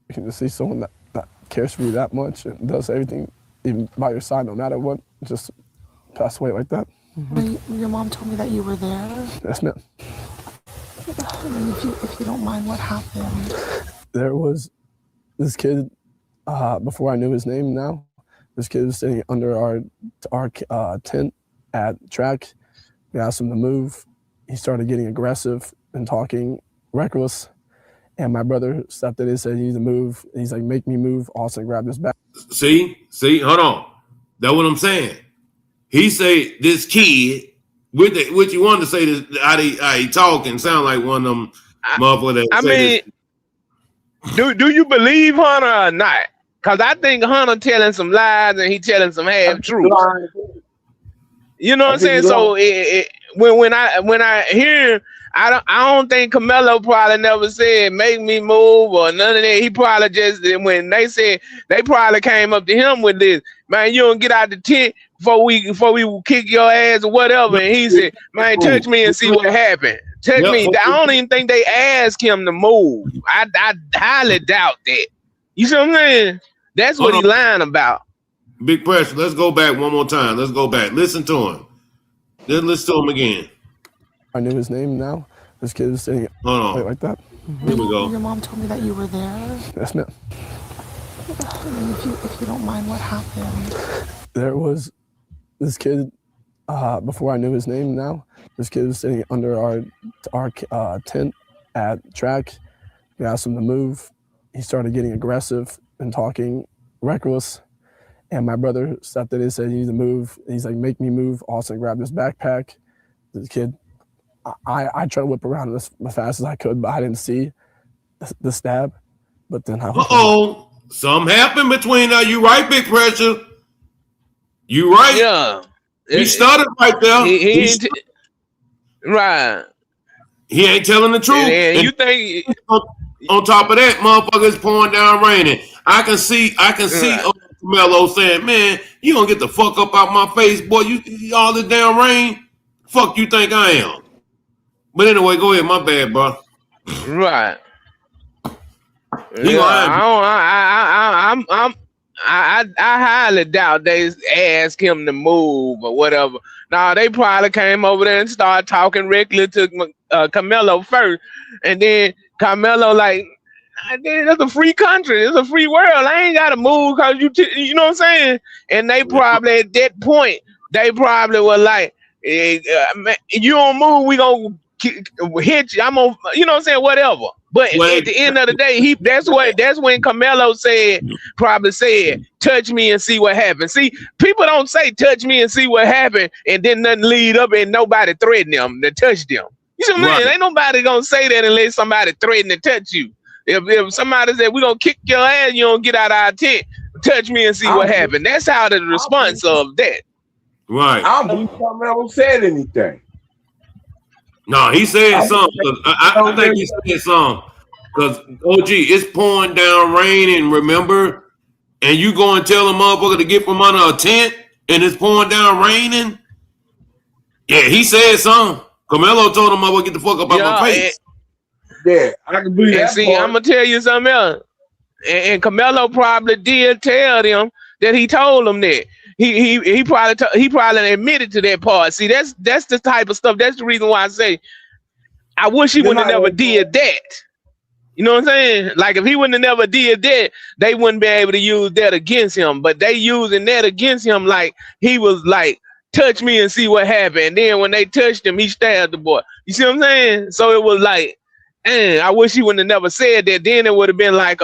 N: You can just see someone that cares for you that much and does everything even by your side, no matter what, just pass away like that.
J: Your mom told me that you were there.
N: Yes, ma'am.
J: And if you don't mind, what happened?
N: There was this kid, before I knew his name now, this kid was sitting under our tent at track. We asked him to move. He started getting aggressive and talking reckless. And my brother stepped in and said, "You need to move." And he's like, "Make me move." Austin grabbed his back.
A: See, hold on. That's what I'm saying. He say this kid, which you wanted to say this, how he talk and sound like one of them motherfuckers.
M: I mean, do you believe Hunter or not? Because I think Hunter telling some lies and he telling some half truths. You know what I'm saying? So when I hear, I don't think Carmelo probably never said make me move or none of that. He probably just, when they said, they probably came up to him with this, man, you don't get out the tent before we kick your ass or whatever. And he said, man, touch me and see what happened. Touch me. I don't even think they asked him to move. I highly doubt that. You see what I'm saying? That's what he lying about.
A: Big pressure. Let's go back one more time. Let's go back. Listen to him. Then listen to him again.
N: I knew his name now. This kid was sitting like that.
A: Here we go.
J: Your mom told me that you were there.
N: Yes, ma'am.
J: And if you don't mind, what happened?
N: There was this kid, before I knew his name now, this kid was sitting under our tent at track. We asked him to move. He started getting aggressive and talking reckless. And my brother stepped in and said, "You need to move." And he's like, "Make me move." Austin grabbed his backpack. The kid, I tried to whip around as fast as I could, but I didn't see the stab. But then
A: something happened between you right, Big Pressure. You right.
M: Yeah.
A: He started right there.
M: Right.
A: He ain't telling the truth.
M: And you think
A: on top of that, motherfuckers pouring down raining. I can see Melo saying, "Man, you gonna get the fuck up out my face, boy. You all this damn rain. Fuck you think I am?" But anyway, go ahead. My bad, bro.
M: Right.
A: He lying.
M: I highly doubt they asked him to move or whatever. Nah, they probably came over there and started talking reckless to Carmelo first, and then Carmelo like, "That's a free country. It's a free world. I ain't gotta move because you know what I'm saying." And they probably at that point, they probably were like, "Man, you don't move, we gonna hit you. I'm gonna, you know what I'm saying, whatever." But at the end of the day, that's when Carmelo probably said, "Touch me and see what happens." See, people don't say touch me and see what happened and then nothing lead up and nobody threaten them to touch them. You see what I mean? Ain't nobody gonna say that unless somebody threaten to touch you. If somebody said, "We're gonna kick your ass, you don't get out of our tent, touch me and see what happened." That's how the response of that.
A: Right.
F: I don't believe Carmelo said anything.
A: No, he said something. I think he said something. Because, OG, it's pouring down raining, remember? And you go and tell a motherfucker to get from under a tent and it's pouring down raining? Yeah, he said something. Carmelo told him, "Motherfucker, get the fuck up out my face."
F: Yeah, I can believe that.
M: See, I'm going to tell you something else. And Carmelo probably did tell them that he told them that. He probably admitted to that part. See, that's the type of stuff. That's the reason why I say I wish he wouldn't have never did that. You know what I'm saying? Like if he wouldn't have never did that, they wouldn't be able to use that against him. But they using that against him like he was like, "Touch me and see what happened." And then when they touched him, he stabbed the boy. You see what I'm saying? So it was like, I wish he wouldn't have never said that. Then it would have been like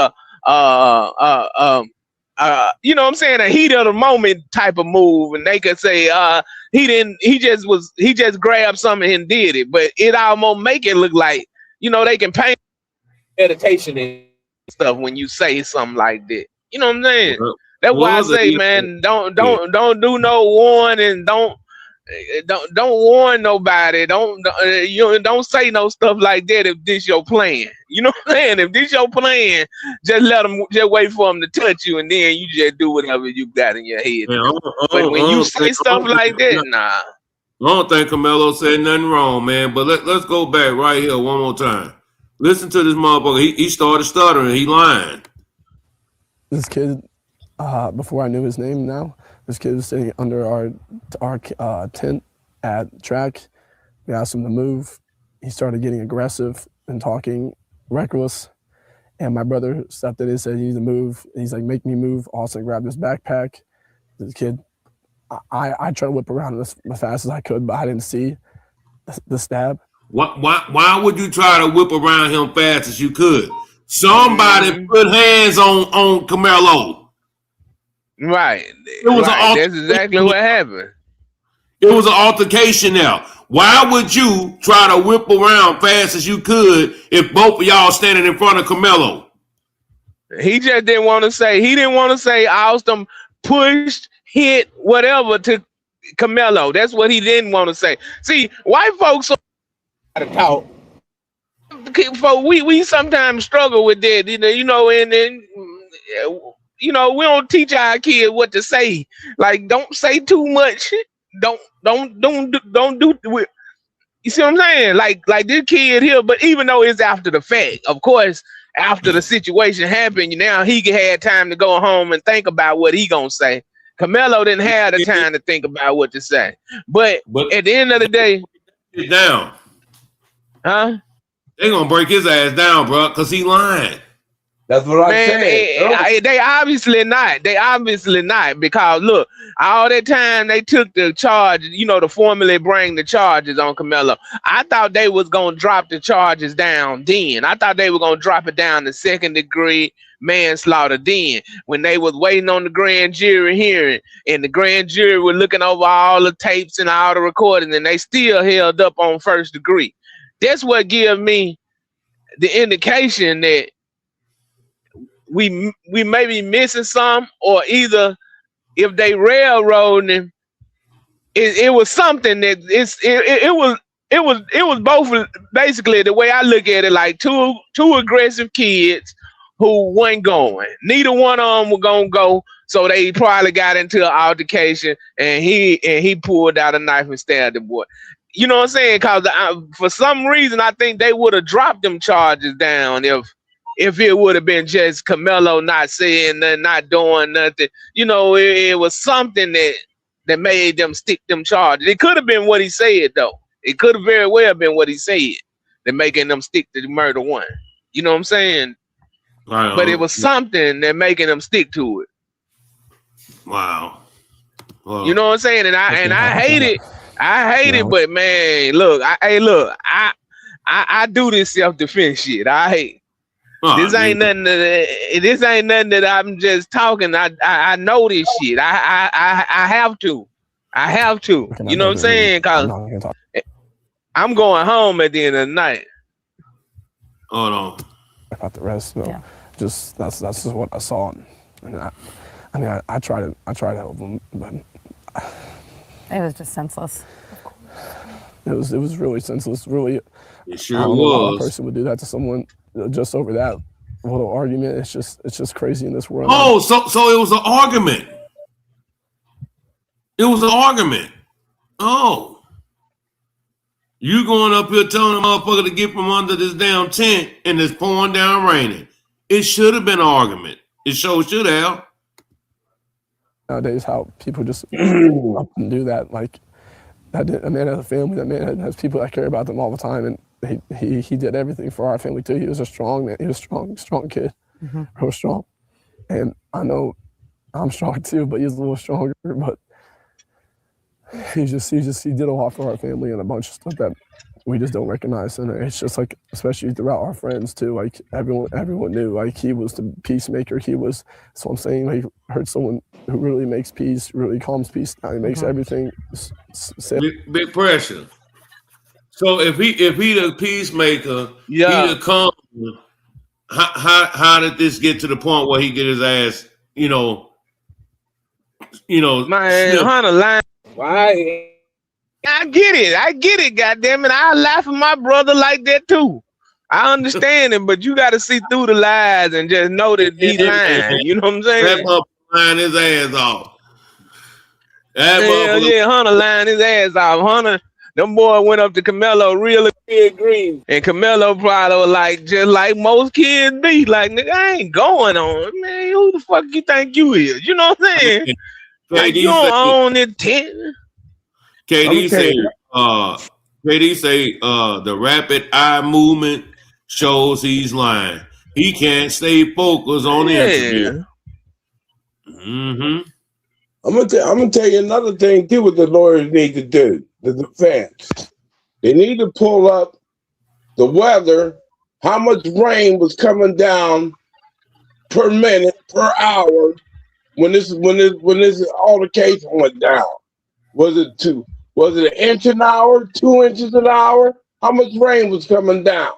M: you know what I'm saying, a heat of the moment type of move, and they could say he just grabbed something and did it, but it almost make it look like, you know, they can paint meditation and stuff when you say something like that. You know what I'm saying? That's why I say, man, don't do no warning, don't don't warn nobody. Don't say no stuff like that if this your plan. You know what I'm saying? If this your plan, just wait for them to touch you, and then you just do whatever you got in your head.
A: Man,
M: But when you say stuff like that, nah.
A: I don't think Carmelo said nothing wrong, man. But let's go back right here one more time. Listen to this motherfucker. He started stuttering. He lying.
N: This kid, before I knew his name now, this kid was sitting under our tent at track. We asked him to move. He started getting aggressive and talking reckless. And my brother stepped in and said, "You need to move." And he's like, "Make me move." Austin grabbed his backpack. The kid, I tried to whip around as fast as I could, but I didn't see the stab.
A: Why would you try to whip around him fast as you could? Somebody put hands on Carmelo.
M: Right. That's exactly what happened.
A: It was an altercation there. Why would you try to whip around fast as you could if both of y'all standing in front of Carmelo?
M: He just didn't want to say. He didn't want to say Austin pushed, hit, whatever to Carmelo. That's what he didn't want to say. See, white folks gotta talk. We sometimes struggle with that, and we don't teach our kids what to say. Like, don't say too much. Don't do. You see what I'm saying? Like this kid here, but even though it's after the fact, of course, after the situation happened, now he had time to go home and think about what he gonna say. Carmelo didn't have the time to think about what to say. But at the end of the day,
A: get down.
M: Huh?
A: They gonna break his ass down, bro, because he lying.
F: That's what I said.
M: They obviously not. They obviously not, because look, all that time they took the charge, to formally bring the charges on Carmelo. I thought they was gonna drop the charges down then. I thought they were gonna drop it down to second-degree manslaughter then, when they was waiting on the grand jury hearing, and the grand jury were looking over all the tapes and all the recordings, and they still held up on first degree. That's what gives me the indication that we may be missing some, or either if they railroading him, it was something that it was both. Basically, the way I look at it, like two aggressive kids who wasn't going. Neither one of them were gonna go, so they probably got into an altercation, and he pulled out a knife and stabbed the boy. You know what I'm saying? Because for some reason, I think they would have dropped them charges down if it would have been just Carmelo not saying nothing, not doing nothing. It was something that made them stick them charges. It could have been what he said, though. It could have very well been what he said that making them stick to the murder one. You know what I'm saying?
A: Right.
M: But it was something that making them stick to it.
A: Wow. Well,
M: you know what I'm saying? And I hate it. I hate it, but man, look, I do this self-defense shit. I hate. This ain't nothing that I'm just talking. I know this shit. I have to. You know what I'm saying? Cause I'm going home at the end of the night.
A: Hold on.
N: About the rest, just that's just what I saw, and I try to help them, but
K: it was just senseless.
N: It was really senseless. Really,
A: it sure
N: I don't know why a
A: was.
N: person would do that to someone just over that little argument. It's just crazy in this world.
A: Oh, so it was an argument. It was an argument. Oh. You going up here telling a motherfucker to get from under this damn tent and it's pouring down raining. It should have been an argument. It sure should have.
N: Nowadays, how people just up and do that. Like, a man has a family. That man has people that care about them all the time. And he did everything for our family, too. He was a strong man. He was a strong kid.
K: Mm-hmm.
N: Real strong. And I know I'm strong, too, but he's a little stronger. But he did a lot for our family and a bunch of stuff that we just don't recognize. And it's just like, especially throughout our friends too, like everyone knew, like, he was the peacemaker. That's what I'm saying. Like, heard someone who really makes peace, really calms peace down. He makes everything
A: big pressure. So if he the peacemaker, he the calm. How did this get to the point where he get his ass,
M: man, Hunter line. Why? I get it, goddamn it. I laugh at my brother like that too. I understand him, but you got to see through the lies and just know that he's lying. You know what I'm saying?
A: That motherfucker lying his ass off.
M: Hell yeah, Hunter lying his ass off. Hunter, them boy went up to Camelo real green, and Camelo probably was like, just like most kids be, like, nigga, I ain't going on, man. Who the fuck you think you is? You know what I'm saying? Like, you don't own it 10.
A: KD say, the rapid eye movement shows he's lying. He can't stay focused on the interview. Mm-hmm.
F: I'm gonna tell you another thing too. What the lawyers need to do, the defense, they need to pull up the weather, how much rain was coming down per minute, per hour when this altercation went down. Was it an inch an hour, 2 inches an hour? How much rain was coming down?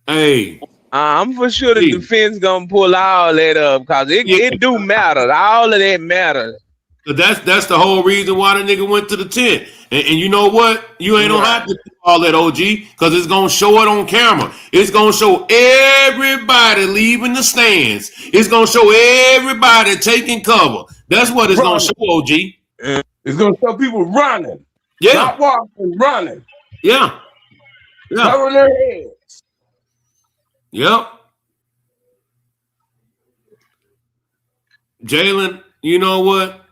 A: Hey,
M: I'm for sure the defense gonna pull all that up because it do matter. All of that matters.
A: That's the whole reason why the nigga went to the tent. And you know what? You ain't gonna have to do all that, OG, because it's gonna show it on camera. It's gonna show everybody leaving the stands. It's gonna show everybody taking cover. That's what it's gonna show, OG.
F: It's gonna show people running.
A: Yeah.
F: Not walking, running.
A: Yeah. Yeah.
F: Covering their heads.
A: Yep. Jalen, you know what?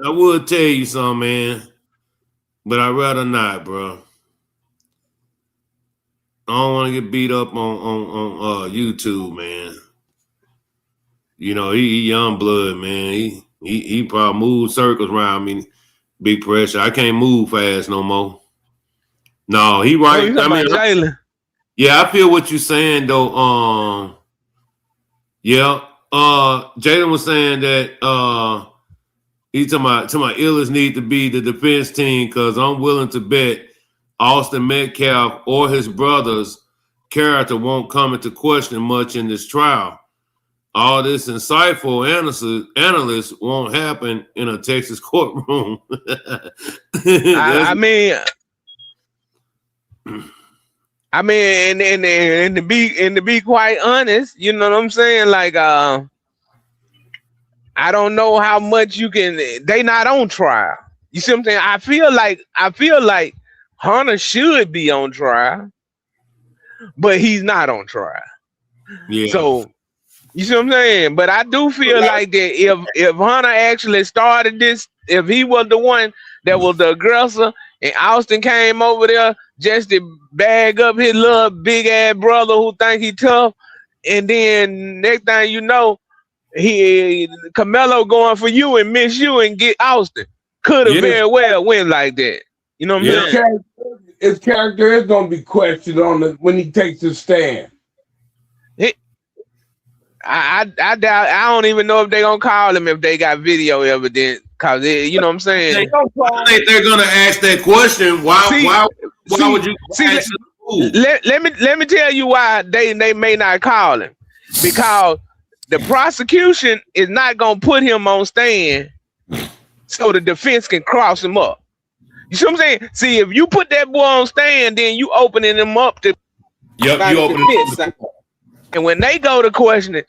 A: I would tell you something, man, but I'd rather not, bro. I don't want to get beat up on YouTube, man. You know, he young blood, man. He probably moved circles around me. Big pressure. I can't move fast no more. No, he right.
M: I mean, Jalen.
A: Yeah, I feel what you're saying though. Jalen was saying that he's talking about Illis need to be the defense team because I'm willing to bet Austin Metcalf or his brother's character won't come into question much in this trial. All this insightful analysts won't happen in a Texas courtroom.
M: I mean, and to be quite honest, you know what I'm saying? Like, I don't know how much you can. They not on trial. You see what I'm saying? I feel like Hunter should be on trial, but he's not on trial.
A: Yeah.
M: So you see what I'm saying? But I do feel like that if Hunter actually started this, if he was the one that was the aggressor, and Austin came over there just to bag up his little big ass brother who think he tough, and then next thing you know, Camelo going for you and miss you and get Austin. Could have very well went like that. You know what I'm saying?
F: His character is gonna be questioned when he takes his stand.
M: I doubt. I don't even know if they're gonna call him if they got video evidence. Cause you know what I'm saying.
A: I think they're gonna ask that question. Why would you?
M: Let me tell you why they may not call him, because the prosecution is not gonna put him on stand so the defense can cross him up. You see what I'm saying? See, if you put that boy on stand, then you opening him up to
A: you open
M: defense. And when they go to questioning,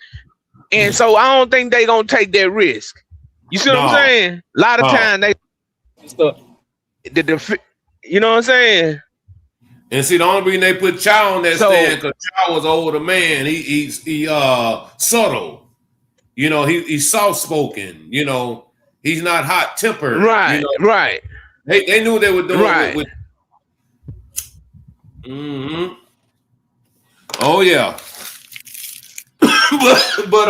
M: and so I don't think they gonna take that risk. You see what I'm saying? A lot of times they you know what I'm saying?
A: And see, the only reason they put Chow on that stand because Chow was an older man. He's subtle. You know, he's soft spoken. You know, he's not hot tempered.
M: Right,
A: you know?
M: right.
A: They knew they were doing
M: right.
A: with Oh yeah. but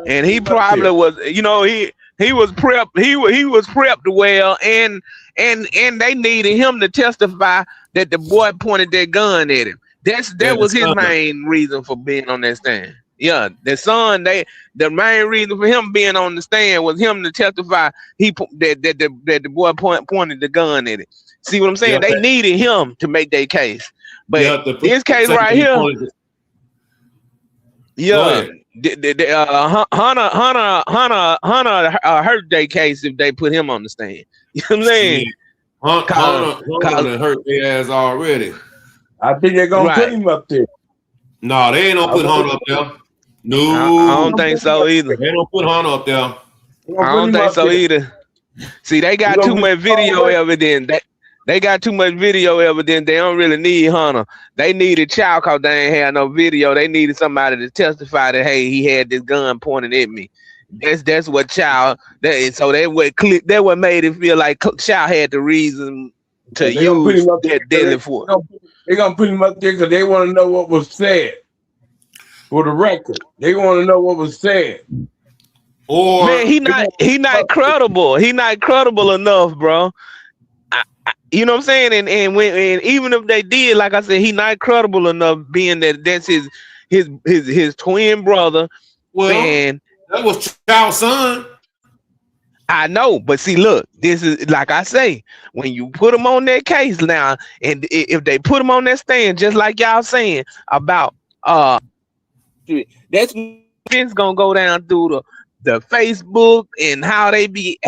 M: and he probably was, you know, he was prepped. He was prepped well, and they needed him to testify that the boy pointed that gun at him. That was his main reason for being on that stand. Yeah, the main reason for him being on the stand was him to testify that the boy pointed the gun at it. See what I'm saying? They needed him to make their case. But this case right here, Hunter hurt their case if they put him on the stand. You know what I'm saying?
A: Shit. Hunter done hurt their ass already.
F: I think they're gonna put
M: Right.
F: him up there.
A: No, they ain't gonna put Hunter up there. No,
M: I don't think so either.
A: They don't put Hunter up there.
M: I don't think so either. See, they got too much video evidence. They got too much video evidence. They don't really need Hunter. They needed Chow because they ain't had no video. They needed somebody to testify that, hey, he had this gun pointed at me. That's what Chow. So that what made it feel like Chow had the reason to use that deadly force.
F: They're gonna put him up there because they want to know what was said for the record. They want to know what was said.
A: Or
M: man, he not credible. He not credible enough, bro. You know what I'm saying? And even if they did, like I said, he not credible enough, being that that's his twin brother.
A: Well,
M: and
A: that was Chow's son.
M: I know, but see, look, this is like I say, when you put him on that case now, and if they put him on that stand, just like y'all saying about that's it's gonna go down through the Facebook and how they be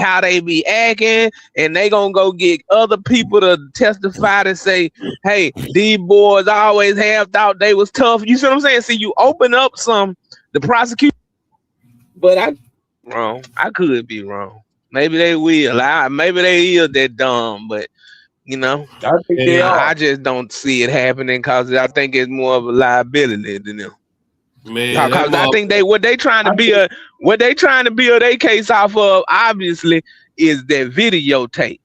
M: acting, and they gonna go get other people to testify to say, hey, these boys always have thought they was tough. You see what I'm saying? See, you open up the prosecution, but I could be wrong. Maybe they will. Maybe they is that dumb, but you know,
F: I think they are.
M: I just don't see it happening because I think it's more of a liability than them.
A: Man,
M: because I think what they trying to build their case off of, obviously, is that videotape.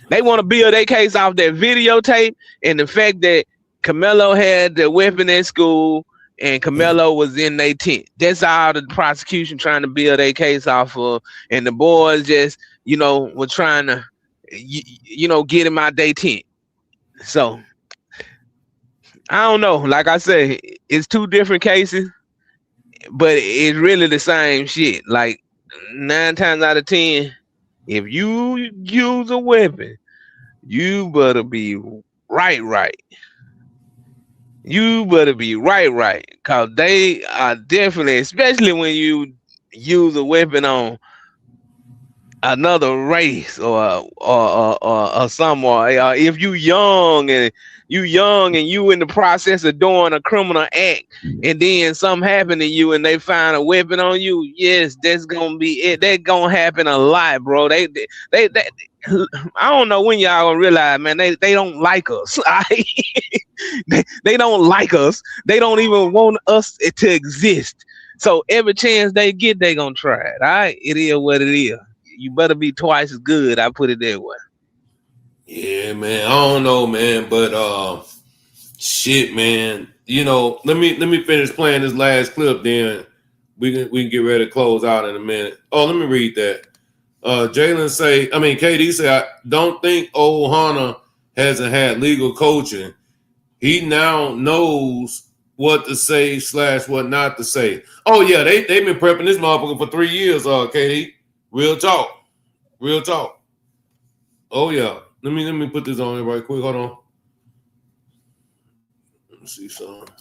M: They want to build their case off that videotape and the fact that Camelo had the weapon at school and Camelo was in their tent. That's all the prosecution trying to build their case off of, and the boys just, were trying to, get him out their tent. So I don't know. Like I say, it's two different cases, but it's really the same shit. Like 9 times out of 10, if you use a weapon, you better be right. You better be right. Cause they are definitely, especially when you use a weapon on another race or someone. If you young and you in the process of doing a criminal act, and then something happen to you and they find a weapon on you, yes, that's gonna be it. That's gonna happen a lot, bro. They I don't know when y'all gonna realize, man, they don't like us. They don't like us. They don't even want us to exist. So every chance they get, they gonna try it. All right, it is what it is. You better be twice as good. I put it that way.
A: Yeah, man. I don't know, man, but shit, man. Let me finish playing this last clip. Then we can get ready to close out in a minute. Oh, let me read that. KD say, I don't think old Hunter hasn't had legal coaching. He now knows what to say / what not to say. Oh yeah, they've been prepping this motherfucker for 3 years. KD, real talk. Oh yeah. Let me put this on here right quick. Hold on. Let me see something.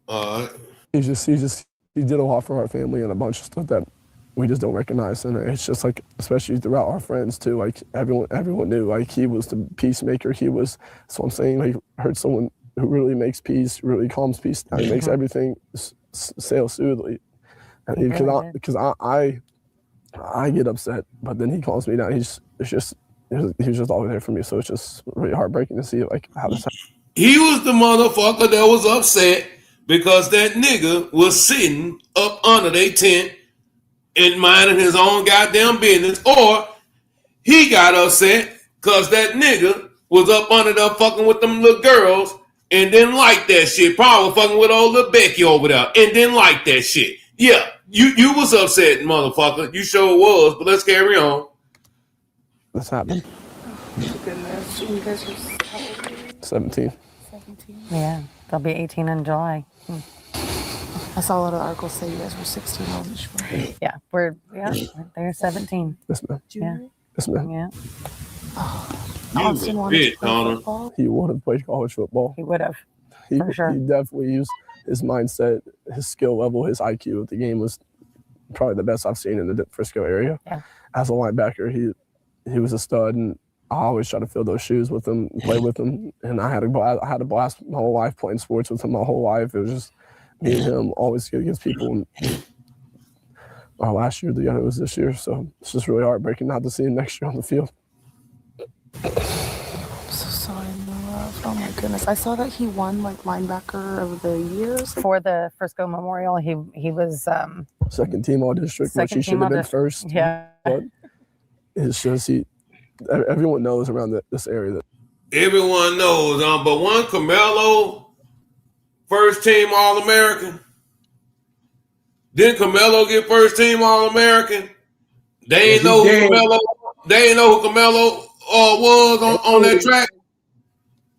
A: All right.
N: He did a lot for our family and a bunch of stuff that we just don't recognize. And it's just like, especially throughout our friends too, like everyone knew, like he was the peacemaker. So I'm saying, like, I heard someone who really makes peace, really calms peace down. He makes everything sail smoothly. And because I get upset, but then he calms me down. He was just always there for me. So it's just really heartbreaking to see like how this happened.
A: He was the motherfucker that was upset because that nigga was sitting up under their tent and minding his own goddamn business, or he got upset because that nigga was up under there fucking with them little girls and didn't like that shit. Probably fucking with old little Becky over there and didn't like that shit. Yeah, you was upset, motherfucker. You sure was, but let's carry on.
N: This happened.
J: Goodness, you guys are
N: 17.
K: Yeah, they'll be 18 in July.
J: I saw a lot of articles say you guys were 16 on each one.
K: Yeah, they're 17.
N: Yes, ma'am.
K: Yeah.
N: Yes, ma'am.
K: Yeah.
J: Austin wanted to play football.
N: He would have played college football.
K: He would have. For sure.
N: He definitely his mindset, his skill level, his IQ at the game was probably the best I've seen in the Frisco area.
K: Yeah.
N: As a linebacker, he was a stud, and I always try to fill those shoes with him, play with him, and I had a blast my whole life playing sports with him. My whole life, it was just me and him always good against people. And our last year, it was this year, so it's just really heartbreaking not to see him next year on the field.
J: I'm so sorry, my love. Oh my goodness. I saw that he won like linebacker of the year
K: For the Frisco Memorial, he was
N: second team all district, which he should have been first.
K: Yeah.
N: But it's just everyone knows around this area that
A: Everyone knows, but one Carmelo, first team All-American. Didn't Carmelo get first team All-American? They ain't know who Carmelo. They ain't know who Carmelo was on that track.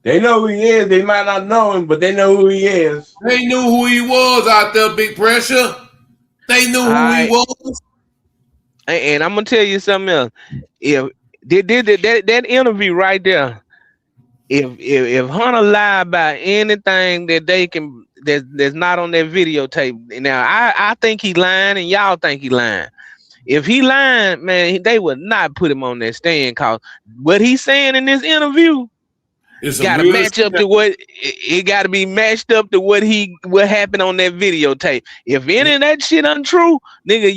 F: They know who he is. They might not know him, but they know who he is.
A: They knew who he was out there. Big pressure. They knew who he was.
M: And I'm gonna tell you something else. If that interview right there, if Hunter lied about anything that they can that's not on that videotape, now I think he lying and y'all think he lying. If he lying, man, they would not put him on that stand, cause what he's saying in this interview got to match up to what it got to be matched up to what happened on that videotape. If any of that shit untrue, nigga,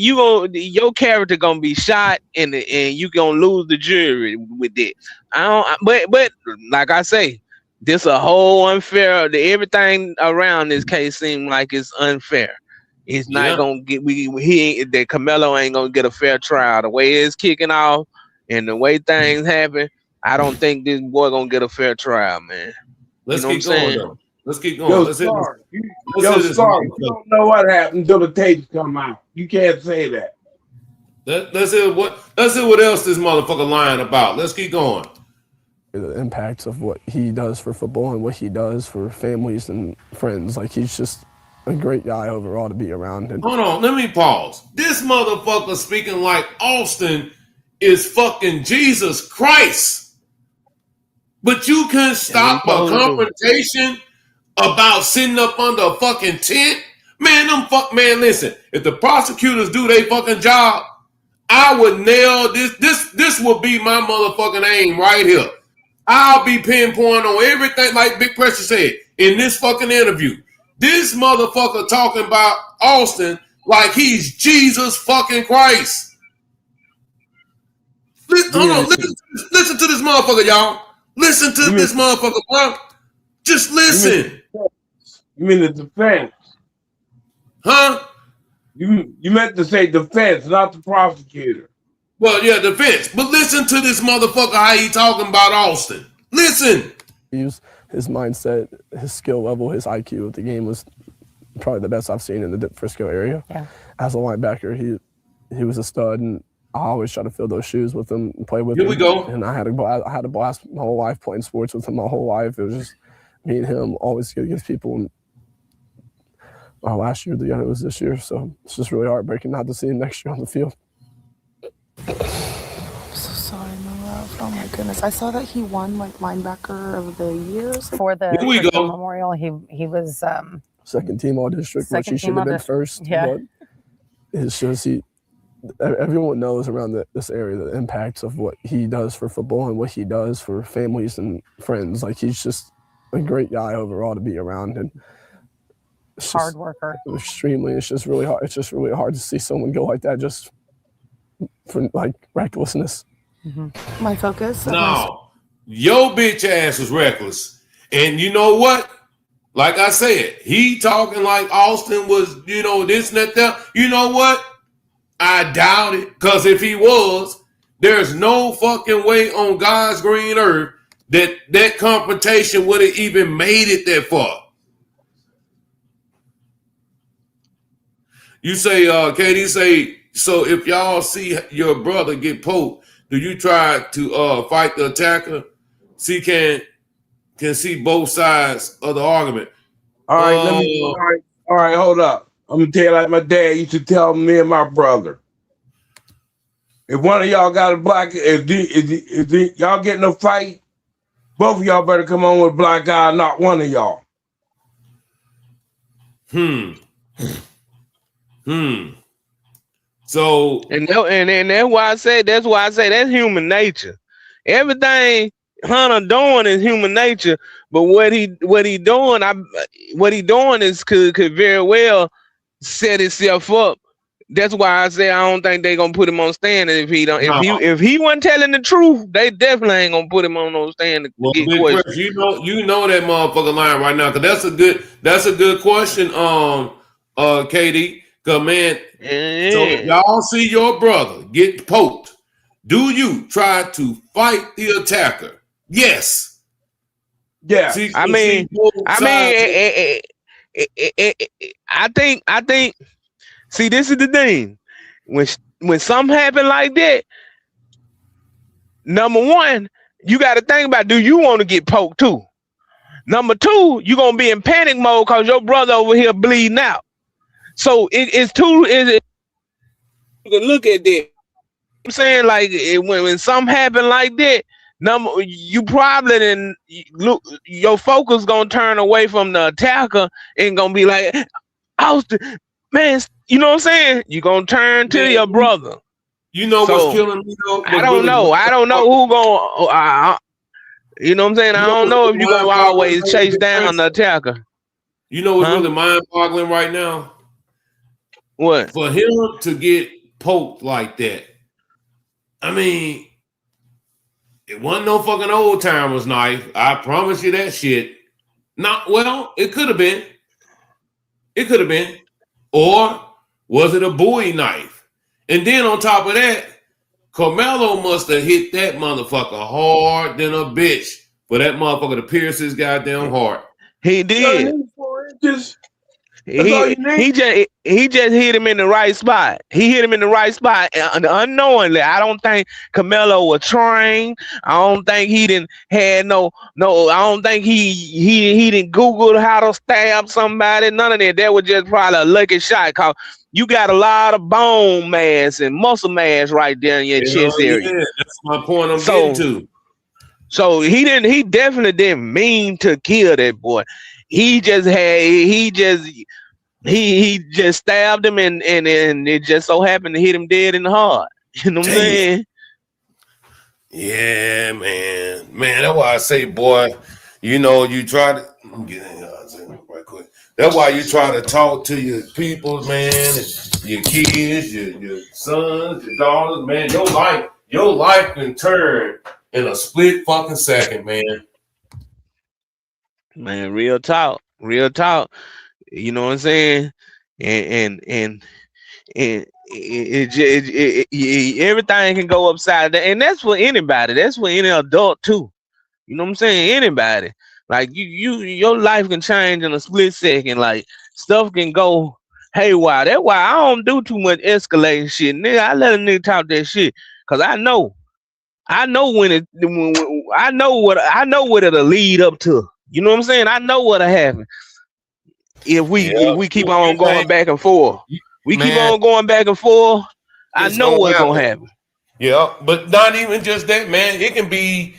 M: your character gonna be shot and you gonna lose the jury with it. But like I say, this a whole unfair. Everything around this case seems like it's unfair. It's not gonna get that Carmelo ain't gonna get a fair trial. The way it's kicking off and the way things happen, I don't think this boy gonna get a fair trial, man.
A: Let's keep going, though. Let's keep going.
F: You don't know what happened until the tapes come out. You can't say that.
A: Let's hear what else this motherfucker lying about. Let's keep going.
N: The impacts of what he does for football and what he does for families and friends. Like, he's just a great guy overall to be around. And
A: hold on, let me pause. This motherfucker speaking like Austin is fucking Jesus Christ. But you can stop a confrontation about sitting up under a fucking tent? Man, listen, if the prosecutors do their fucking job, I would nail this. This will be my motherfucking aim right here. I'll be pinpointing on everything, like Big Pressure said in this fucking interview. This motherfucker talking about Austin like he's Jesus fucking Christ. Listen to this motherfucker, y'all. Listen to this motherfucker, bro. Just listen.
F: You mean the defense?
A: Huh?
F: You meant to say defense, not the prosecutor.
A: Well, yeah, defense. But listen to this motherfucker, how he talking about Austin. Listen.
N: His mindset, his skill level, his IQ at the game was probably the best I've seen in the Frisco area.
K: Yeah.
N: As a linebacker, he was a stud, and I always try to fill those shoes with him and play with him.
A: Here we go.
N: And I had a blast my whole life playing sports with him. My whole life, it was just me and him always good against people. And our last year, it was this year, so it's just really heartbreaking not to see him next year on the field.
J: I'm so sorry, my love. Oh my goodness. I saw that he won like linebacker of the year
K: For the Frisco Memorial, he was
N: second team all district, which he should have been first.
K: Yeah.
N: But it's just everyone knows around this area the impacts of what he does for football and what he does for families and friends. Like, he's just a great guy overall to be around, and
K: hard worker.
N: Extremely. It's just really hard. It's just really hard to see someone go like that just for like recklessness.
J: Mm-hmm. My focus.
A: No, your bitch ass was reckless, and you know what? Like I said, he talking like Austin was, this and that. You know what? I doubt it, because if he was, there's no fucking way on God's green earth that confrontation would have even made it that far. You say, Katie, so if y'all see your brother get poked, do you try to fight the attacker? Can see both sides of the argument.
F: All right, all right, hold up. I'm gonna tell you like my dad used to tell me and my brother. If one of y'all got a black, if y'all get in a fight, both of y'all better come on with a black eye, not one of y'all.
A: So
M: and that's why I say that's human nature. Everything Hunter doing is human nature, but what he doing is could very well set himself up. That's why I say I don't think they gonna put him on stand. And if he wasn't telling the truth, they definitely ain't gonna put him on no stand to
A: well,
M: get
A: Big
M: questioned.
A: Chris, you know that motherfucker line right now, because that's a good question, KD. Cause man, so if y'all see your brother get poked, do you try to fight the attacker? Yes.
F: Yeah.
M: I think. See, this is the thing. When something happen like that, number one, you got to think about, do you want to get poked too? Number two, you're gonna be in panic mode because your brother over here bleeding out. So you can look at that. I'm saying, like, when something happen like that, you probably didn't look. Your focus gonna turn away from the attacker and gonna be like, Austin, man, you know what I'm saying? You gonna turn to your brother.
A: You know what's killing me though?
M: I don't know who gonna. You know what I'm saying? I don't know if you gonna always chase down the attacker.
A: You know what's really mind-boggling right now?
M: What?
A: For him to get poked like that. I mean, it wasn't no fucking old timers knife. I promise you that shit. It could have been. It could have been. Or was it a Bowie knife? And then on top of that, Carmelo must have hit that motherfucker hard than a bitch for that motherfucker to pierce his goddamn heart.
M: He did. He just hit him in the right spot. He hit him in the right spot unknowingly. I don't think Carmelo was trained. I don't think he didn't had no. I don't think he didn't Google how to stab somebody. None of that. That was just probably a lucky shot. Cause you got a lot of bone mass and muscle mass right there in your chest area.
A: Yeah, that's my point I'm getting to.
M: So he definitely didn't mean to kill that boy. He just stabbed him and it just so happened to hit him dead in the heart. You know what I'm saying?
A: Yeah, man. That's why I say, boy, you know, you try to get in right quick. That's why you try to talk to your people, man, and your kids, your sons, your daughters, man. Your life can turn in a split fucking second, man.
M: Man, real talk. You know what I'm saying? And everything can go upside down, and that's for anybody. That's for any adult too. You know what I'm saying? Anybody. Like your life can change in a split second. Like stuff can go haywire. That's why I don't do too much escalating shit. Nigga, I let a nigga talk that shit because I know what it'll lead up to. You know what I'm saying? I know what'll happen if we keep on going back and forth. Keep on going back and forth. I know what's gonna happen.
A: Yeah, but not even just that, man. It can be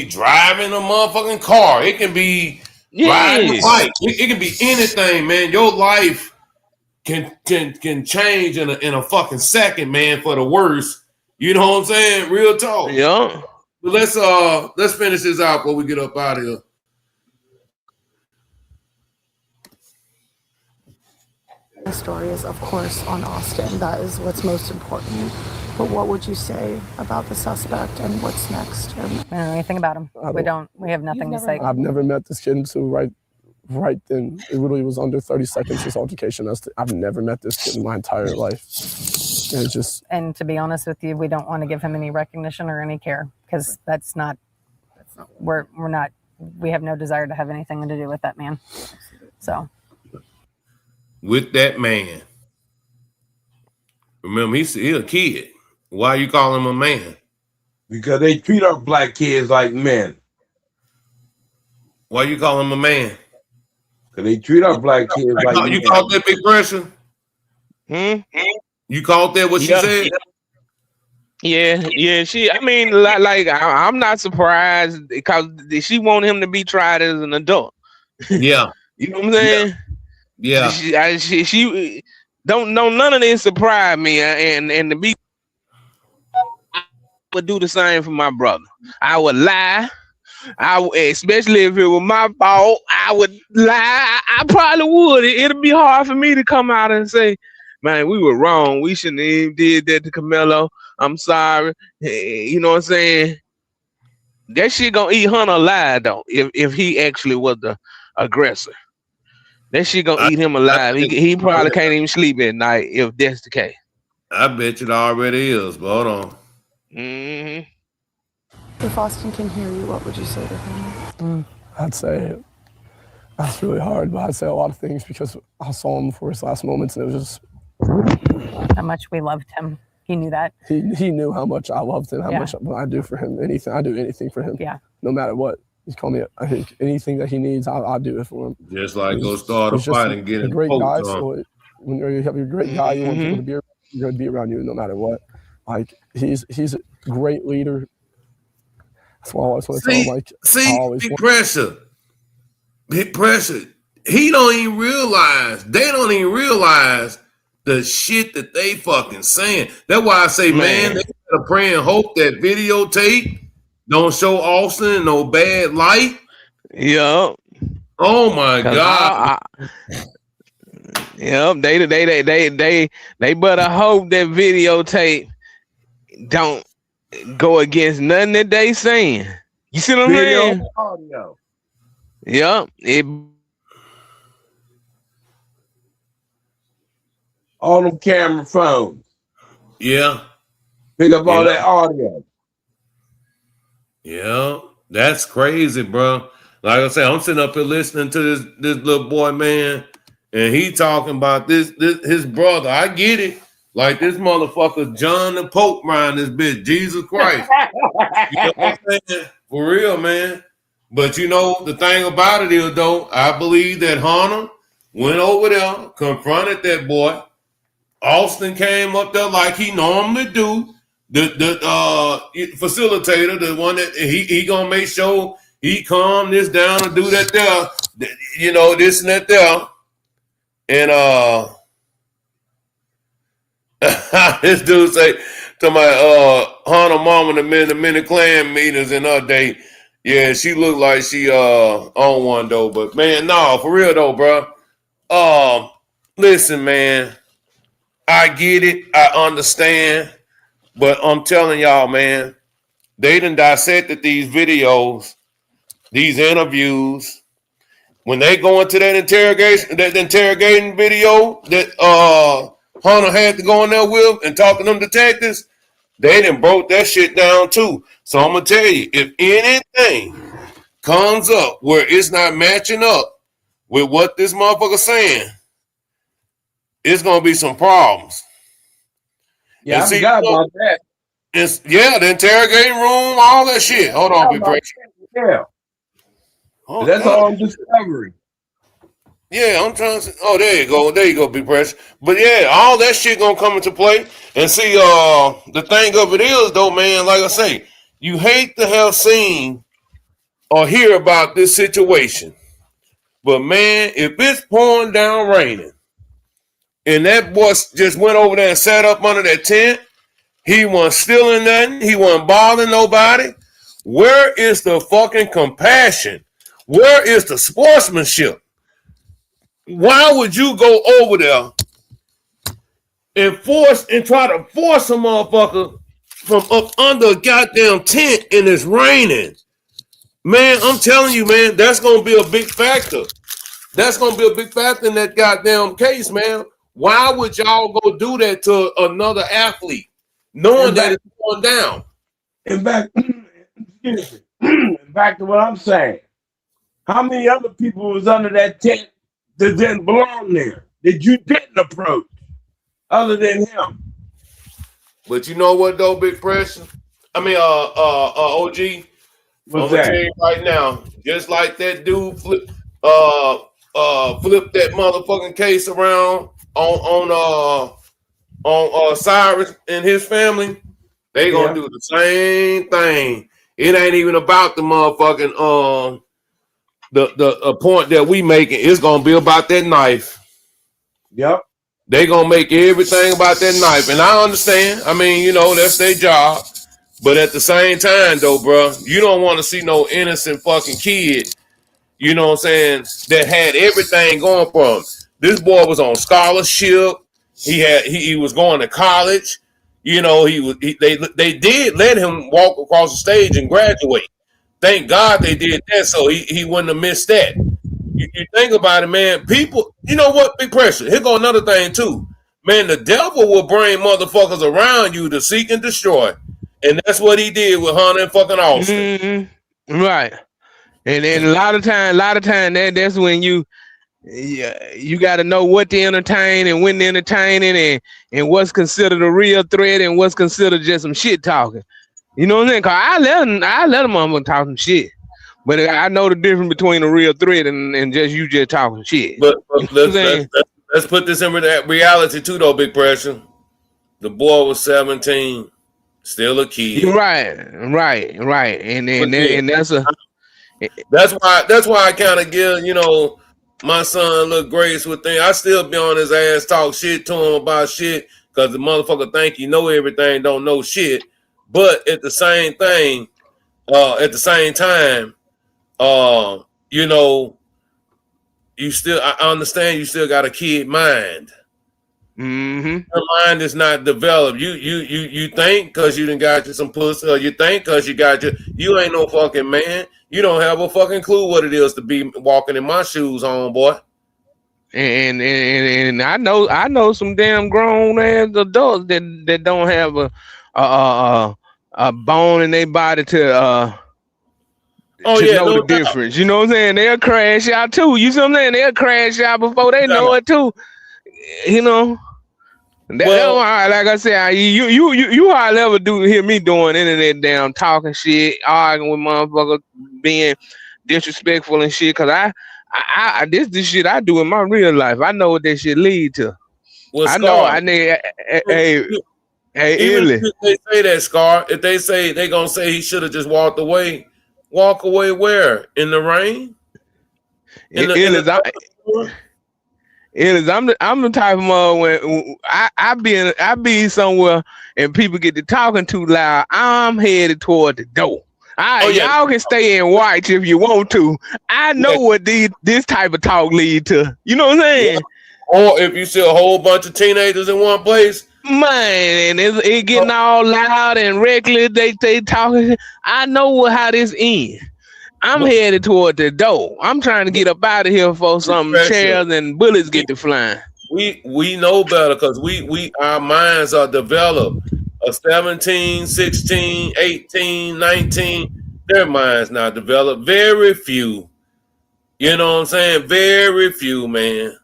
A: driving a motherfucking car. It can be riding a bike. It can be anything, man. Your life can change in a fucking second, man, for the worse. You know what I'm saying? Real talk.
M: Yeah.
A: But let's finish this out before we get up out of here.
J: The story is, of course, on Austin. That is what's most important. But what would you say about the suspect and what's next? I don't
K: know anything about him. We have nothing to say.
N: I've never met this kid until right then. It literally was under 30 seconds, this altercation. I've never met this kid in my entire life. And it's just...
K: And to be honest with you, we don't want to give him any recognition or any care because we have no desire to have anything to do with that man. So...
A: With that man. Remember, he's a kid. Why you call him a man?
F: Because they treat our black kids like men.
A: Why you call him a man?
F: Because they treat our black kids like men.
A: You called that big person? You called that what she said?
M: Yeah. I'm not surprised because she want him to be tried as an adult.
A: Yeah.
M: You know what I'm saying?
A: Yeah.
M: She don't know none of this surprise me, and to be, I would do the same for my brother. I would lie. Especially if it was my fault, I would lie. I probably would. It'd be hard for me to come out and say, man, we were wrong. We shouldn't have even did that to Camelo. I'm sorry. You know what I'm saying? That shit gonna eat Hunter alive though. If he actually was the aggressor, that shit gonna eat him alive. He probably can't even sleep at night if that's the case.
A: I bet it already is, but hold on.
J: If Austin can hear you, what would you say to him?
N: I'd say that's really hard, but I'd say a lot of things because I saw him before his last moments, and it was just
K: how much we loved him. He knew that.
N: He knew how much I loved him, how much I do for him. I do anything for him.
K: Yeah.
N: No matter what. He's called me. I think anything that he needs, I'll do it for him.
A: Just like go start a fight and get
N: a great guy. So when you have a great guy, you want people to be around, you're going to be around you no matter what. Like he's a great leader. That's why I always want to tell him.
A: Big pressure. He don't even realize. They don't even realize the shit that they fucking saying. That's why I say, man, they gotta pray and hope that videotape don't show Austin in no bad light.
M: Yeah.
A: Oh my God.
M: Yeah. They better hope that videotape don't go against nothing that they saying. You see what I'm saying?
F: Audio.
M: Yeah.
F: All them camera phones.
A: Yeah.
F: Pick up all that audio.
A: Yeah. That's crazy, bro. Like I said, I'm sitting up here listening to this little boy, man, and he talking about this his brother. I get it. Like this motherfucker, John the Pope around this bitch, Jesus Christ. You know what I'm saying? For real, man. But you know, the thing about it is, though, I believe that Hunter went over there, confronted that boy. Austin came up there like he normally do. The facilitator, the one that he gonna make sure he calm this down and do that there. You know, this and that there. And this dude say to my Hunter mama the many clan meetings in her day. Yeah, she looked like she on one though, but man, no, for real though, bro. Listen, man, I get it, I understand, but I'm telling y'all, man, they done dissected these videos, these interviews. When they go into that interrogating video that Hunter had to go in there with and talk to them detectives, they done broke that shit down too. So I'm gonna tell you, if anything comes up where it's not matching up with what this motherfucker's saying, it's gonna be some problems.
F: Yeah, I forgot about that.
A: The interrogating room, all that shit. Hold on, Big Pressure.
F: Yeah.
A: Oh,
F: that's all I'm discovering.
A: Yeah, I'm trying to. Oh, there you go, Big Pressure. But yeah, all that shit gonna come into play. And see, the thing of it is, though, man, like I say, you hate to have seen or hear about this situation. But man, if it's pouring down raining, and that boy just went over there and sat up under that tent, he wasn't stealing nothing, he wasn't bothering nobody. Where is the fucking compassion? Where is the sportsmanship? Why would you go over there and try to force a motherfucker from up under a goddamn tent and it's raining? Man, I'm telling you, man, that's gonna be a big factor. That's gonna be a big factor in that goddamn case, man. Why would y'all go do that to another athlete, knowing that it's going down?
F: And back to what I'm saying. How many other people was under that tent that didn't belong there, that you didn't approach, other than him?
A: But you know what though, Big Pressure? I mean, OG.
F: What's
A: I'm
F: that?
A: gonna tell you right now, just like that dude flipped that motherfucking case around on Cyrus and his family, they gonna do the same thing. It ain't even about the motherfucking the point that we making. It's gonna be about that knife.
F: Yep.
A: They gonna make everything about that knife, and I understand. I mean, you know, that's their job. But at the same time, though, bro, you don't want to see no innocent fucking kid, you know what I'm saying, that had everything going for him. This boy was on scholarship. He was going to college. You know, they did let him walk across the stage and graduate. Thank God they did that, so he wouldn't have missed that. You think about it, man. People, you know what? Big pressure. Here go another thing too, man. The devil will bring motherfuckers around you to seek and destroy, and that's what he did with Hunter and fucking Austin.
M: Right. And then a lot of time that's when you got to know what to entertain and when to entertain it, and what's considered a real threat and what's considered just some shit talking. You know what I'm saying? Cause I let them motherfucker talk some shit, but I know the difference between a real threat and just talking shit.
A: But let's put this in reality too, though. Big pressure. The boy was 17, still a kid.
M: Right, and
A: that's why I kind of give, you know, my son look grace with things. I still be on his ass, talk shit to him about shit, because the motherfucker think he know everything, don't know shit. But at the same time, you know, I understand you still got a kid mind. Your mind is not developed. You think because you done got you some pussy, or you think because you ain't no fucking man. You don't have a fucking clue what it is to be walking in my shoes, homeboy.
M: And I know some damn grown ass adults that don't have a bone in their body to know the difference. You know what I'm saying? They'll crash out too. You see what I'm saying? They'll crash out before they know it too. You know. Well, like I said, you hardly ever hear me doing internet down talking shit, arguing with motherfuckers, being disrespectful and shit. Cause I this shit I do in my real life. I know what that shit lead to.
A: Well,
M: I
A: Scar,
M: know. I need. Hey,
A: even
M: Illy.
A: if they say that, Scar, if they say they gonna say he should have just walked away, walk away where? In the rain?
M: I'm the type of mother when I be somewhere and people get to talking too loud, I'm headed toward the door. Y'all can stay and watch if you want to. I know what this type of talk lead to. You know what I'm saying?
A: Yeah. Or if you see a whole bunch of teenagers in one place,
M: man, it getting all loud and reckless. They talking. I know how this ends. I'm headed toward the door. I'm trying to get up out of here before some chairs and bullets get to flying.
A: We know better because our minds are developed. 17, 16, 18, 19, their minds not developed. Very few. You know what I'm saying? Very few, man.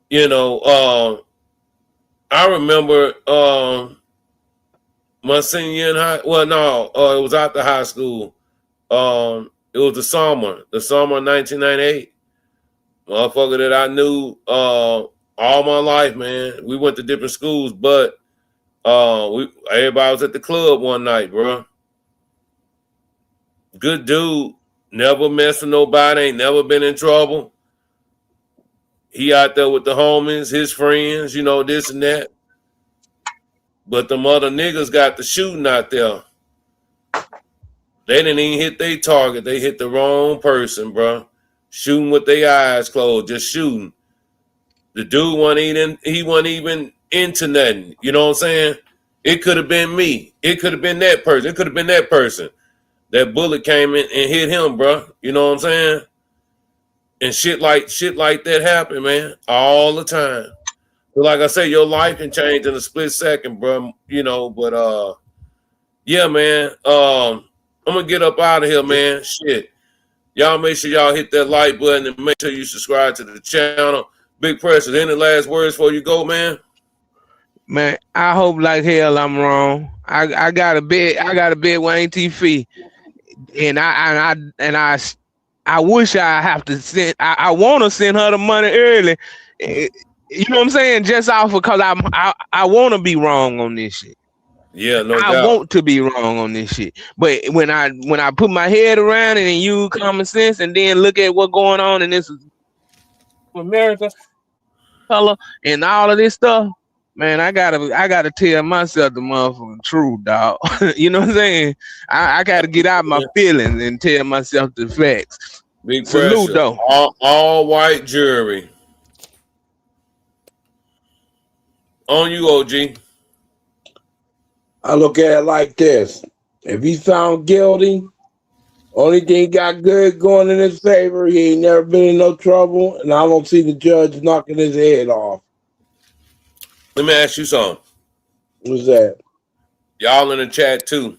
A: You know, I remember my senior year in high. Well, no, it was after high school. It was the summer of 1998. Motherfucker that I knew all my life, man. We went to different schools, but everybody was at the club one night, bro. Good dude, never messed with nobody, ain't never been in trouble. He out there with the homies, his friends, you know, this and that. But them other niggas got the shooting out there. They didn't even hit their target. They hit the wrong person, bro. Shooting with their eyes closed, just shooting. The dude wasn't even into nothing. You know what I'm saying? It could have been me. It could have been that person. It could have been that person. That bullet came in and hit him, bro. You know what I'm saying? And shit like that happen, man, all the time. But like I say, your life can change in a split second, bro. You know, but yeah, man. I'm gonna get up out of here, man. Shit. Y'all make sure y'all hit that like button and make sure you subscribe to the channel. Big Pressure, any last words before you go, man?
M: Man, I hope like hell I'm wrong. I got a bet with Auntie T. And I wish I have to send I want to send her the money early. You know what I'm saying? Just off because I want to be wrong on this shit.
A: Yeah, no
M: I
A: doubt.
M: want to be wrong on this shit. But when I put my head around it and use common sense and then look at what's going on in this America, color and all of this stuff, man, I gotta tell myself the motherfucking truth, dog. You know what I'm saying? I gotta get out my feelings and tell myself the facts.
A: Big
M: Salute,
A: pressure.
M: though.
A: All white jury. On you, OG.
F: I look at it like this. If he's found guilty, only thing he got good going in his favor, he ain't never been in no trouble, and I don't see the judge knocking his head off.
A: Let me ask you something.
F: What's that?
A: Y'all in the chat too.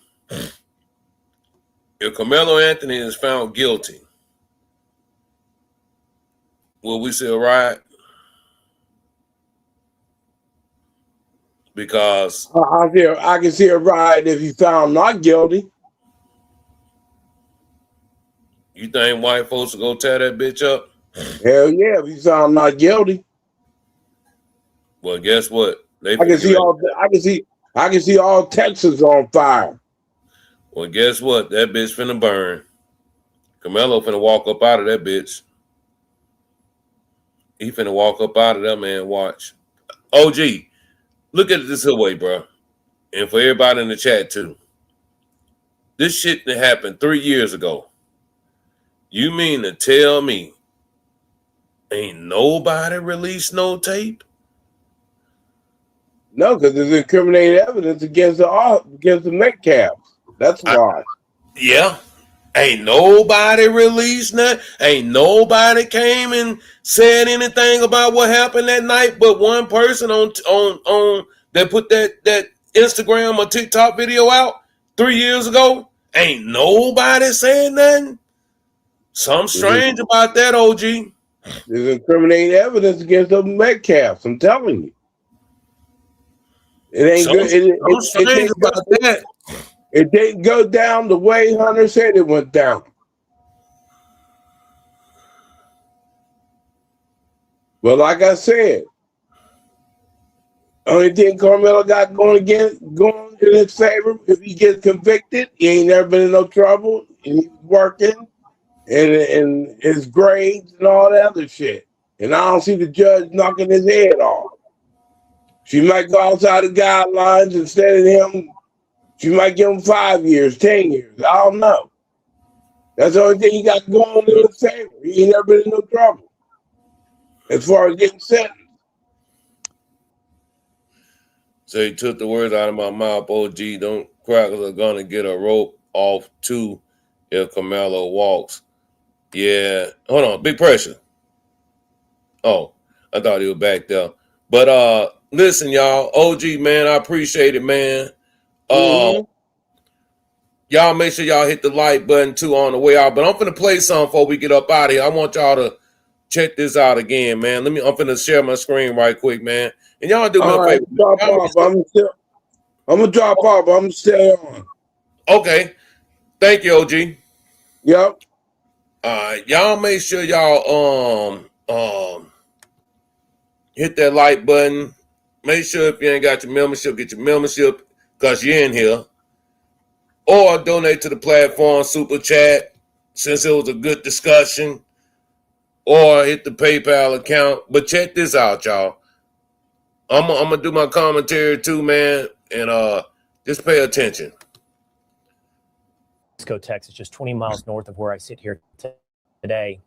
A: If Carmelo Anthony is found guilty, will we see a riot? Because
F: I can see a riot if he found not guilty.
A: You think white folks will go tear that bitch up?
F: Hell yeah, if he found not guilty.
A: Well, guess what?
F: I can see all Texas on fire.
A: Well, guess what? That bitch finna burn. Carmelo finna walk up out of that bitch. He finna walk up out of that, man. Watch. OG, look at it this way, bro. And for everybody in the chat, too. This shit that happened 3 years ago. You mean to tell me ain't nobody released no tape?
F: No, because there's incriminating evidence against the Metcalf. That's why.
A: Yeah. Ain't nobody released nothing. Ain't nobody came and said anything about what happened that night but one person on that put that Instagram or TikTok video out 3 years ago. Ain't nobody saying nothing. Something strange about that, OG.
F: There's incriminating evidence against the Metcalfs. I'm telling you. It ain't good.
A: Strange about that.
F: It didn't go down the way Hunter said it went down. But like I said, only thing Carmelo got going in his favor, if he gets convicted, he ain't never been in no trouble, and he's working, and his grades and all that other shit. And I don't see the judge knocking his head off. She might go outside the guidelines instead of him. She might give him 5 years, 10 years. I don't know. That's the only thing he got going in his favor. He ain't never been in no trouble as far as getting sentenced.
A: So he took the words out of my mouth, OG. Don't crackers are gonna get a rope off too if Carmelo walks. Yeah. Hold on, big pressure. Oh, I thought he was back there. But listen, y'all, OG, man, I appreciate it, man. Y'all make sure y'all hit the like button too on the way out. But I'm finna play something before we get up out of here. I want y'all to check this out again, man. I'm finna share my screen right quick, man. And y'all do me a favor.
F: I'm gonna drop off. I'm gonna stay on.
A: Okay. Thank you, OG.
F: Yep.
A: Y'all make sure y'all hit that like button. Make sure if you ain't got your membership, get your membership because you're in here. Or donate to the platform, super chat, since it was a good discussion. Or hit the PayPal account. But check this out, y'all. I'm gonna do my commentary too, man, and just pay attention.
O: Texas, just 20 miles north of where I sit here today.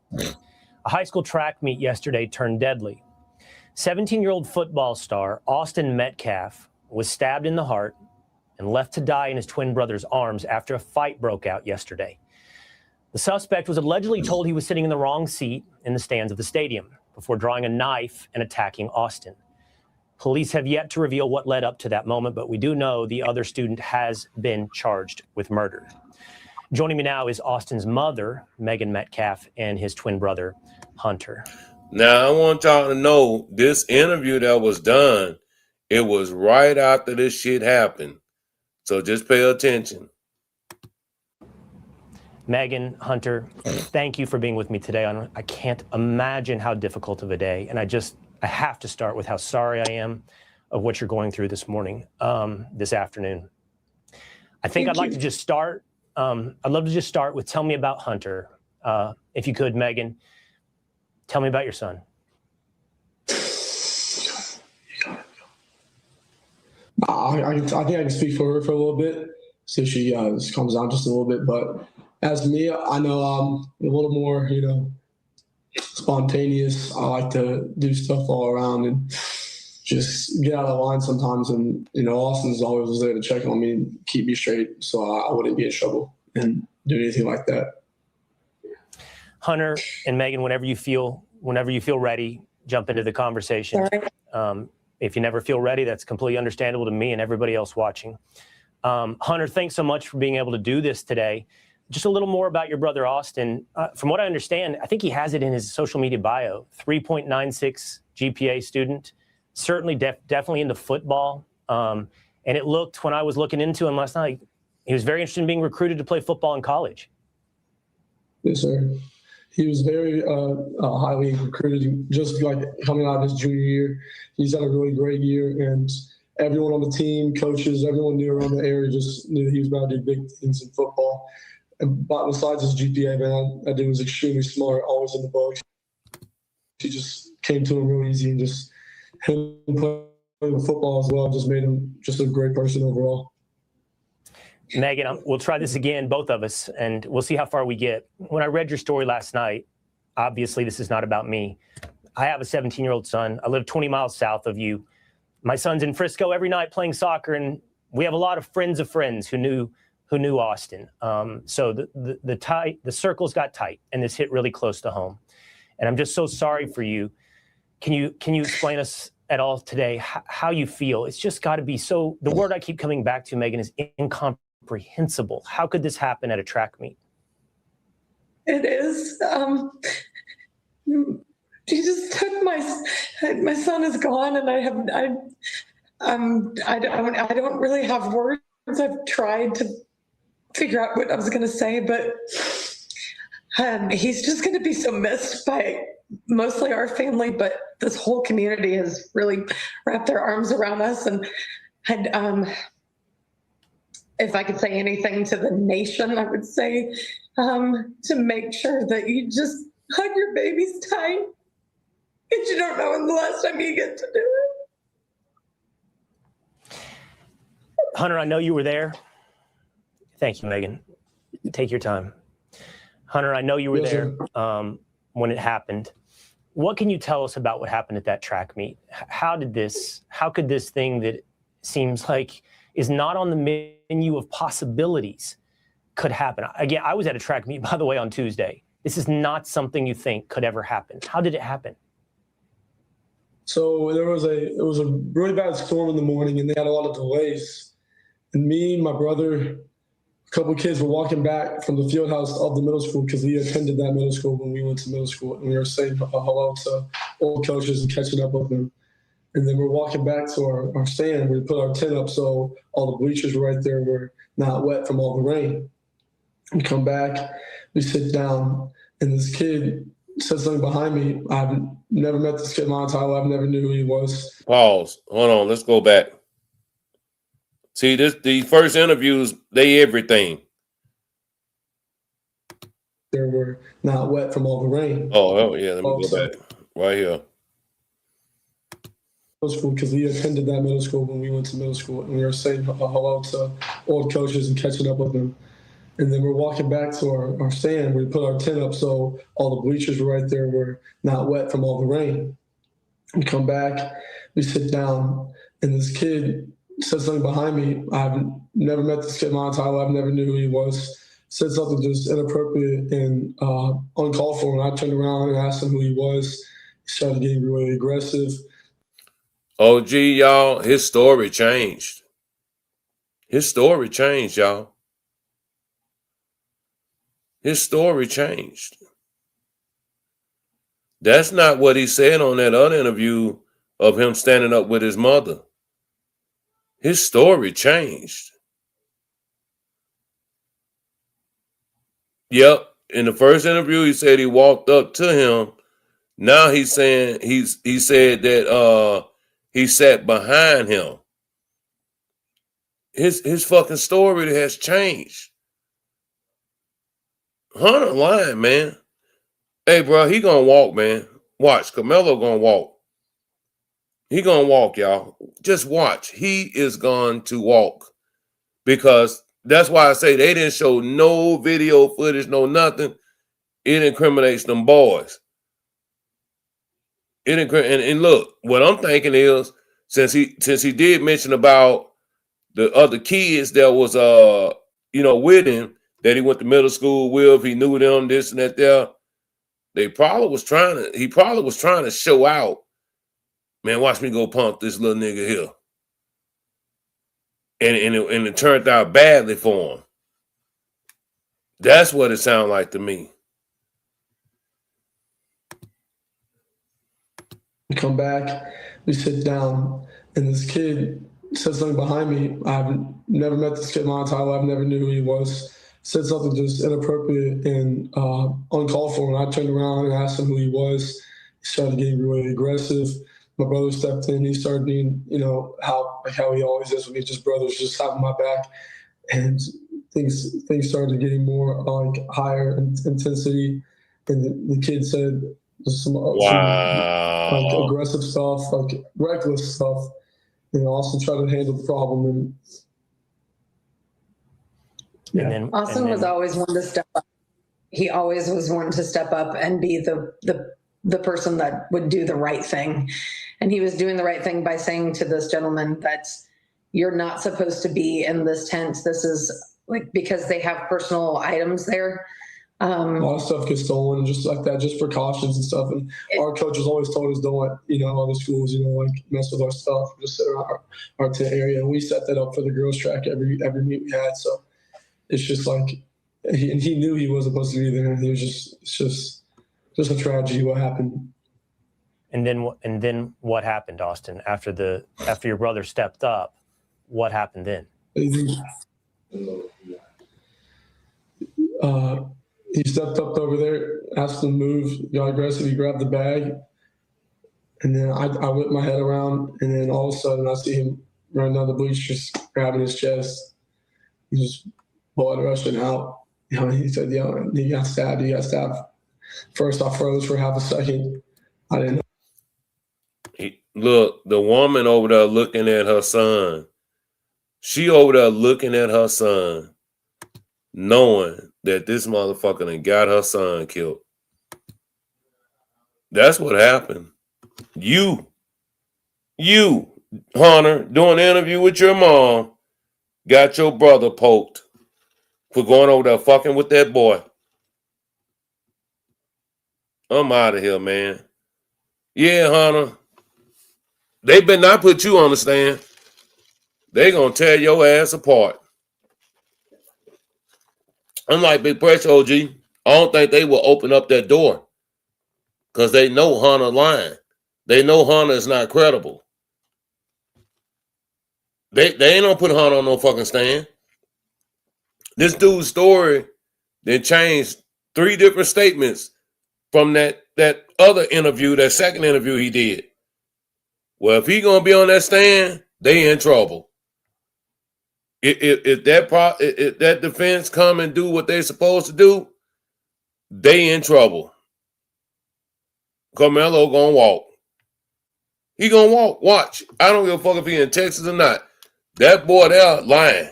O: A high school track meet yesterday turned deadly. 17-year-old football star Austin Metcalf was stabbed in the heart and left to die in his twin brother's arms after a fight broke out yesterday. The suspect was allegedly told he was sitting in the wrong seat in the stands of the stadium before drawing a knife and attacking Austin. Police have yet to reveal what led up to that moment, but we do know the other student has been charged with murder. Joining me now is Austin's mother, Megan Metcalf, and his twin brother, Hunter.
A: Now, I want y'all to know this interview that was done, it was right after this shit happened. So just pay attention.
O: Megan, Hunter, thank you for being with me today. I can't imagine how difficult of a day. And I have to start with how sorry I am of what you're going through this morning, this afternoon. I think I'd like to just start. I'd love to just start with tell me about Hunter. If you could, Megan, tell me about your son.
N: I think I can speak for her for a little bit, see if she just calms down just a little bit. But as me, I know I'm a little more, spontaneous. I like to do stuff all around and just get out of line sometimes. And, Austin's always was there to check on me and keep me straight so I wouldn't be in trouble and do anything like that.
O: Hunter and Megan, whenever you feel ready, jump into the conversation. If you never feel ready, that's completely understandable to me and everybody else watching. Hunter, thanks so much for being able to do this today. Just a little more about your brother, Austin. From what I understand, I think he has it in his social media bio, 3.96 GPA student, certainly definitely into football. And it looked, when I was looking into him last night, he was very interested in being recruited to play football in college.
N: Yes, sir. He was very highly recruited, just like coming out of his junior year. He's had a really great year, and everyone on the team, coaches, everyone knew around the area just knew that he was about to do big things in football. But besides his GPA, man, that dude was extremely smart, always in the books. He just came to him real easy, and just him playing football as well just made him just a great person overall.
O: Megan, we'll try this again, both of us, and we'll see how far we get. When I read your story last night, obviously this is not about me. I have a 17-year-old son. I live 20 miles south of you. My son's in Frisco every night playing soccer, and we have a lot of friends of friends who knew Austin. So the circles got tight, and this hit really close to home. And I'm just so sorry for you. Can you explain us at all today how you feel? It's just got to be so. The word I keep coming back to, Megan, is incomprehensible. How could this happen at a track meet?
P: It is. She just took my son is gone, and I don't really have words. I've tried to figure out what I was going to say, but he's just going to be so missed by mostly our family, but this whole community has really wrapped their arms around us. And if I could say anything to the nation, I would say to make sure that you just hug your babies tight, because you don't know when the last time you get to do it.
O: Hunter, I know you were there. Thank you, Megan. Take your time. Hunter, I know you were there when it happened. What can you tell us about what happened at that track meet? How could this thing that seems like is not on the menu of possibilities could happen? Again, I was at a track meet, by the way, on Tuesday. This is not something you think could ever happen. How did it happen?
N: So it was a really bad storm in the morning, and they had a lot of delays. And me, my brother, a couple of kids were walking back from the field house of the middle school, because we attended that middle school when we went to middle school, and we were saying hello to old coaches and catching up with them. And then we're walking back to our stand. We put our tent up so all the bleachers right there were not wet from all the rain. We come back, we sit down, and this kid said something behind me. I've never met this kid in my entire life. I never knew who he was.
A: Pause. Hold on. Let's go back. See, the first interviews, they everything.
N: They were not wet from all the rain.
A: Oh yeah. Let me go back. Right here.
N: Middle school, because we attended that middle school when we went to middle school, and we were saying hello to old coaches and catching up with them. And then we're walking back to our stand. We put our tent up so all the bleachers right there were not wet from all the rain. We come back, we sit down, and this kid said something behind me. I've never met this kid in my entire life. I never knew who he was. Said something just inappropriate and uncalled for. And I turned around and asked him who he was. He started getting really aggressive.
A: Oh, gee, y'all, his story changed. His story changed, y'all. His story changed. That's not what he said on that other interview of him standing up with his mother. His story changed. Yep. In the first interview, he said he walked up to him. Now he's saying he said that he sat behind him. His fucking story has changed. Hunter lying, man. Hey, bro, he gonna walk, man. Watch, Carmelo gonna walk. He gonna walk, y'all. Just watch. He is going to walk, because that's why I say they didn't show no video footage, no nothing. It incriminates them boys. And look, what I'm thinking is, since he did mention about the other kids that was with him, that he went to middle school with, he knew them, this and that there. He probably was trying to show out, man, watch me go pump this little nigga here. And it turned out badly for him. That's what it sounded like to me.
N: We come back, we sit down, and this kid said something behind me. I've never met this kid in my entire life, never knew who he was. Said something just inappropriate and uncalled for. And I turned around and asked him who he was. He started getting really aggressive. My brother stepped in. He started being, how he always is with me, just brothers, just having my back. And things started getting more like higher intensity. And the kid said some like aggressive stuff, like reckless stuff. And also try to handle the problem. And yeah.
P: Austin was always one to step up. He always was one to step up and be the person that would do the right thing. And he was doing the right thing by saying to this gentleman that you're not supposed to be in this tent. This is like, because they have personal items there.
N: A lot of stuff gets stolen, just like that, just precautions and stuff. And our coaches always told us, don't let, other schools, like mess with our stuff, just sit around our tent area. And we set that up for the girls track every meet we had. So it's just like, he knew he wasn't supposed to be there. And it's just a tragedy what happened.
O: And then what happened, Austin, after your brother stepped up? What happened then?
N: He stepped up over there, asked him to move, got aggressive. He grabbed the bag, and then I whipped my head around, and then all of a sudden I see him running down the bleachers, grabbing his chest. He just blood rushing out. He said, he got stabbed. He got stabbed. First, I froze for half a second. I didn't know.
A: Look, the woman over there looking at her son. She over there looking at her son, knowing that this motherfucker done got her son killed. That's what happened. You, Hunter, doing an interview with your mom, got your brother poked for going over there fucking with that boy. I'm out of here, man. Yeah, Hunter. They better not put you on the stand. They gonna tear your ass apart. Unlike Big Pressure OG, I don't think they will open up that door because they know Hunter lying. They know Hunter is not credible. They ain't gonna put Hunter on no fucking stand. This dude's story then changed 3 different statements from that other interview, that second interview he did. Well, if he gonna be on that stand, they in trouble. If that defense come and do what they supposed to do, they in trouble. Carmelo gonna walk. He gonna walk. Watch. I don't give a fuck if he in Texas or not. That boy there lying.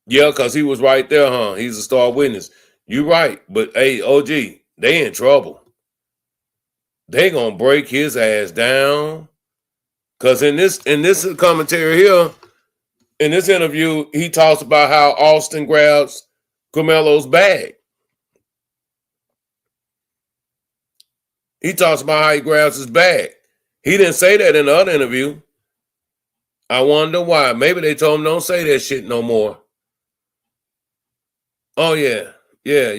A: Yeah, because he was right there, huh? He's a star witness. You right. But hey, OG, they in trouble. They gonna break his ass down. Because in this commentary here, in this interview, he talks about how Austin grabs Carmelo's bag. He talks about how he grabs his bag. He didn't say that in the other interview. I wonder why. Maybe they told him don't say that shit no more. Oh, yeah. Yeah.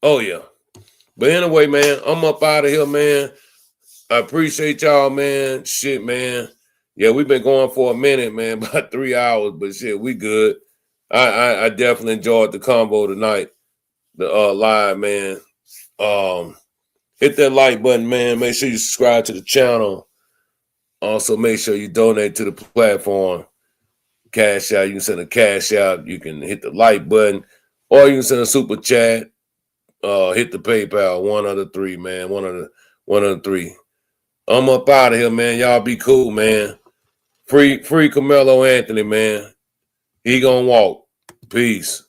A: Oh, yeah. But anyway, man, I'm up out of here, man. I appreciate y'all, man. Shit, man. Yeah, we've been going for a minute, man, about 3 hours, but shit, we good. I definitely enjoyed the combo tonight, the live, man. Hit that like button, man. Make sure you subscribe to the channel. Also, make sure you donate to the platform. Cash out. You can send a cash out. You can hit the like button, or you can send a super chat. hit the PayPal. One of the three, man. One of the three. I'm up out of here, man. Y'all be cool, man. Free Carmelo Anthony, man. He gonna walk. Peace.